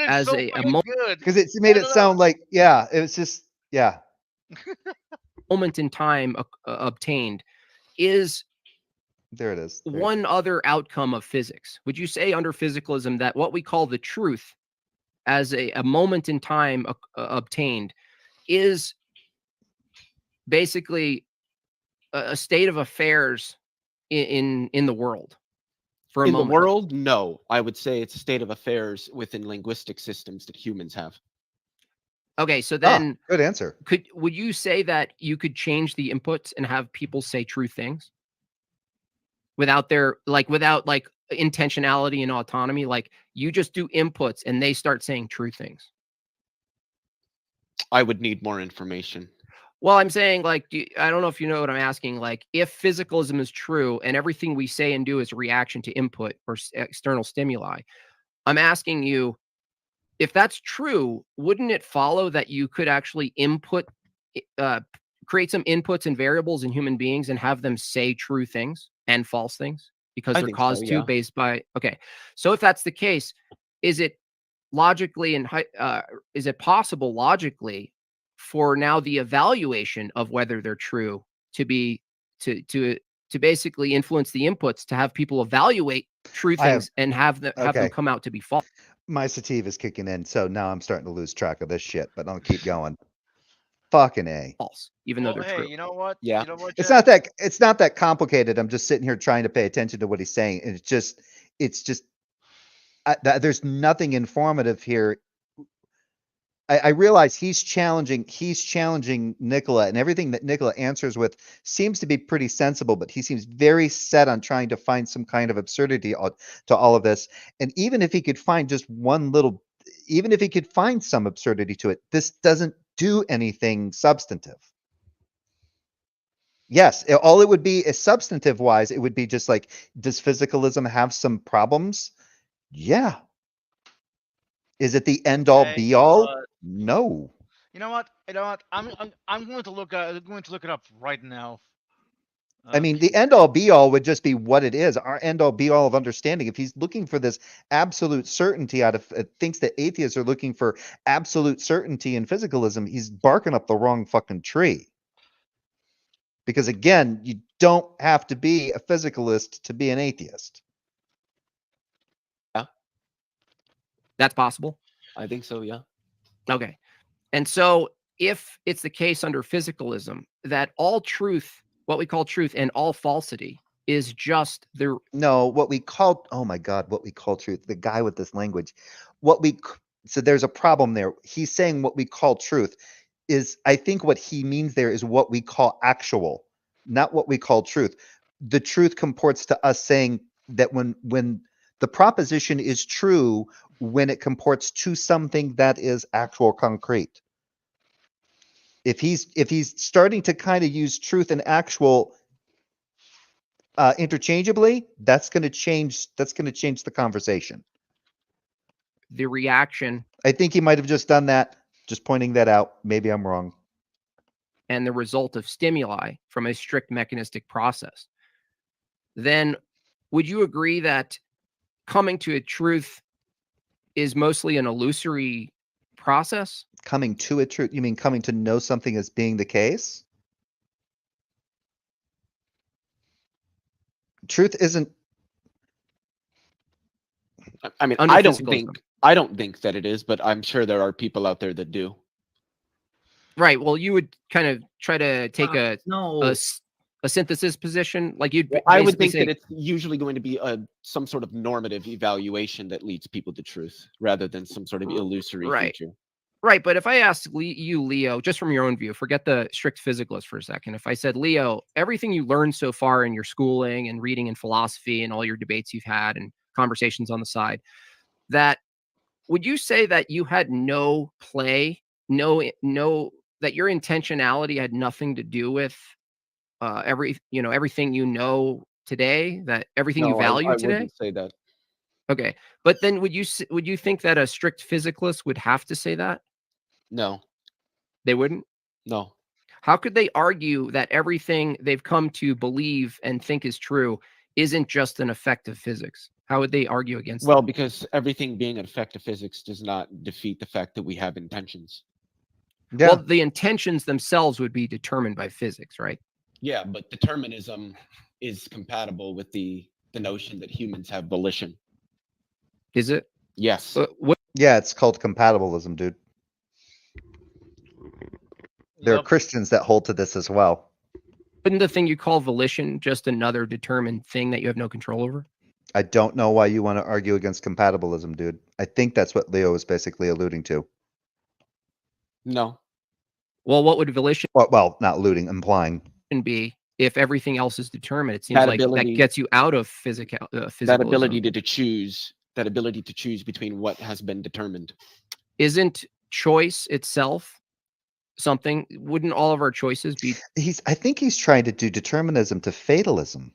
as so a good. Because it made it sound like, yeah, it was just, yeah. moment in time obtained is there it is. One other outcome of physics. Would you say under physicalism that what we call the truth as a moment in time obtained is basically a state of affairs in the world? For a in moment. the world, no. I would say it's a state of affairs within linguistic systems that humans have. Okay, so then good answer. Would you say that you could change the inputs and have people say true things without intentionality and autonomy? Like you just do inputs and they start saying true things. I would need more information. Well, I'm saying, like, I don't know if you know what I'm asking. Like, if physicalism is true and everything we say and do is a reaction to input or external stimuli, I'm asking you, if that's true, wouldn't it follow that you could actually create some inputs and variables in human beings and have them say true things and false things because I they're think so, caused to yeah. based by, okay. So if that's the case, is it logically and is it possible logically for now the evaluation of whether they're true to be to basically influence the inputs to have people evaluate true things and have them okay. come out to be false? My sativa is kicking in, so now I'm starting to lose track of this shit, but I'll keep going. Fucking A. False, even though Well, they're hey, true. you know what? Yeah. You know what, It's Jeff? not that complicated. I'm just sitting here trying to pay attention to what he's saying. And it's just there's nothing informative here. I realize he's challenging Nicola, and everything that Nicola answers with seems to be pretty sensible, but he seems very set on trying to find some kind of absurdity to all of this. And even if he could find just even if he could find some absurdity to it, this doesn't do anything substantive. Yes, all it would be is substantive wise, it would be just like, does physicalism have some problems? Yeah. Is it the end all Hey, be you know all? what? No. You know what? You know what? I'm going to look it up right now. I mean, the end all be all would just be what it is, our end all be all of understanding. If he's looking for this absolute certainty out of thinks that atheists are looking for absolute certainty in physicalism, he's barking up the wrong fucking tree. Because again, you don't have to be a physicalist to be an atheist. Yeah. That's possible. I think so, yeah. Okay. And so if it's the case under physicalism that all truth, what we call truth, and all falsity is just the what we call truth, the guy with this language, so there's a problem there. He's saying what we call truth is, I think what he means there is what we call actual, not what we call truth. The truth comports to us saying that when the proposition is true, when it comports to something that is actual concrete. If he's starting to kind of use truth and actual interchangeably, that's going to change the conversation. the reaction I think he might have just done that, just pointing that out. Maybe I'm wrong. and the result of stimuli from a strict mechanistic process. Then would you agree that coming to a truth is mostly an illusory process? Coming to a truth, you mean coming to know something as being the case? Truth isn't. I mean, Under I don't physicalism. think that it is, but I'm sure there are people out there that do. Right. Well, you would kind of try to take No. a synthesis position, like you'd Well, I would basically think say, that it's usually going to be some sort of normative evaluation that leads people to truth, rather than some sort of illusory Right. feature. Right, but if I asked you, Leo, just from your own view, forget the strict physicalist for a second. If I said, Leo, everything you learned so far in your schooling and reading and philosophy and all your debates you've had and conversations on the side, that would you say that you had no play, that your intentionality had nothing to do with everything you know today, that everything you No, value I today? wouldn't say that. Okay, but then would you think that a strict physicalist would have to say that? No, They wouldn't. no. How could they argue that everything they've come to believe and think is true isn't just an effect of physics? How would they argue against Well, that? because everything being an effect of physics does not defeat the fact that we have intentions. Yeah. Well, the intentions themselves would be determined by physics, right? Yeah, but determinism is compatible with the notion that humans have volition. Is it? Yes. Yeah, it's called compatibilism, dude. There are Christians that hold to this as well. Wouldn't the thing you call volition just another determined thing that you have no control over? I don't know why you want to argue against compatibilism, dude. I think that's what Leo is basically alluding to. No. Well, what would volition Well, not alluding, implying. be if everything else is determined? It seems like that gets you out of physicalism. That ability to choose between what has been determined. Isn't choice itself something, wouldn't all of our choices be? I think he's trying to do determinism to fatalism.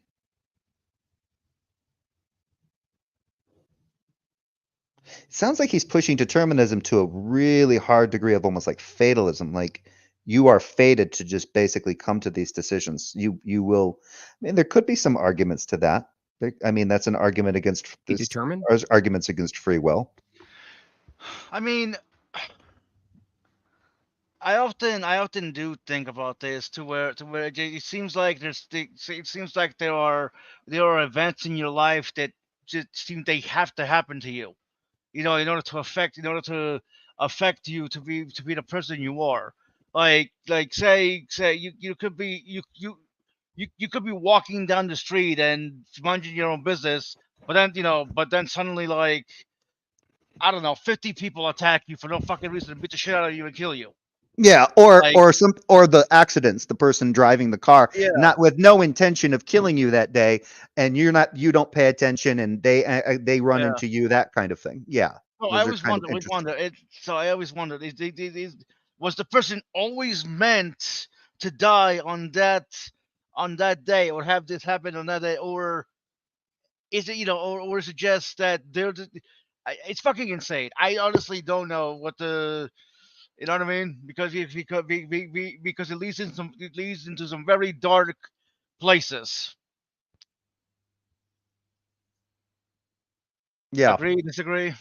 Sounds like he's pushing determinism to a really hard degree of almost like fatalism. Like you are fated to just basically come to these decisions. You will. I mean, there could be some arguments to that. I mean, that's an argument against Be this. determined? Arguments against free will. I mean, I often do think about this to where it seems like it seems like there are events in your life that just seem they have to happen to you, in order to affect you to be the person you are. Like say you could be you could be walking down the street and minding your own business, but then suddenly, like, I don't know, 50 people attack you for no fucking reason and beat the shit out of you and kill you. Yeah, or the accidents, the person driving the car, Yeah. not with no intention of killing you that day, and you don't pay attention, and they run Yeah. into you, that kind of thing. Yeah. Oh, I always wonder. So I always wondered: was the person always meant to die on that day, or have this happen on that day, or is it or is it just that it's fucking insane. I honestly don't know what the you know what I mean, because it leads into some very dark places. Yeah. Agree? Disagree?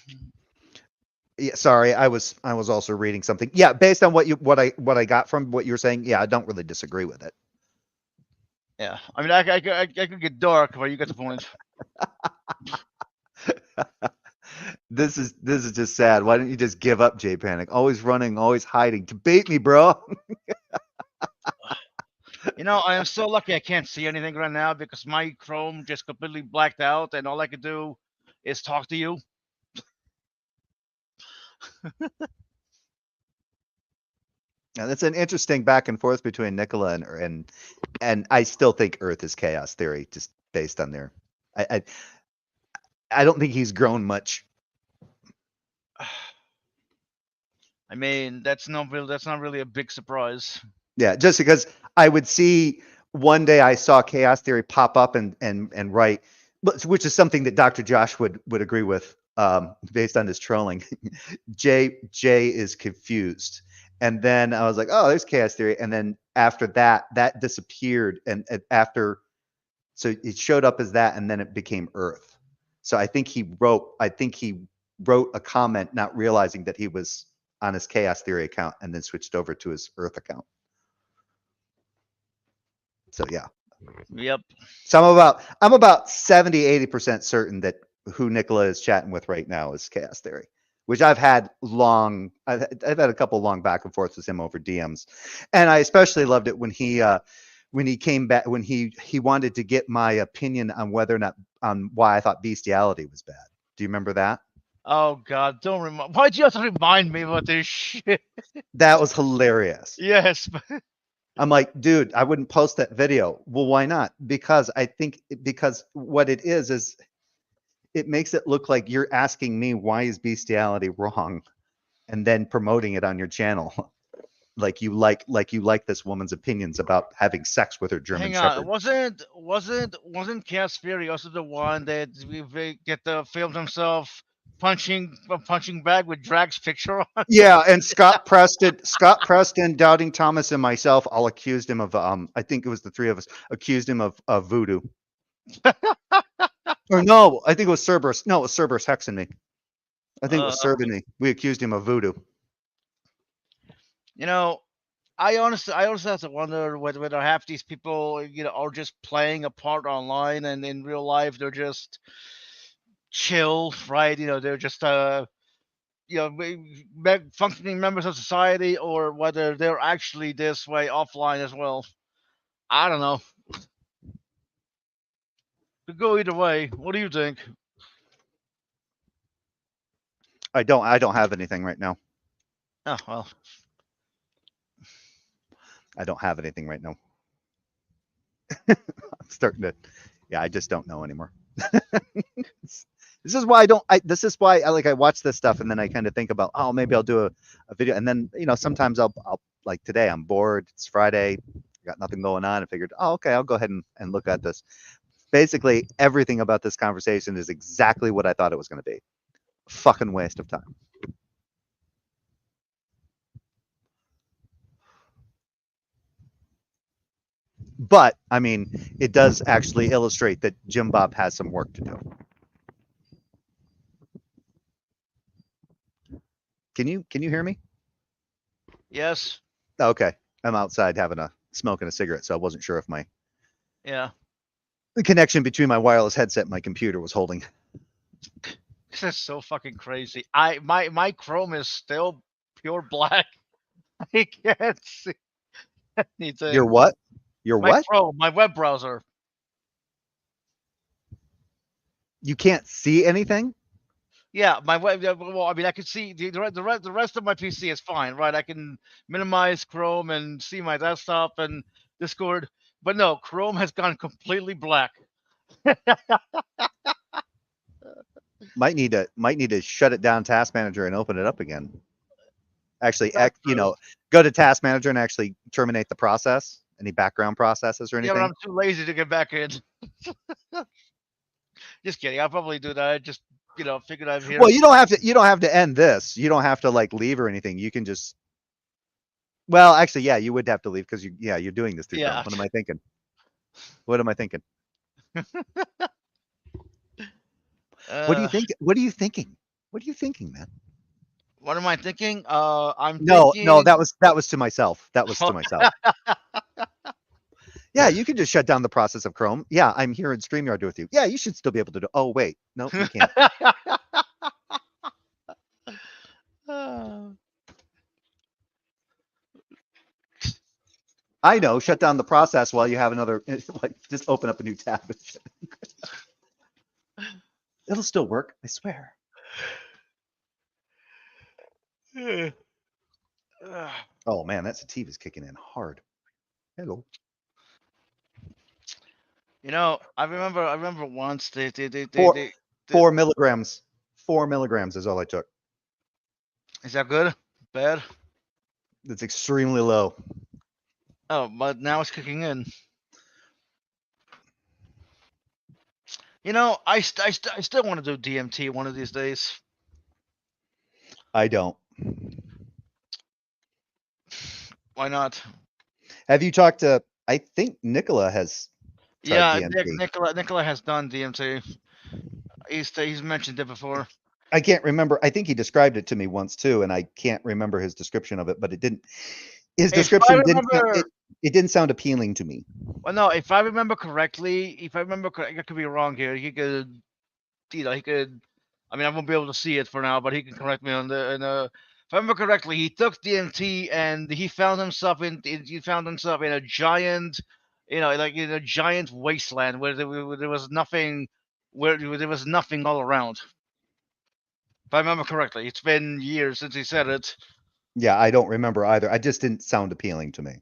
Yeah, sorry, I was also reading something. Yeah, based on what I got from what you're saying, yeah, I don't really disagree with it. Yeah, I mean, I could get dark, but you get the point. This is just sad. Why don't you just give up, J Panic? Always running, always hiding. Debate me, bro. I am so lucky I can't see anything right now because my Chrome just completely blacked out, and all I could do is talk to you. Now, that's an interesting back and forth between Nicola and I still think Earth is chaos theory, just based on their. I don't think he's grown much. I mean, that's not really a big surprise. Yeah, just because I would see one day I saw chaos theory pop up and write, which is something that Dr. Josh would agree with, based on his trolling. Jay is confused. And then I was like, oh, there's chaos theory. And then after that disappeared. And so it showed up as that, and then it became Earth. So I think he wrote a comment, not realizing that he was on his chaos theory account, and then switched over to his Earth account. So yeah. Yep. So I'm about 70-80% certain that who Nicola is chatting with right now is chaos theory, which I've had a couple long back and forths with him over DMs. And I especially loved it when he came back, when he wanted to get my opinion on whether or not, on why I thought bestiality was bad. Do you remember that? Oh God, don't remind. Why'd you have to remind me about this shit? That was hilarious. Yes. I'm like, dude, I wouldn't post that video. Well, why not? Because what it is it makes it look like you're asking me why is bestiality wrong, and then promoting it on your channel. like you like this woman's opinions about having sex with her German Shepherd. Wasn't Chaos Fury also the one that we get the filmed himself punching bag with Drag's picture on? Yeah, and Scott Preston, Doubting Thomas, and myself all accused him of I think it was the three of us accused him of voodoo. Or no, I think it was Cerberus. No, it was Cerberus hexing me. I think it was Cerberus. We accused him of voodoo. I honestly have to wonder whether half these people, are just playing a part online, and in real life they're just chill, right? They're just functioning members of society, or whether they're actually this way offline as well. I don't know. Could go either way. What do you think? I don't have anything right now. Oh well. I don't have anything right now. I'm starting to, yeah, I just don't know anymore. This is why I don't. This is why I watch this stuff and then I kind of think about, oh, maybe I'll do a video, and then sometimes I'll like today I'm bored. It's Friday, got nothing going on. I figured, oh, okay, I'll go ahead and look at this. Basically, everything about this conversation is exactly what I thought it was going to be. Fucking waste of time. But I mean, it does actually illustrate that Jim Bob has some work to do. Can you hear me? Yes. Okay, I'm outside smoking a cigarette, so I wasn't sure if Yeah. the connection between my wireless headset and my computer was holding. This is so fucking crazy. My Chrome is still pure black. I can't see anything. Your what? Your My what? Chrome, my web browser. You can't see anything? Yeah, my web. Well, I mean, I can see the rest of my PC is fine, right? I can minimize Chrome and see my desktop and Discord, but no, Chrome has gone completely black. Might need to shut it down, Task Manager, and open it up again. Actually, That's true. go to Task Manager and actually terminate the process. Any background processes or Yeah, anything? but I'm too lazy to get back in. Just kidding. I'll probably do that. I just figured I'm here. Well, you don't have to end this. You don't have to like leave or anything. You can just. Well, actually, yeah, you would have to leave because you're doing this through Chrome. What am I thinking? What am I thinking? What do you think? What are you thinking? What are you thinking, man? What am I thinking? No, that was to myself. That was to myself. Yeah, you can just shut down the process of Chrome. Yeah, I'm here in StreamYard with you. Yeah, you should still be able to do. Oh wait, no, you can't. I know. Shut down the process while you have another. Like, just open up a new tab. It'll still work. I swear. Oh man, that sativa's kicking in hard. Hello. I remember once they 4 milligrams. 4 milligrams is all I took. Is that good? Bad? It's extremely low. Oh, but now it's kicking in. I still want to do DMT one of these days. I don't. Why not? Have you talked to? I think Nicola has. Yeah, DMT. Nicola has done DMT. He's mentioned it before. I can't remember. I think he described it to me once too, and I can't remember his description of it. But it didn't. His description didn't sound appealing to me. Well, no, if I remember correctly, I could be wrong here. He could. I mean, I won't be able to see it for now, but he can correct me on the. If I remember correctly, he took DMT and he found himself in a giant, like in a giant wasteland where there was nothing, all around. If I remember correctly, it's been years since he said it. Yeah, I don't remember either. I just didn't sound appealing to me.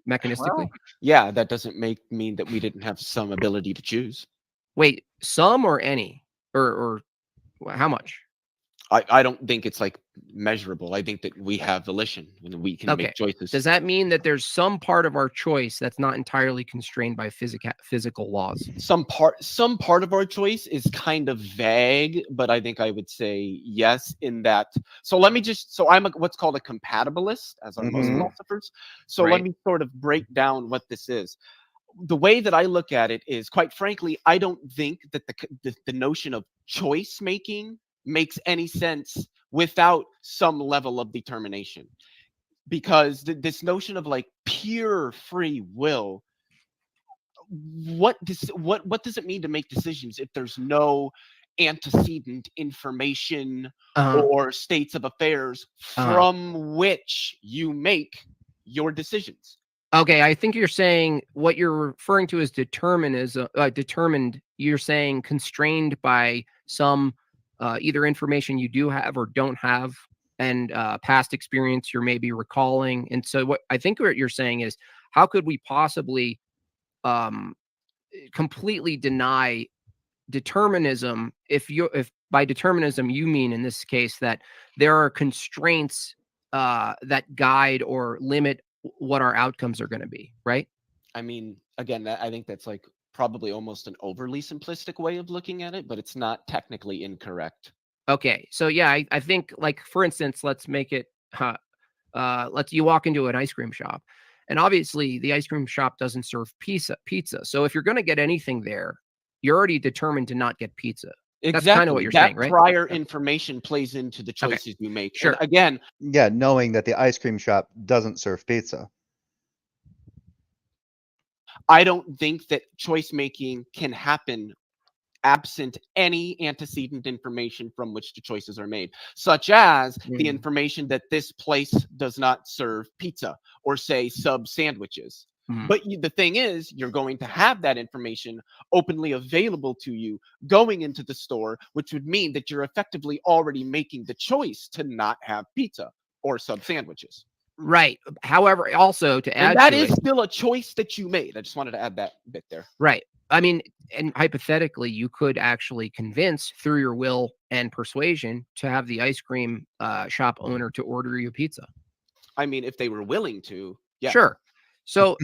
Mechanistically? Yeah, that doesn't mean that we didn't have some ability to choose. Wait, some or any? Or how much? I don't think it's like measurable. I think that we have volition and we can make choices. Does that mean that there's some part of our choice that's not entirely constrained by physical laws? Some part of our choice is kind of vague, but I think I would say yes in that. So I'm what's called a compatibilist, as are most philosophers. So let me sort of break down what this is. The way that I look at it is, quite frankly, I don't think that the notion of choice making makes any sense without some level of determination, because this notion of like pure free will, what does it mean to make decisions if there's no antecedent information or states of affairs from which you make your decisions? Okay, I think you're saying what you're referring to as determined. You're saying constrained by some either information you do have or don't have, and past experience you're maybe recalling. And so what you're saying is, how could we possibly completely deny determinism, if by determinism you mean in this case that there are constraints that guide or limit what our outcomes are going to be, right? I mean, again, I think that's like probably almost an overly simplistic way of looking at it, but it's not technically incorrect. Okay, so yeah, I think, like, for instance, let's make it you walk into an ice cream shop, and obviously the ice cream shop doesn't serve pizza. So if you're going to get anything there, you're already determined to not get pizza. That's kind of what you're saying, right? Prior information plays into the choices you make. Sure. And again, Yeah, knowing that the ice cream shop doesn't serve pizza. I don't think that choice making can happen absent any antecedent information from which the choices are made, such as the information that this place does not serve pizza or, say, sub sandwiches. But the thing is, you're going to have that information openly available to you going into the store, which would mean that you're effectively already making the choice to not have pizza or sub sandwiches. Right. However, also to add, and that to is it, still a choice that you made. I just wanted to add that bit there. Right. I mean, and hypothetically, you could actually convince through your will and persuasion to have the ice cream shop owner to order you pizza. I mean, if they were willing to, yeah. Sure. So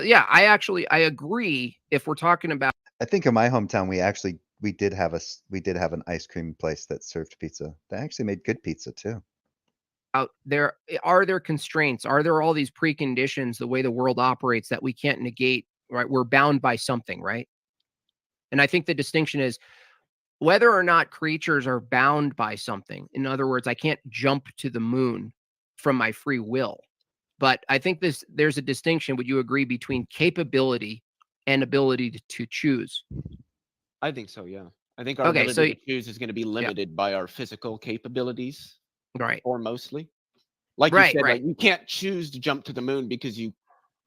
yeah, I agree. If we're talking about, I think in my hometown we did have an ice cream place that served pizza. They actually made good pizza too. out there, are there constraints? Are there all these preconditions, the way the world operates, that we can't negate? Right, we're bound by something, right? And I think the distinction is whether or not creatures are bound by something. In other words, I can't jump to the moon from my free will. But I think there's a distinction, would you agree, between capability and ability to choose? I think so, yeah. I think our ability to choose is going to be limited by our physical capabilities, right? Or mostly, like you said, like you can't choose to jump to the moon because you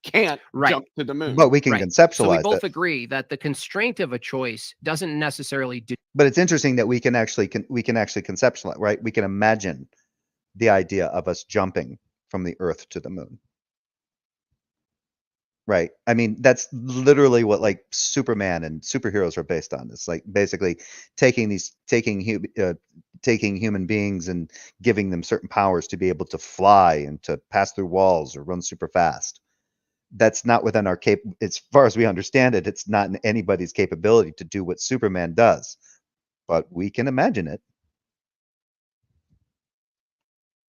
can't jump to the moon. But we can conceptualize. So we both agree that the constraint of a choice doesn't necessarily do. But it's interesting that we can actually conceptualize, right? We can imagine the idea of us jumping from the Earth to the moon. Right. I mean, that's literally what like Superman and superheroes are based on. It's like basically taking human beings and giving them certain powers to be able to fly and to pass through walls or run super fast. That's not within our as far as we understand it, it's not in anybody's capability to do what Superman does. But we can imagine it.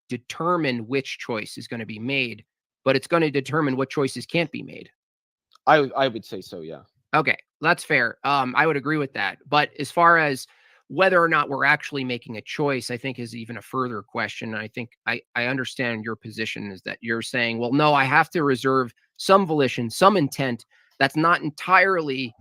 Determine which choice is going to be made, but it's going to determine what choices can't be made. I would say so, yeah. Okay, that's fair. I would agree with that. But as far as whether or not we're actually making a choice, I think is even a further question. I think I understand your position is that you're saying, well, no, I have to reserve some volition, some intent that's not entirely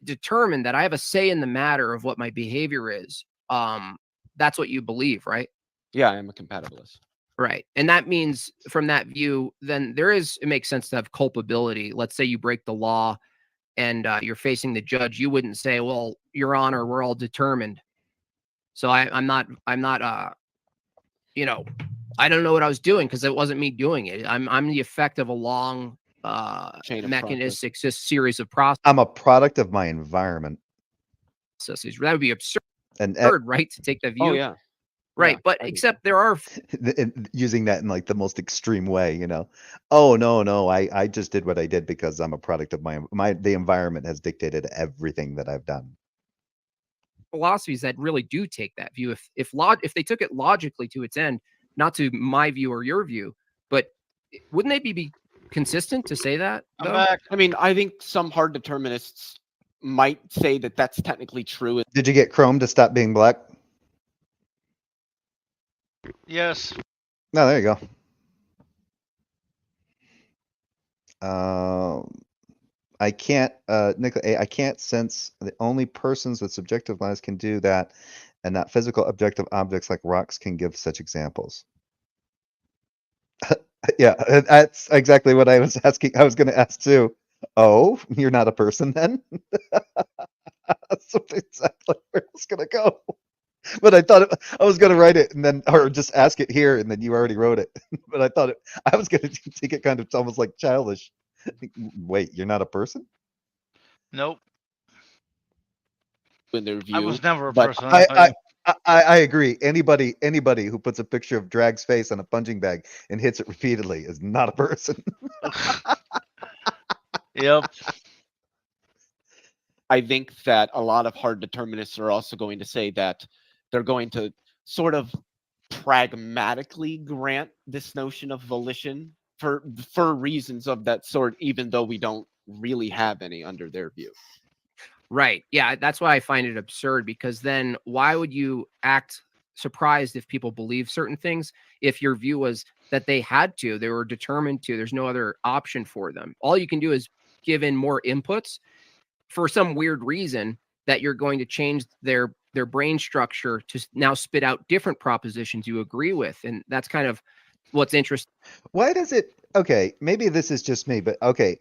determined, that I have a say in the matter of what my behavior is. That's what you believe, right? Yeah, I am a compatibilist. Right. And that means from that view, then it makes sense to have culpability. Let's say you break the law and you're facing the judge. You wouldn't say, well, Your Honor, we're all determined. So I'm not, I don't know what I was doing because it wasn't me doing it. I'm the effect of a long mechanistic series of processes. I'm a product of my environment. That would be absurd, right? To take that view. Oh, yeah. Right, yeah, but except there are using that in like the most extreme way, Oh no, I just did what I did because I'm a product of the environment has dictated everything that I've done. Philosophies that really do take that view, if they took it logically to its end, not to my view or your view, but wouldn't they be consistent to say that? I mean, I think some hard determinists might say that that's technically true. Did you get Chrome to stop being black? Yes. No, there you go. I can't, I can't sense the only persons with subjective lives can do that, and not physical objective objects like rocks can give such examples. Yeah, that's exactly what I was asking. I was going to ask too. Oh, you're not a person then? That's exactly where it's going to go. But I thought I was going to write it and then, or just ask it here, and then you already wrote it. But I thought I was going to take it kind of almost like childish. Wait, you're not a person? Nope. in their view. I was never a but person. I agree. Anybody who puts a picture of Drag's face on a punching bag and hits it repeatedly is not a person. Yep. I think that a lot of hard determinists are also going to say that they're going to sort of pragmatically grant this notion of volition for reasons of that sort, even though we don't really have any under their view. Right. Yeah, that's why I find it absurd, because then why would you act surprised if people believe certain things if your view was that they had to, they were determined to, there's no other option for them. All you can do is give in more inputs for some weird reason that you're going to change their brain structure to now spit out different propositions you agree with. And that's kind of what's interesting. Why does it? Okay, maybe this is just me, but okay.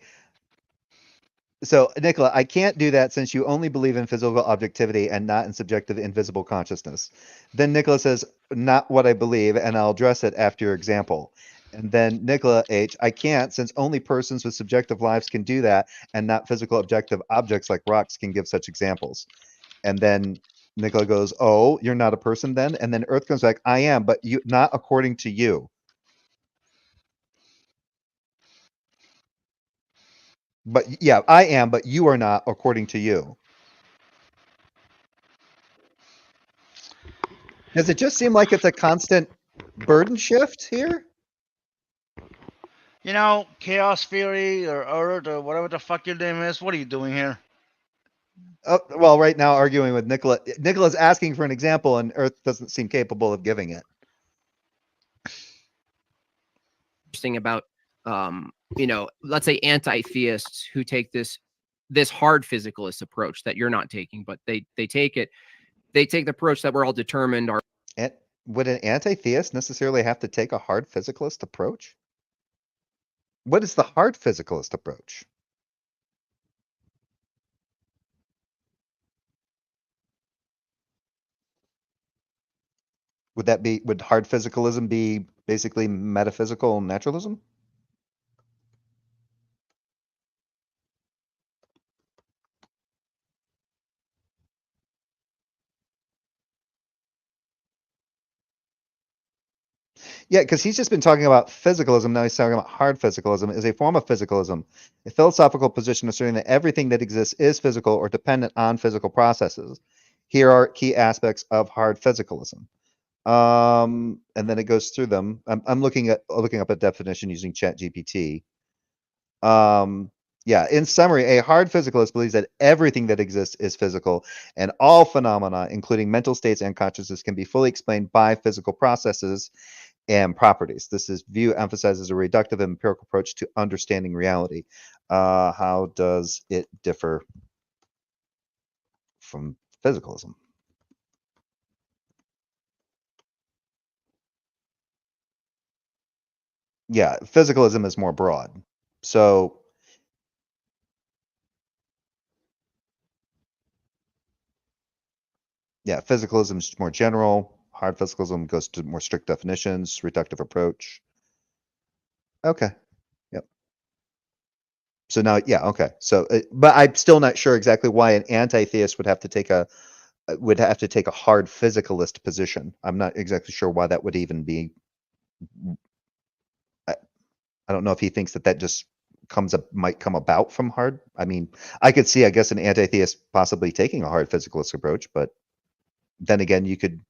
So, Nicola, I can't do that since you only believe in physical objectivity and not in subjective invisible consciousness. Then Nicola says, not what I believe, and I'll address it after your example. And then Nicola H, I can't since only persons with subjective lives can do that, and not physical objective objects like rocks can give such examples. And then Nicola goes, oh, you're not a person then? And then Earth comes back, I am, but you not according to you. But yeah, I am, but you are not according to you. Does it just seem like it's a constant burden shift here? You know, chaos theory or Earth or whatever the fuck your name is. What are you doing here? Oh, well, right now arguing with Nicola. Nicola's asking for an example, and Earth doesn't seem capable of giving it. Interesting about you know, let's say anti-theists who take this hard physicalist approach that you're not taking, but they take the approach that we're all determined are. And would an anti-theist necessarily have to take a hard physicalist approach? What is the hard physicalist approach? Would hard physicalism be basically metaphysical naturalism? Yeah, because he's just been talking about physicalism. Now he's talking about hard physicalism is a form of physicalism, a philosophical position asserting that everything that exists is physical or dependent on physical processes. Here are key aspects of hard physicalism. And then it goes through them. I'm looking up a definition using ChatGPT. Yeah, in summary, a hard physicalist believes that everything that exists is physical, and all phenomena, including mental states and consciousness, can be fully explained by physical processes and properties. This view emphasizes a reductive and empirical approach to understanding reality. How does it differ from physicalism? Yeah, physicalism is more broad. So yeah, physicalism is more general. Hard physicalism goes to more strict definitions, reductive approach. Okay. Yep. So now, yeah, okay. So, but I'm still not sure exactly why an anti-theist would have to take a hard physicalist position. I'm not exactly sure why that would even be. I don't know if he thinks that just might come about from hard. I mean, I could see, I guess, an anti-theist possibly taking a hard physicalist approach, but then again, you could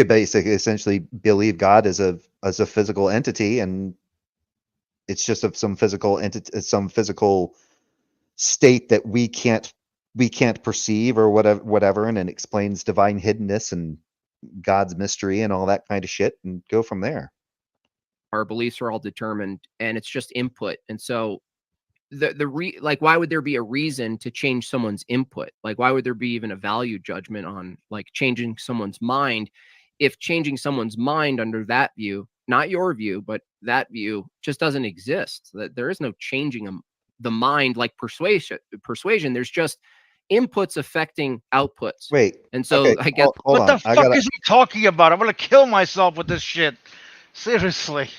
basically essentially believe God as a physical entity, and it's just of some physical entity, some physical state that we can't perceive or whatever, and it explains divine hiddenness and God's mystery and all that kind of shit, and go from there. Our beliefs are all determined, and it's just input. And so like, why would there be a reason to change someone's input? Like, why would there be even a value judgment on like changing someone's mind if changing someone's mind under that view, not your view, but that view, just doesn't exist? That there is no changing the mind like persuasion. There's just inputs affecting outputs. Wait. And so okay, I guess What the fuck is he talking about? I'm gonna kill myself with this shit. Seriously.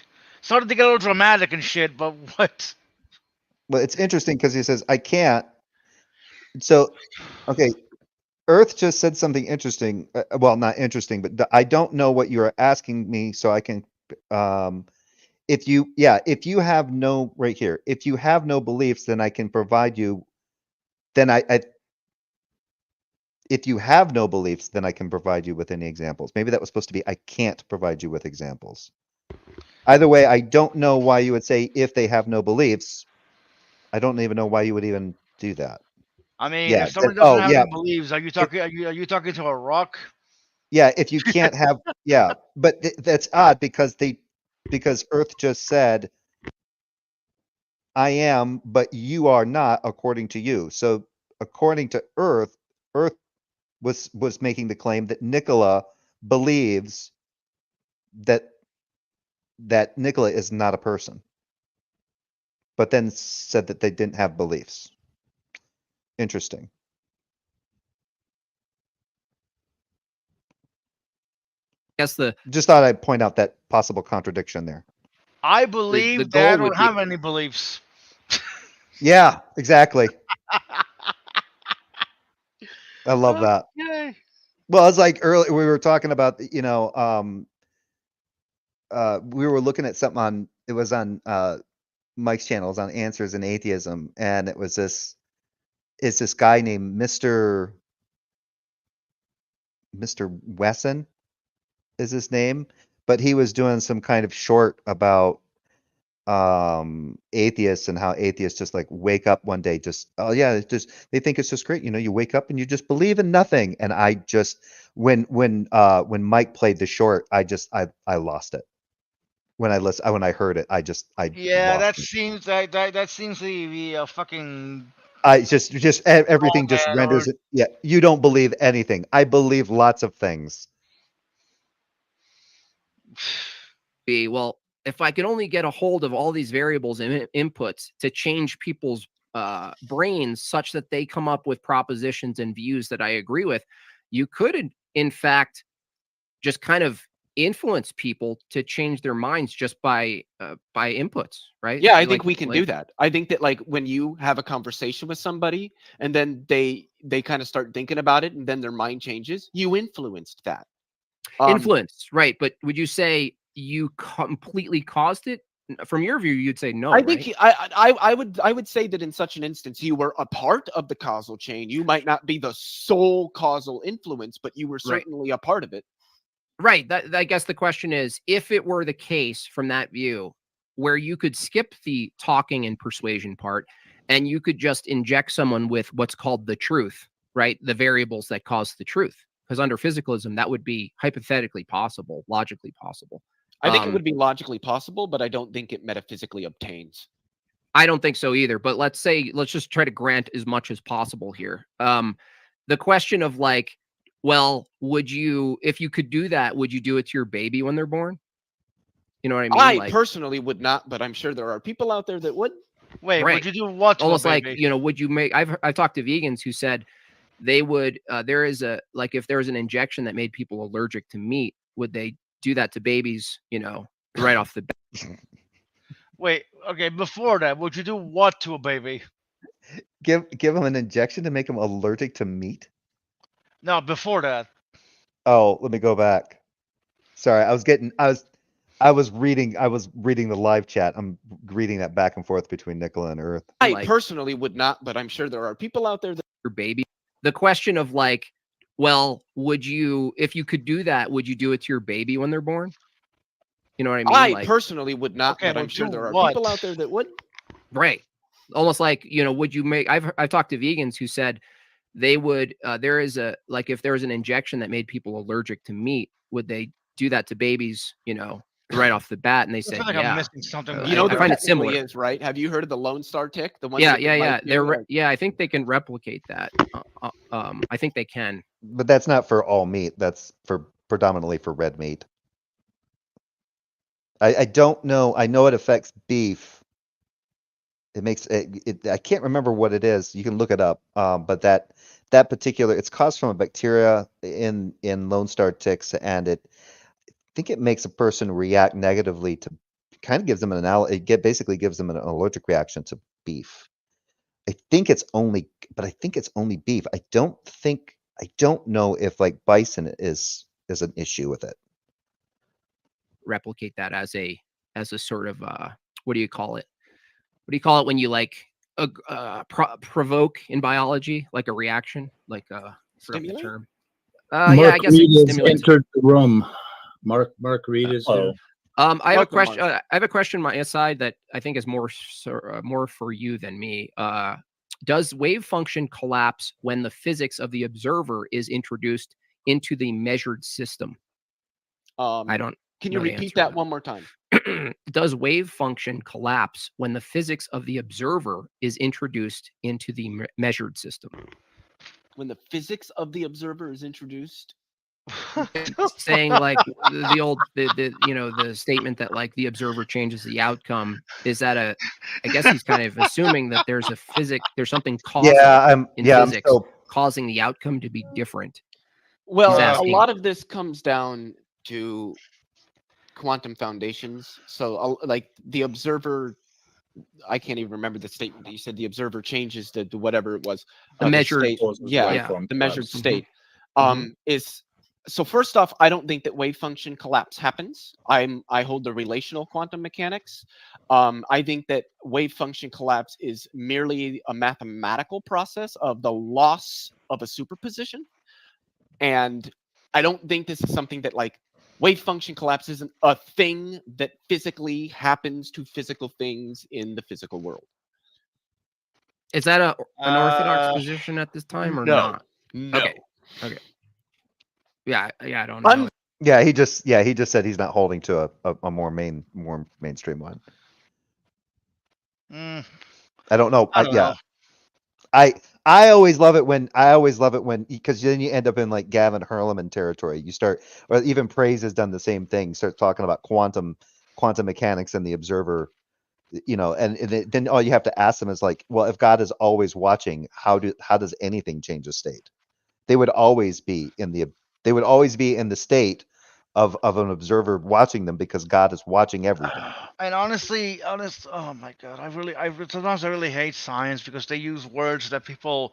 Started to get a little dramatic and shit, but what? Well, it's interesting because he says, I can't. So, okay, Earth just said something interesting. Well, not interesting, but I don't know what you're asking me, so I can. If you have no right here, if you have no beliefs, then I can provide you. Then if you have no beliefs, then I can provide you with any examples. Maybe that was supposed to be I can't provide you with examples. Either way, I don't know why you would say if they have no beliefs. I don't even know why you would even do that. I mean, Yeah. if someone Oh, doesn't have yeah. any beliefs, are you talking? Are you talking to a rock? Yeah. If you can't have, yeah, but that's odd because Earth just said, I am, but you are not, according to you. So, according to Earth, Earth was making the claim that Nicola believes that Nicola is not a person, but then said that they didn't have beliefs. Interesting. Guess the Just thought I'd point out that possible contradiction there. I believe that I goal don't would be have any beliefs. Yeah, exactly. I love that. Yay. Well, it's like earlier we were talking about, we were looking at something on, it was on Mike's channel, it was on Answers in Atheism, and it was this guy named Mr. Wesson is his name, but he was doing some kind of short about atheists and how atheists just like wake up one day just, oh yeah, it's just, they think it's just great, you wake up and you just believe in nothing. And I just, when Mike played the short, I lost it. When I heard it, I Yeah, lost that it. seems that seems to be a fucking. I just everything just man, renders or- it. Yeah, you don't believe anything. I believe lots of things. be, well, if I could only get a hold of all these variables and inputs to change people's brains such that they come up with propositions and views that I agree with, you could, in fact, just kind of influence people to change their minds just by inputs, right? Yeah, I Like, think we can do that. I think that like when you have a conversation with somebody and then they kind of start thinking about it and then their mind changes, you influenced that. Influence, right? But would you say you completely caused it? From your view, you'd say no, I think right? I would say that in such an instance, you were a part of the causal chain. You might not be the sole causal influence, but you were Right. certainly a part of it. Right. That I guess the question is, if it were the case from that view, where you could skip the talking and persuasion part, and you could just inject someone with what's called the truth, right? The variables that cause the truth. Because under physicalism, that would be hypothetically possible, logically possible. I think it would be logically possible, but I don't think it metaphysically obtains. I don't think so either. But let's just try to grant as much as possible here. The question of like, well, would you, if you could do that, would you do it to your baby when they're born? You know what I mean? I Like, personally would not, but I'm sure there are people out there that would. Wait, right. would you do what to almost a like, baby? would you make? I've talked to vegans who said they would. There is a, like, if there was an injection that made people allergic to meat, would they do that to babies? Right off the bat. Wait, okay. Before that, would you do what to a baby? Give them an injection to make them allergic to meat. No, before that. Oh, let me go back. Sorry, I was reading the live chat. I'm reading that back and forth between Nicola and Earth. I personally would not, but I'm sure there are people out there that your baby. The question of like, well, would you, if you could do that, would you do it to your baby when they're born? You know what I mean? I Like, personally would not, Okay, but I'm would sure do there are what? people out there that would. right. Almost like, would you make, I've talked to vegans who said they would, there is a, like, if there was an injection that made people allergic to meat, would they do that to babies, right off the bat? And they I said, feel like yeah. I'm missing something. You know, I there find it technically similar. is, right? Have you heard of the Lone Star tick? The one. Yeah. that might do, Yeah. I think they can replicate that. I think they can. But that's not for all meat. That's for predominantly for red meat. I don't know. I know it affects beef. It makes it. I can't remember what it is. You can look it up. But that particular, it's caused from a bacteria in Lone Star ticks, and I think it makes a person react negatively to. Kind of gives them basically gives them an allergic reaction to beef. I think it's only beef. I don't know if like bison is an issue with it. Replicate that as a sort of what do you call it? What do you call it when you like provoke in biology, like a reaction, like forgot the term. Mark Yeah, I guess Reed has stimulants. entered the room. Mark Reed is here. I have a Welcome, question. Mark. I have a question on my side that I think is more for you than me. Does wave function collapse when the physics of the observer is introduced into the measured system? I don't. Can you know the repeat answer to that that. one more time? Does wave function collapse when the physics of the observer is introduced into the measured system? When the physics of the observer is introduced? Saying like the statement that like the observer changes the outcome, is that I guess he's kind of assuming that there's something causal in physics causing the outcome to be different. Well, a lot of this comes down to quantum foundations. So like the observer, I can't even remember the statement that you said. The observer changes to whatever it was. The measured state. The measured state. Is so first off, I don't think that wave function collapse happens. I hold the relational quantum mechanics. I think that wave function collapse is merely a mathematical process of the loss of a superposition. And I don't think this is something that like wave function collapse isn't a thing that physically happens to physical things in the physical world. Is that an orthodox position at this time or not? No. Okay. Yeah, I don't know. Yeah, he just said he's not holding to a more mainstream one. I don't know. I don't know. I always love it when because then you end up in like Gavin Herleman territory. You start, or even Praise has done the same thing. Starts talking about quantum mechanics and the observer, and then all you have to ask them is like, well, if God is always watching, how does anything change a state? They would always be in the state of an observer watching them because God is watching everything. And honestly, oh my God, sometimes I really hate science because they use words that people,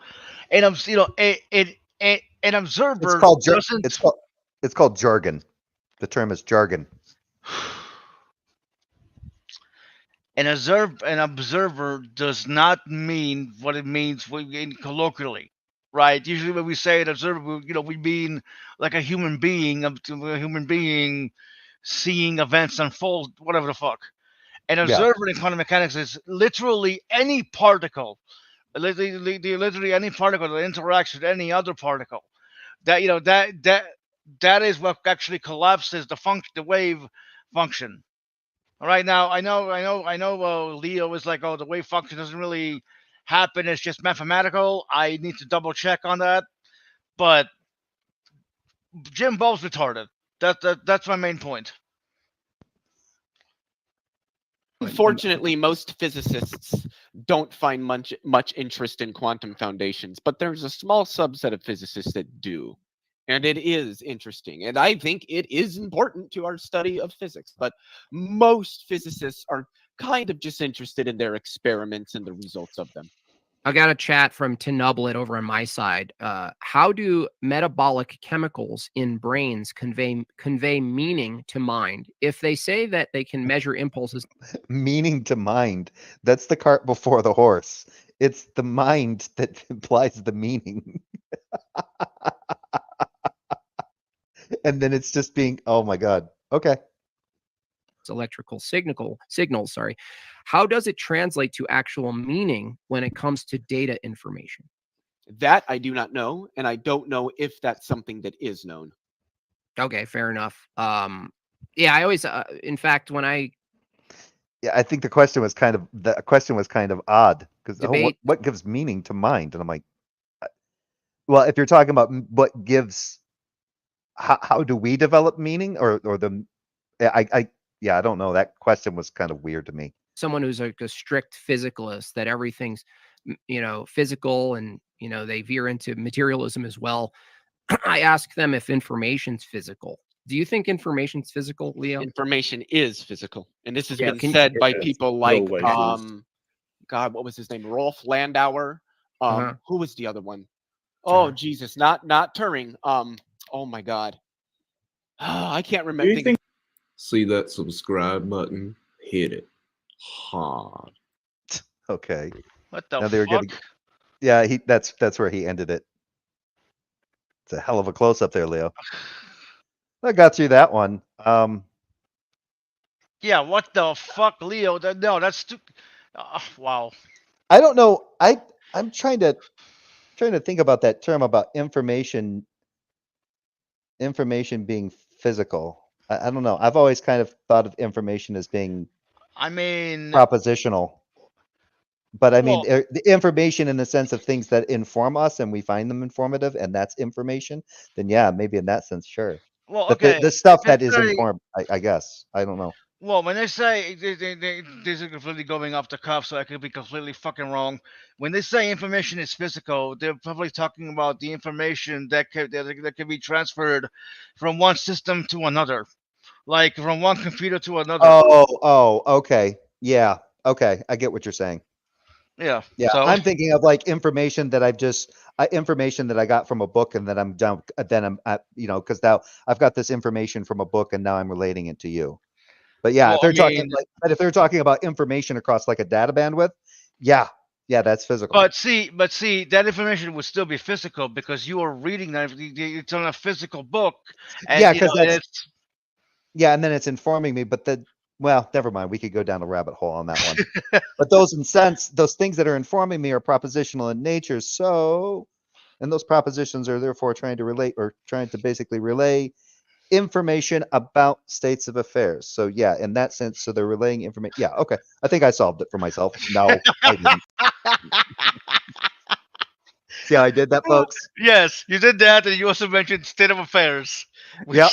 and I'm, an observer doesn't. It's called jargon. The term is jargon. An observer does not mean what it means colloquially, right? Usually when we say an observer, we mean like a human being seeing events unfold, whatever the fuck. An observer in quantum mechanics is literally any particle, literally any particle that interacts with any other particle. That is what actually collapses the wave function. All right, now I know. Leo is like, oh, the wave function doesn't really happen. It's just mathematical. I need to double check on that. But Jim Bob's retarded. That's my main point. Unfortunately, most physicists don't find much interest in quantum foundations, but there's a small subset of physicists that do. And it is interesting. And I think it is important to our study of physics. But most physicists are kind of just interested in their experiments and the results of them. I got a chat from Tinublet over on my side. How do metabolic chemicals in brains convey meaning to mind? If they say that they can measure impulses, meaning to mind, that's the cart before the horse. It's the mind that implies the meaning. And then it's just being, oh my God. Okay. Electrical signals, sorry. How does it translate to actual meaning when it comes to data information? That I do not know, and I don't know if that's something that is known. Okay, fair enough. Yeah, I always, in fact, when I think the question was kind of odd because what gives meaning to mind? And I'm like, well, if you're talking about what gives, how do we develop meaning, or I don't know. That question was kind of weird to me. Someone who's like a strict physicalist, that everything's, physical, and, they veer into materialism as well. I ask them if information's physical. Do you think information's physical, Leo? Information is physical. And this has been said by people like God, what was his name? Rolf Landauer. Uh-huh. Who was the other one? Oh Jesus, not Turing. Oh my God. I can't remember. See that subscribe button? Hit it hard. Okay. What the Now they were fuck? getting. Yeah, that's where he ended it. It's a hell of a close up there, Leo. I got through that one. Yeah, what the fuck, Leo? No, that's too. Wow. I don't know. I'm trying to think about that term about information being physical. I don't know. I've always kind of thought of information as being I mean, propositional. But I mean, well, the information in the sense of things that inform us and we find them informative, and that's information, then yeah, maybe in that sense, sure. well, But okay. the stuff If that it's is a, informed, I guess. I don't know. well, when they say this is completely going off the cuff, so I could be completely fucking wrong. When they say information is physical, they're probably talking about the information that can be transferred from one system to another, like from one computer to another. Oh, okay. Yeah. Okay. I get what you're saying. Yeah. Yeah. So I'm thinking of like information that information that I got from a book and then I'm done. Then I'm at, because now I've got this information from a book and now I'm relating it to you. But yeah, well, if I they're talking mean, but if they're talking about information across like a data bandwidth, yeah, that's physical. but see, that information would still be physical because you are reading that. It's on a physical book, and Yeah, you know, because and that's it's and then it's informing me. But well, never mind. We could go down a rabbit hole on that one. But those things that are informing me are propositional in nature. So, and those propositions are therefore trying to basically relay information about states of affairs. So yeah, in that sense, so they're relaying information. Yeah, okay. I think I solved it for myself. No, I didn't. See how I did that, folks? yes, you did that, and you also mentioned state of affairs. Which Yep.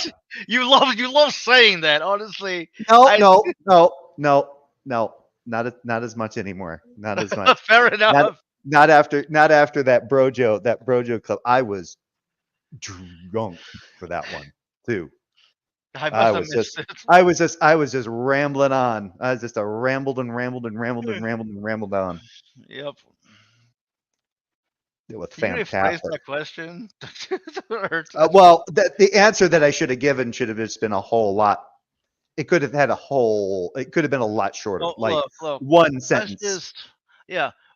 you love saying that. Honestly, No. Not as much anymore. Not as much. fair enough. Not after that Brojo club. I was drunk for that one too. I must have missed it. I was just rambling on. I was just rambled on. Yep. It was Can you rephrase fantastic. that question? Well, the answer that I should have given should have just been a whole lot. It could have been a lot shorter, look, one sentence.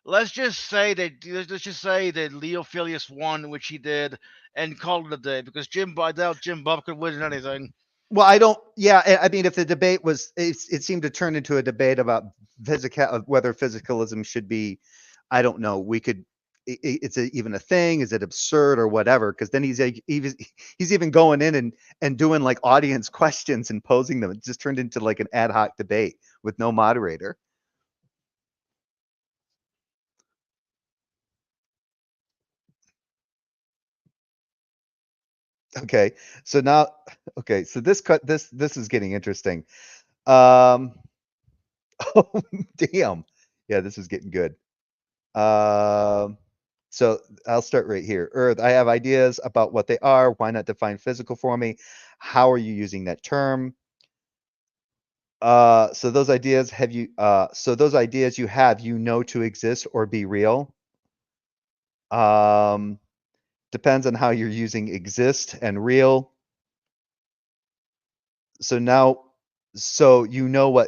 Let's just say that Leophilius won, which he did, and call it a day because I doubt Jim Bob could win anything. Well, I don't. Yeah, I mean, if the debate was, it seemed to turn into a debate about whether physicalism should be. I don't know. We could. It's even a thing. Is it absurd or whatever? Because then he's even going in and doing like audience questions and posing them. It just turned into like an ad hoc debate with no moderator. Okay, so this is getting interesting. Oh damn, yeah, this is getting good. So I'll start right here. Earth, I have ideas about what they are. Why not define physical for me? How are you using that term? So those ideas you have, to exist or be real. Depends on how you're using exist and real. So what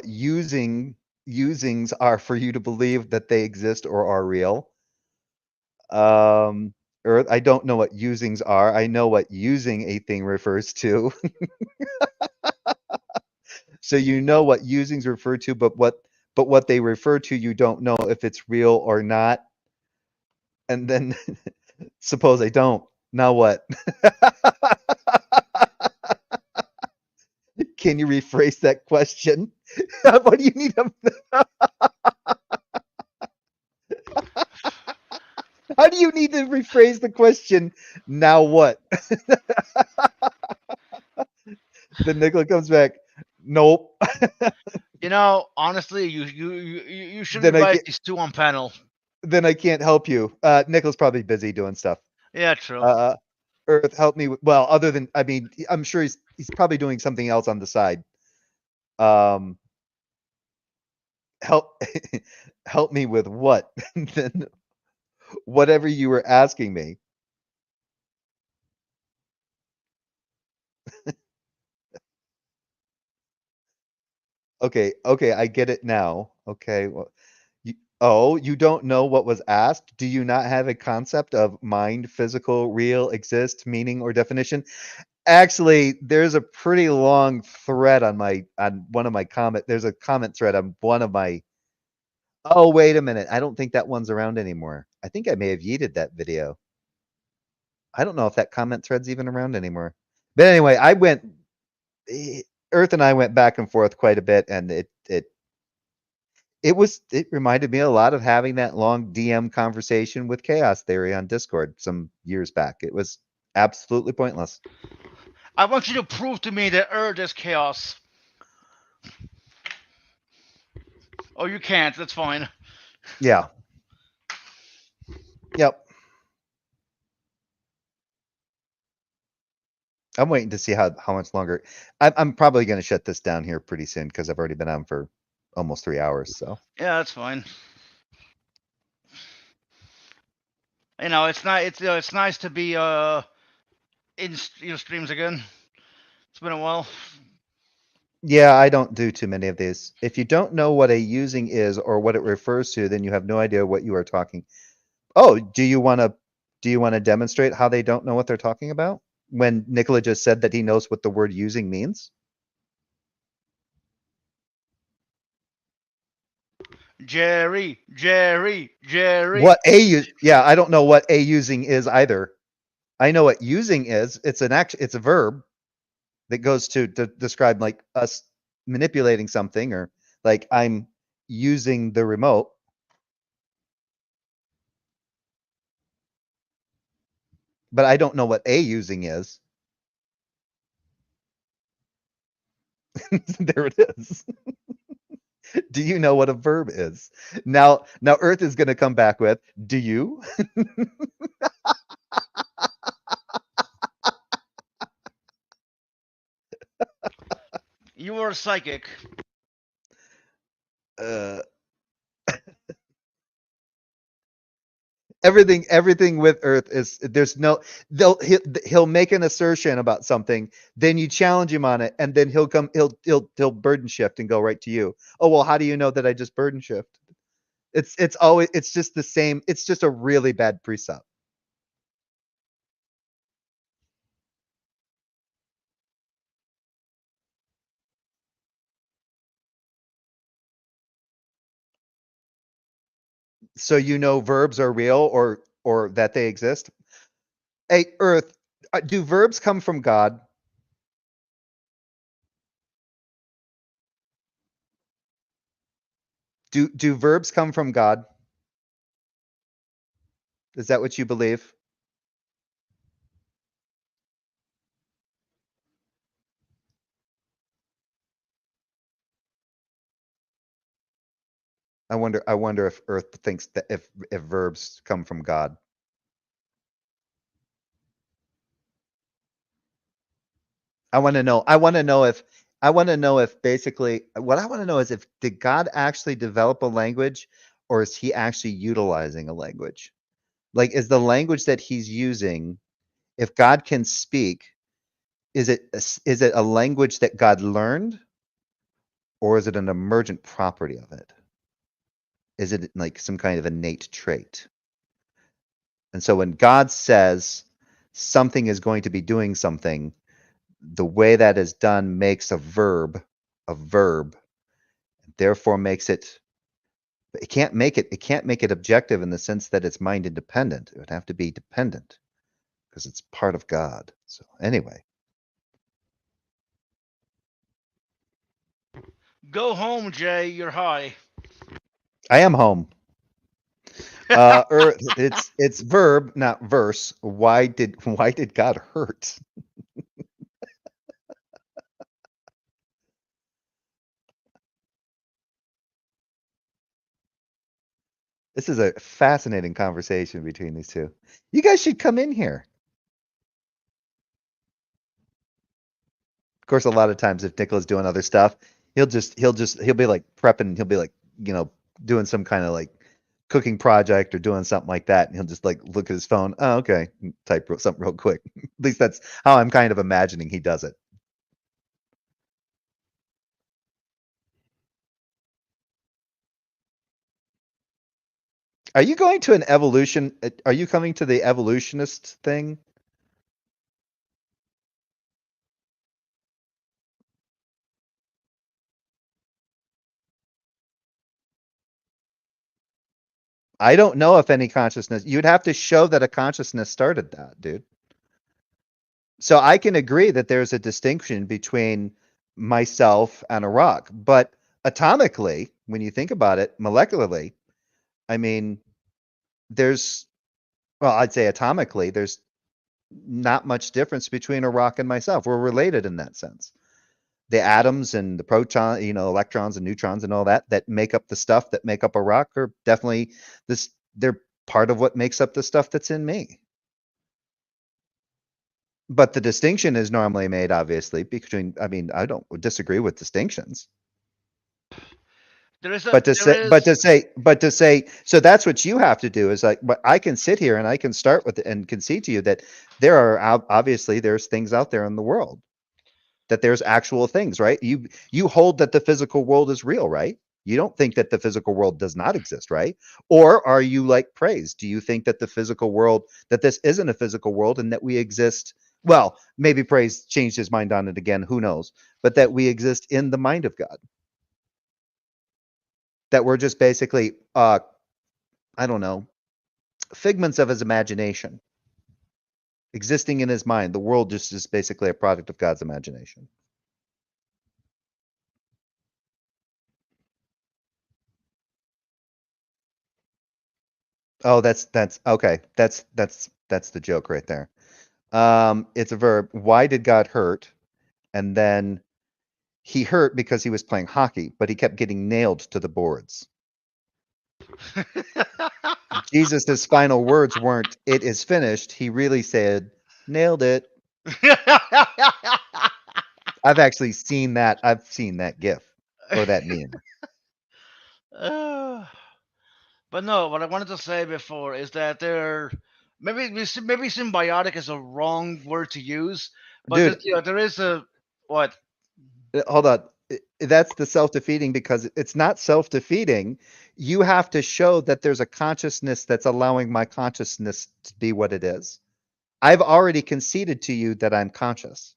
usings are for you to believe that they exist or are real. Or I don't know what usings are. I know what using a thing refers to. So what usings refer to, but what they refer to, you don't know if it's real or not. And then suppose I don't. Now what? Can you rephrase that question? What do you need? How do you need to rephrase the question? Now what? Then Nicola comes back. Nope. Honestly, you shouldn't invite these two on panel. Then I can't help you. Nicola's probably busy doing stuff. Yeah, true. Earth, help me. Well, other than, I mean, I'm sure he's probably doing something else on the side. Help Help me with what? Then whatever you were asking me. Okay, I get it now. Okay, well, you don't know what was asked? Do you not have a concept of mind, physical, real, exist, meaning, or definition? Actually, there's a pretty long thread on one of my comment. There's a comment thread on one of my. Oh, wait a minute. I don't think that one's around anymore. I think I may have yeeted that video. I don't know if that comment thread's even around anymore. But anyway, Earth and I went back and forth quite a bit, and it reminded me a lot of having that long DM conversation with Chaos Theory on Discord some years back. It was absolutely pointless. I want you to prove to me that Earth is chaos. Oh, you can't. That's fine. Yeah. Yep. I'm waiting to see how much longer. I'm probably going to shut this down here pretty soon because I've already been on for almost 3 hours. So Yeah, that's fine. You know, it's not. It's nice to be in your streams again. It's been a while. yeah, I don't do too many of these. If you don't know what a using is or what it refers to, then you have no idea what you are talking. Oh, do you want to demonstrate how they don't know what they're talking about? When Nicola just said that he knows what the word using means? Jerry. What yeah, I don't know what a using is either. I know what using is. It's it's a verb that goes to describe like us manipulating something, or like I'm using the remote. But I don't know what a using is. There it is. Do you know what a verb is? Now Earth is going to come back with, do you? You are psychic. Everything with Earth is there's no he'll make an assertion about something, then you challenge him on it, and then he'll burden shift and go right to you. Oh, well, how do you know that I just burden shift? It's always it's just the same. It's just a really bad precept. So you know verbs are real or that they exist. Hey, Earth, do verbs come from God? Do verbs come from God? Is that what you believe? I wonder if Earth thinks that if verbs come from God. I want to know if basically what I want to know is if did God actually develop a language, or is he actually utilizing a language? Like, is the language that he's using, if God can speak, is it a language that God learned, or is it an emergent property of it? Is it like some kind of innate trait? And so when God says something is going to be doing something, the way that is done makes a verb, therefore makes it can't make it objective in the sense that it's mind independent. It would have to be dependent because it's part of God. So anyway. Go home, Jay. You're high. I am home. It's verb, not verse. Why did God hurt? This is a fascinating conversation between these two. You guys should come in here. Of course, a lot of times if Nicola's doing other stuff, he'll be like prepping. He'll be like, doing some kind of like cooking project or doing something like that, and he'll just like look at his phone. Oh, okay, type something real quick. At least that's how I'm kind of imagining he does it. Are you going to an evolution? Are you coming to the evolutionist thing? I don't know if any consciousness. You'd have to show that a consciousness started that, dude. So I can agree that there's a distinction between myself and a rock, but atomically, when you think about it, molecularly, I mean, I'd say atomically, there's not much difference between a rock and myself. We're related in that sense. The atoms and the proton, electrons and neutrons and all that make up the stuff that make up a rock are definitely they're part of what makes up the stuff that's in me. But the distinction is normally made, obviously, between, I don't disagree with distinctions. But to say, so that's what you have to do is like, but I can sit here and I can start with and concede to you that there are obviously there's things out there in the world, that there's actual things, right? You hold that the physical world is real, right? You don't think that the physical world does not exist, right? Or are you like praise? Do you think that the physical world, that this isn't a physical world and that we exist? Well, maybe praise changed his mind on it again, who knows? But that we exist in the mind of God. That we're just basically, I don't know, figments of his imagination, existing in his mind. The world just is basically a product of God's imagination. Oh, that's okay. That's the joke right there. It's a verb. Why did God hurt? And then he hurt because he was playing hockey, but he kept getting nailed to the boards. Jesus' final words weren't, "It is finished." He really said, "Nailed it." I've actually seen that. I've seen that GIF or that meme. But no, what I wanted to say before is that maybe symbiotic is a wrong word to use, but Dude, there is a what? Hold on. That's the self-defeating, because it's not self-defeating. You have to show that there's a consciousness that's allowing my consciousness to be what it is. I've already conceded to you that I'm conscious,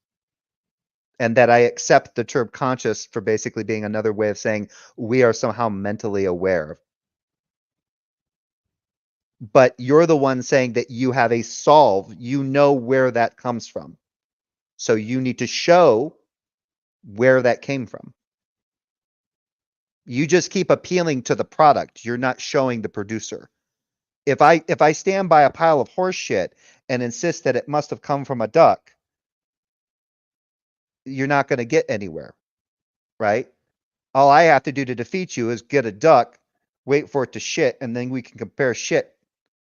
and that I accept the term conscious for basically being another way of saying we are somehow mentally aware. But you're the one saying that you have a solve. You know where that comes from. So you need to show where that came from. You just keep appealing to the product. You're not showing the producer. If I stand by a pile of horse shit and insist that it must have come from a duck, you're not going to get anywhere, right? All I have to do to defeat you is get a duck, wait for it to shit, and then we can compare shit.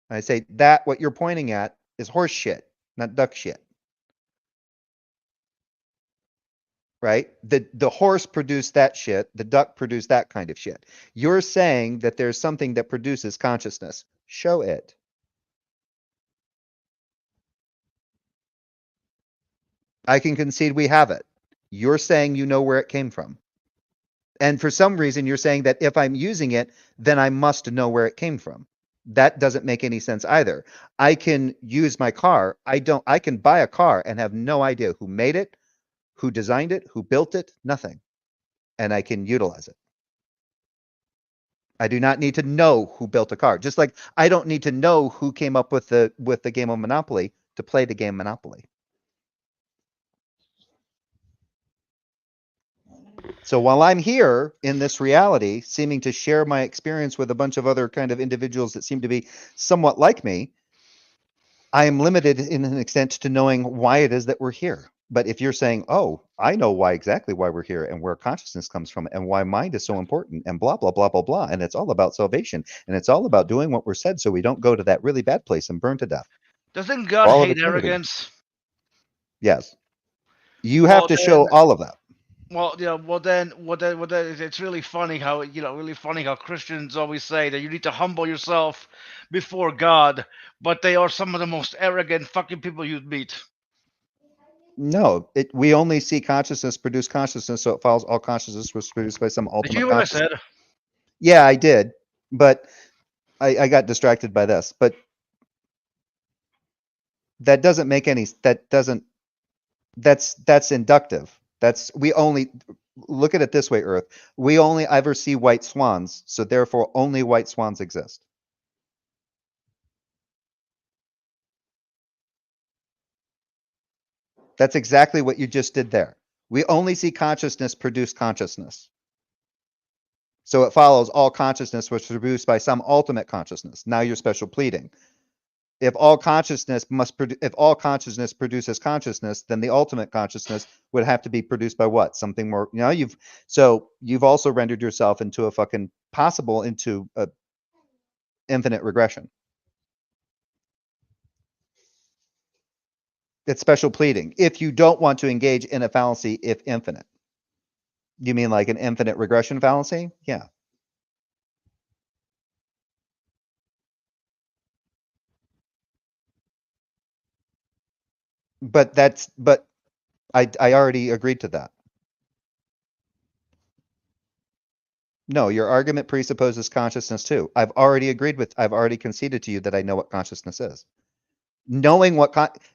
I say that what you're pointing at is horse shit, not duck shit. Right? The horse produced that shit, the duck produced that kind of shit. You're saying that there's something that produces consciousness. Show it. I can concede we have it. You're saying you know where it came from. And for some reason, you're saying that if I'm using it, then I must know where it came from. That doesn't make any sense either. I can use my car. I can buy a car and have no idea who made it, who designed it, who built it, nothing. And I can utilize it. I do not need to know who built a car. Just like I don't need to know who came up with the game of Monopoly to play the game Monopoly. So while I'm here in this reality, seeming to share my experience with a bunch of other kind of individuals that seem to be somewhat like me, I am limited in an extent to knowing why it is that we're here. But if you're saying, oh, I know exactly why we're here and where consciousness comes from and why mind is so important and blah, blah, blah, blah, blah. And it's all about salvation. And it's all about doing what we're said so we don't go to that really bad place and burn to death. Doesn't God hate arrogance? Yes. You have to show all of that. Well, it's really funny how Christians always say that you need to humble yourself before God, but they are some of the most arrogant fucking people you'd meet. No, we only see consciousness produce consciousness, so it follows all consciousness was produced by some Did you ultimate hear what I consciousness. said? Yeah, I did, but I got distracted by this. But that doesn't make any. That's inductive. We only look at it this way, Earth. We only ever see white swans, so therefore only white swans exist. That's exactly what you just did there. We only see consciousness produce consciousness. So it follows all consciousness was produced by some ultimate consciousness. Now you're special pleading. If all consciousness produces consciousness, then the ultimate consciousness would have to be produced by what? Something more. You've also rendered yourself into into a infinite regression. It's special pleading. If you don't want to engage in a fallacy, if infinite. You mean like an infinite regression fallacy? Yeah. But I already agreed to that. No, your argument presupposes consciousness too. I've already conceded to you that I know what consciousness is.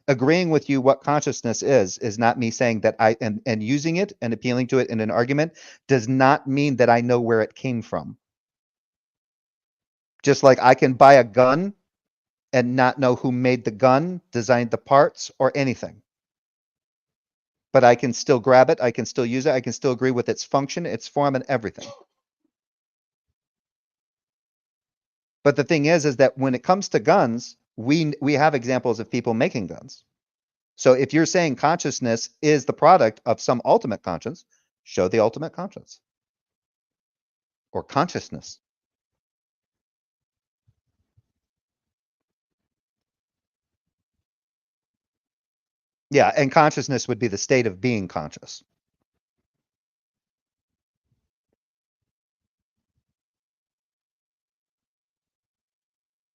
Agreeing with you what consciousness is not me saying that and using it and appealing to it in an argument does not mean that I know where it came from. Just like I can buy a gun and not know who made the gun, designed the parts, or anything. But I can still grab it, I can still use it, I can still agree with its function, its form, and everything. But the thing is that when it comes to guns, we have examples of people making guns. So if you're saying consciousness is the product of some ultimate conscience, show the ultimate conscience. Or consciousness. Yeah, and consciousness would be the state of being conscious.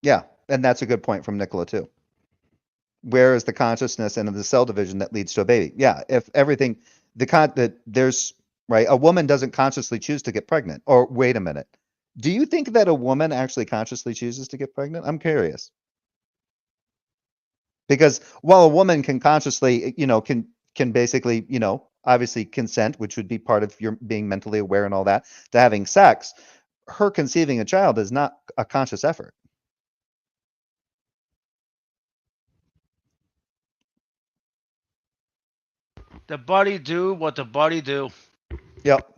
Yeah, and that's a good point from Nicola too. Where is the consciousness and the cell division that leads to a baby? Yeah, if everything, there's, right, a woman doesn't consciously choose to get pregnant. Or wait a minute. Do you think that a woman actually consciously chooses to get pregnant? I'm curious. Because while a woman can consciously, can basically, obviously consent, which would be part of your being mentally aware and all that, to having sex, her conceiving a child is not a conscious effort. The body do what the body do. Yep.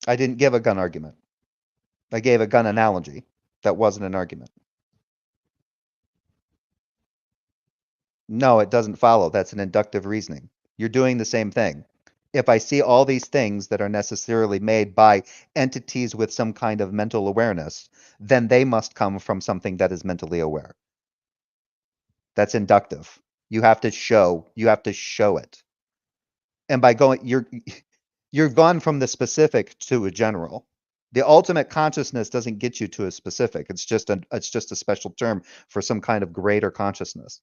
I didn't give a gun argument. I gave a gun analogy. That wasn't an argument. No, it doesn't follow. That's an inductive reasoning. You're doing the same thing. If I see all these things that are necessarily made by entities with some kind of mental awareness, then they must come from something that is mentally aware. That's inductive. You have to show it. And by going, you've gone from the specific to a general. The ultimate consciousness doesn't get you to a specific. It's just a special term for some kind of greater consciousness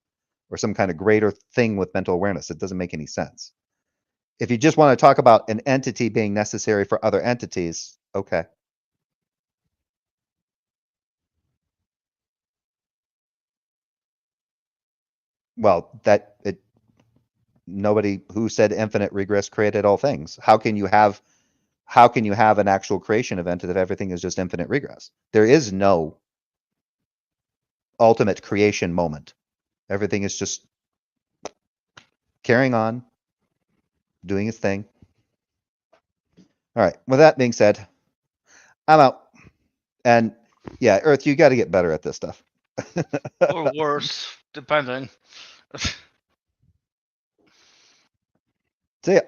or some kind of greater thing with mental awareness. It doesn't make any sense. If you just want to talk about an entity being necessary for other entities, okay. Well, nobody who said infinite regress created all things. How can you have an actual creation event if everything is just infinite regress? There is no ultimate creation moment. Everything is just carrying on, doing its thing. All right. With that being said, I'm out. And yeah, Earth, you got to get better at this stuff. Or worse, depending. See ya.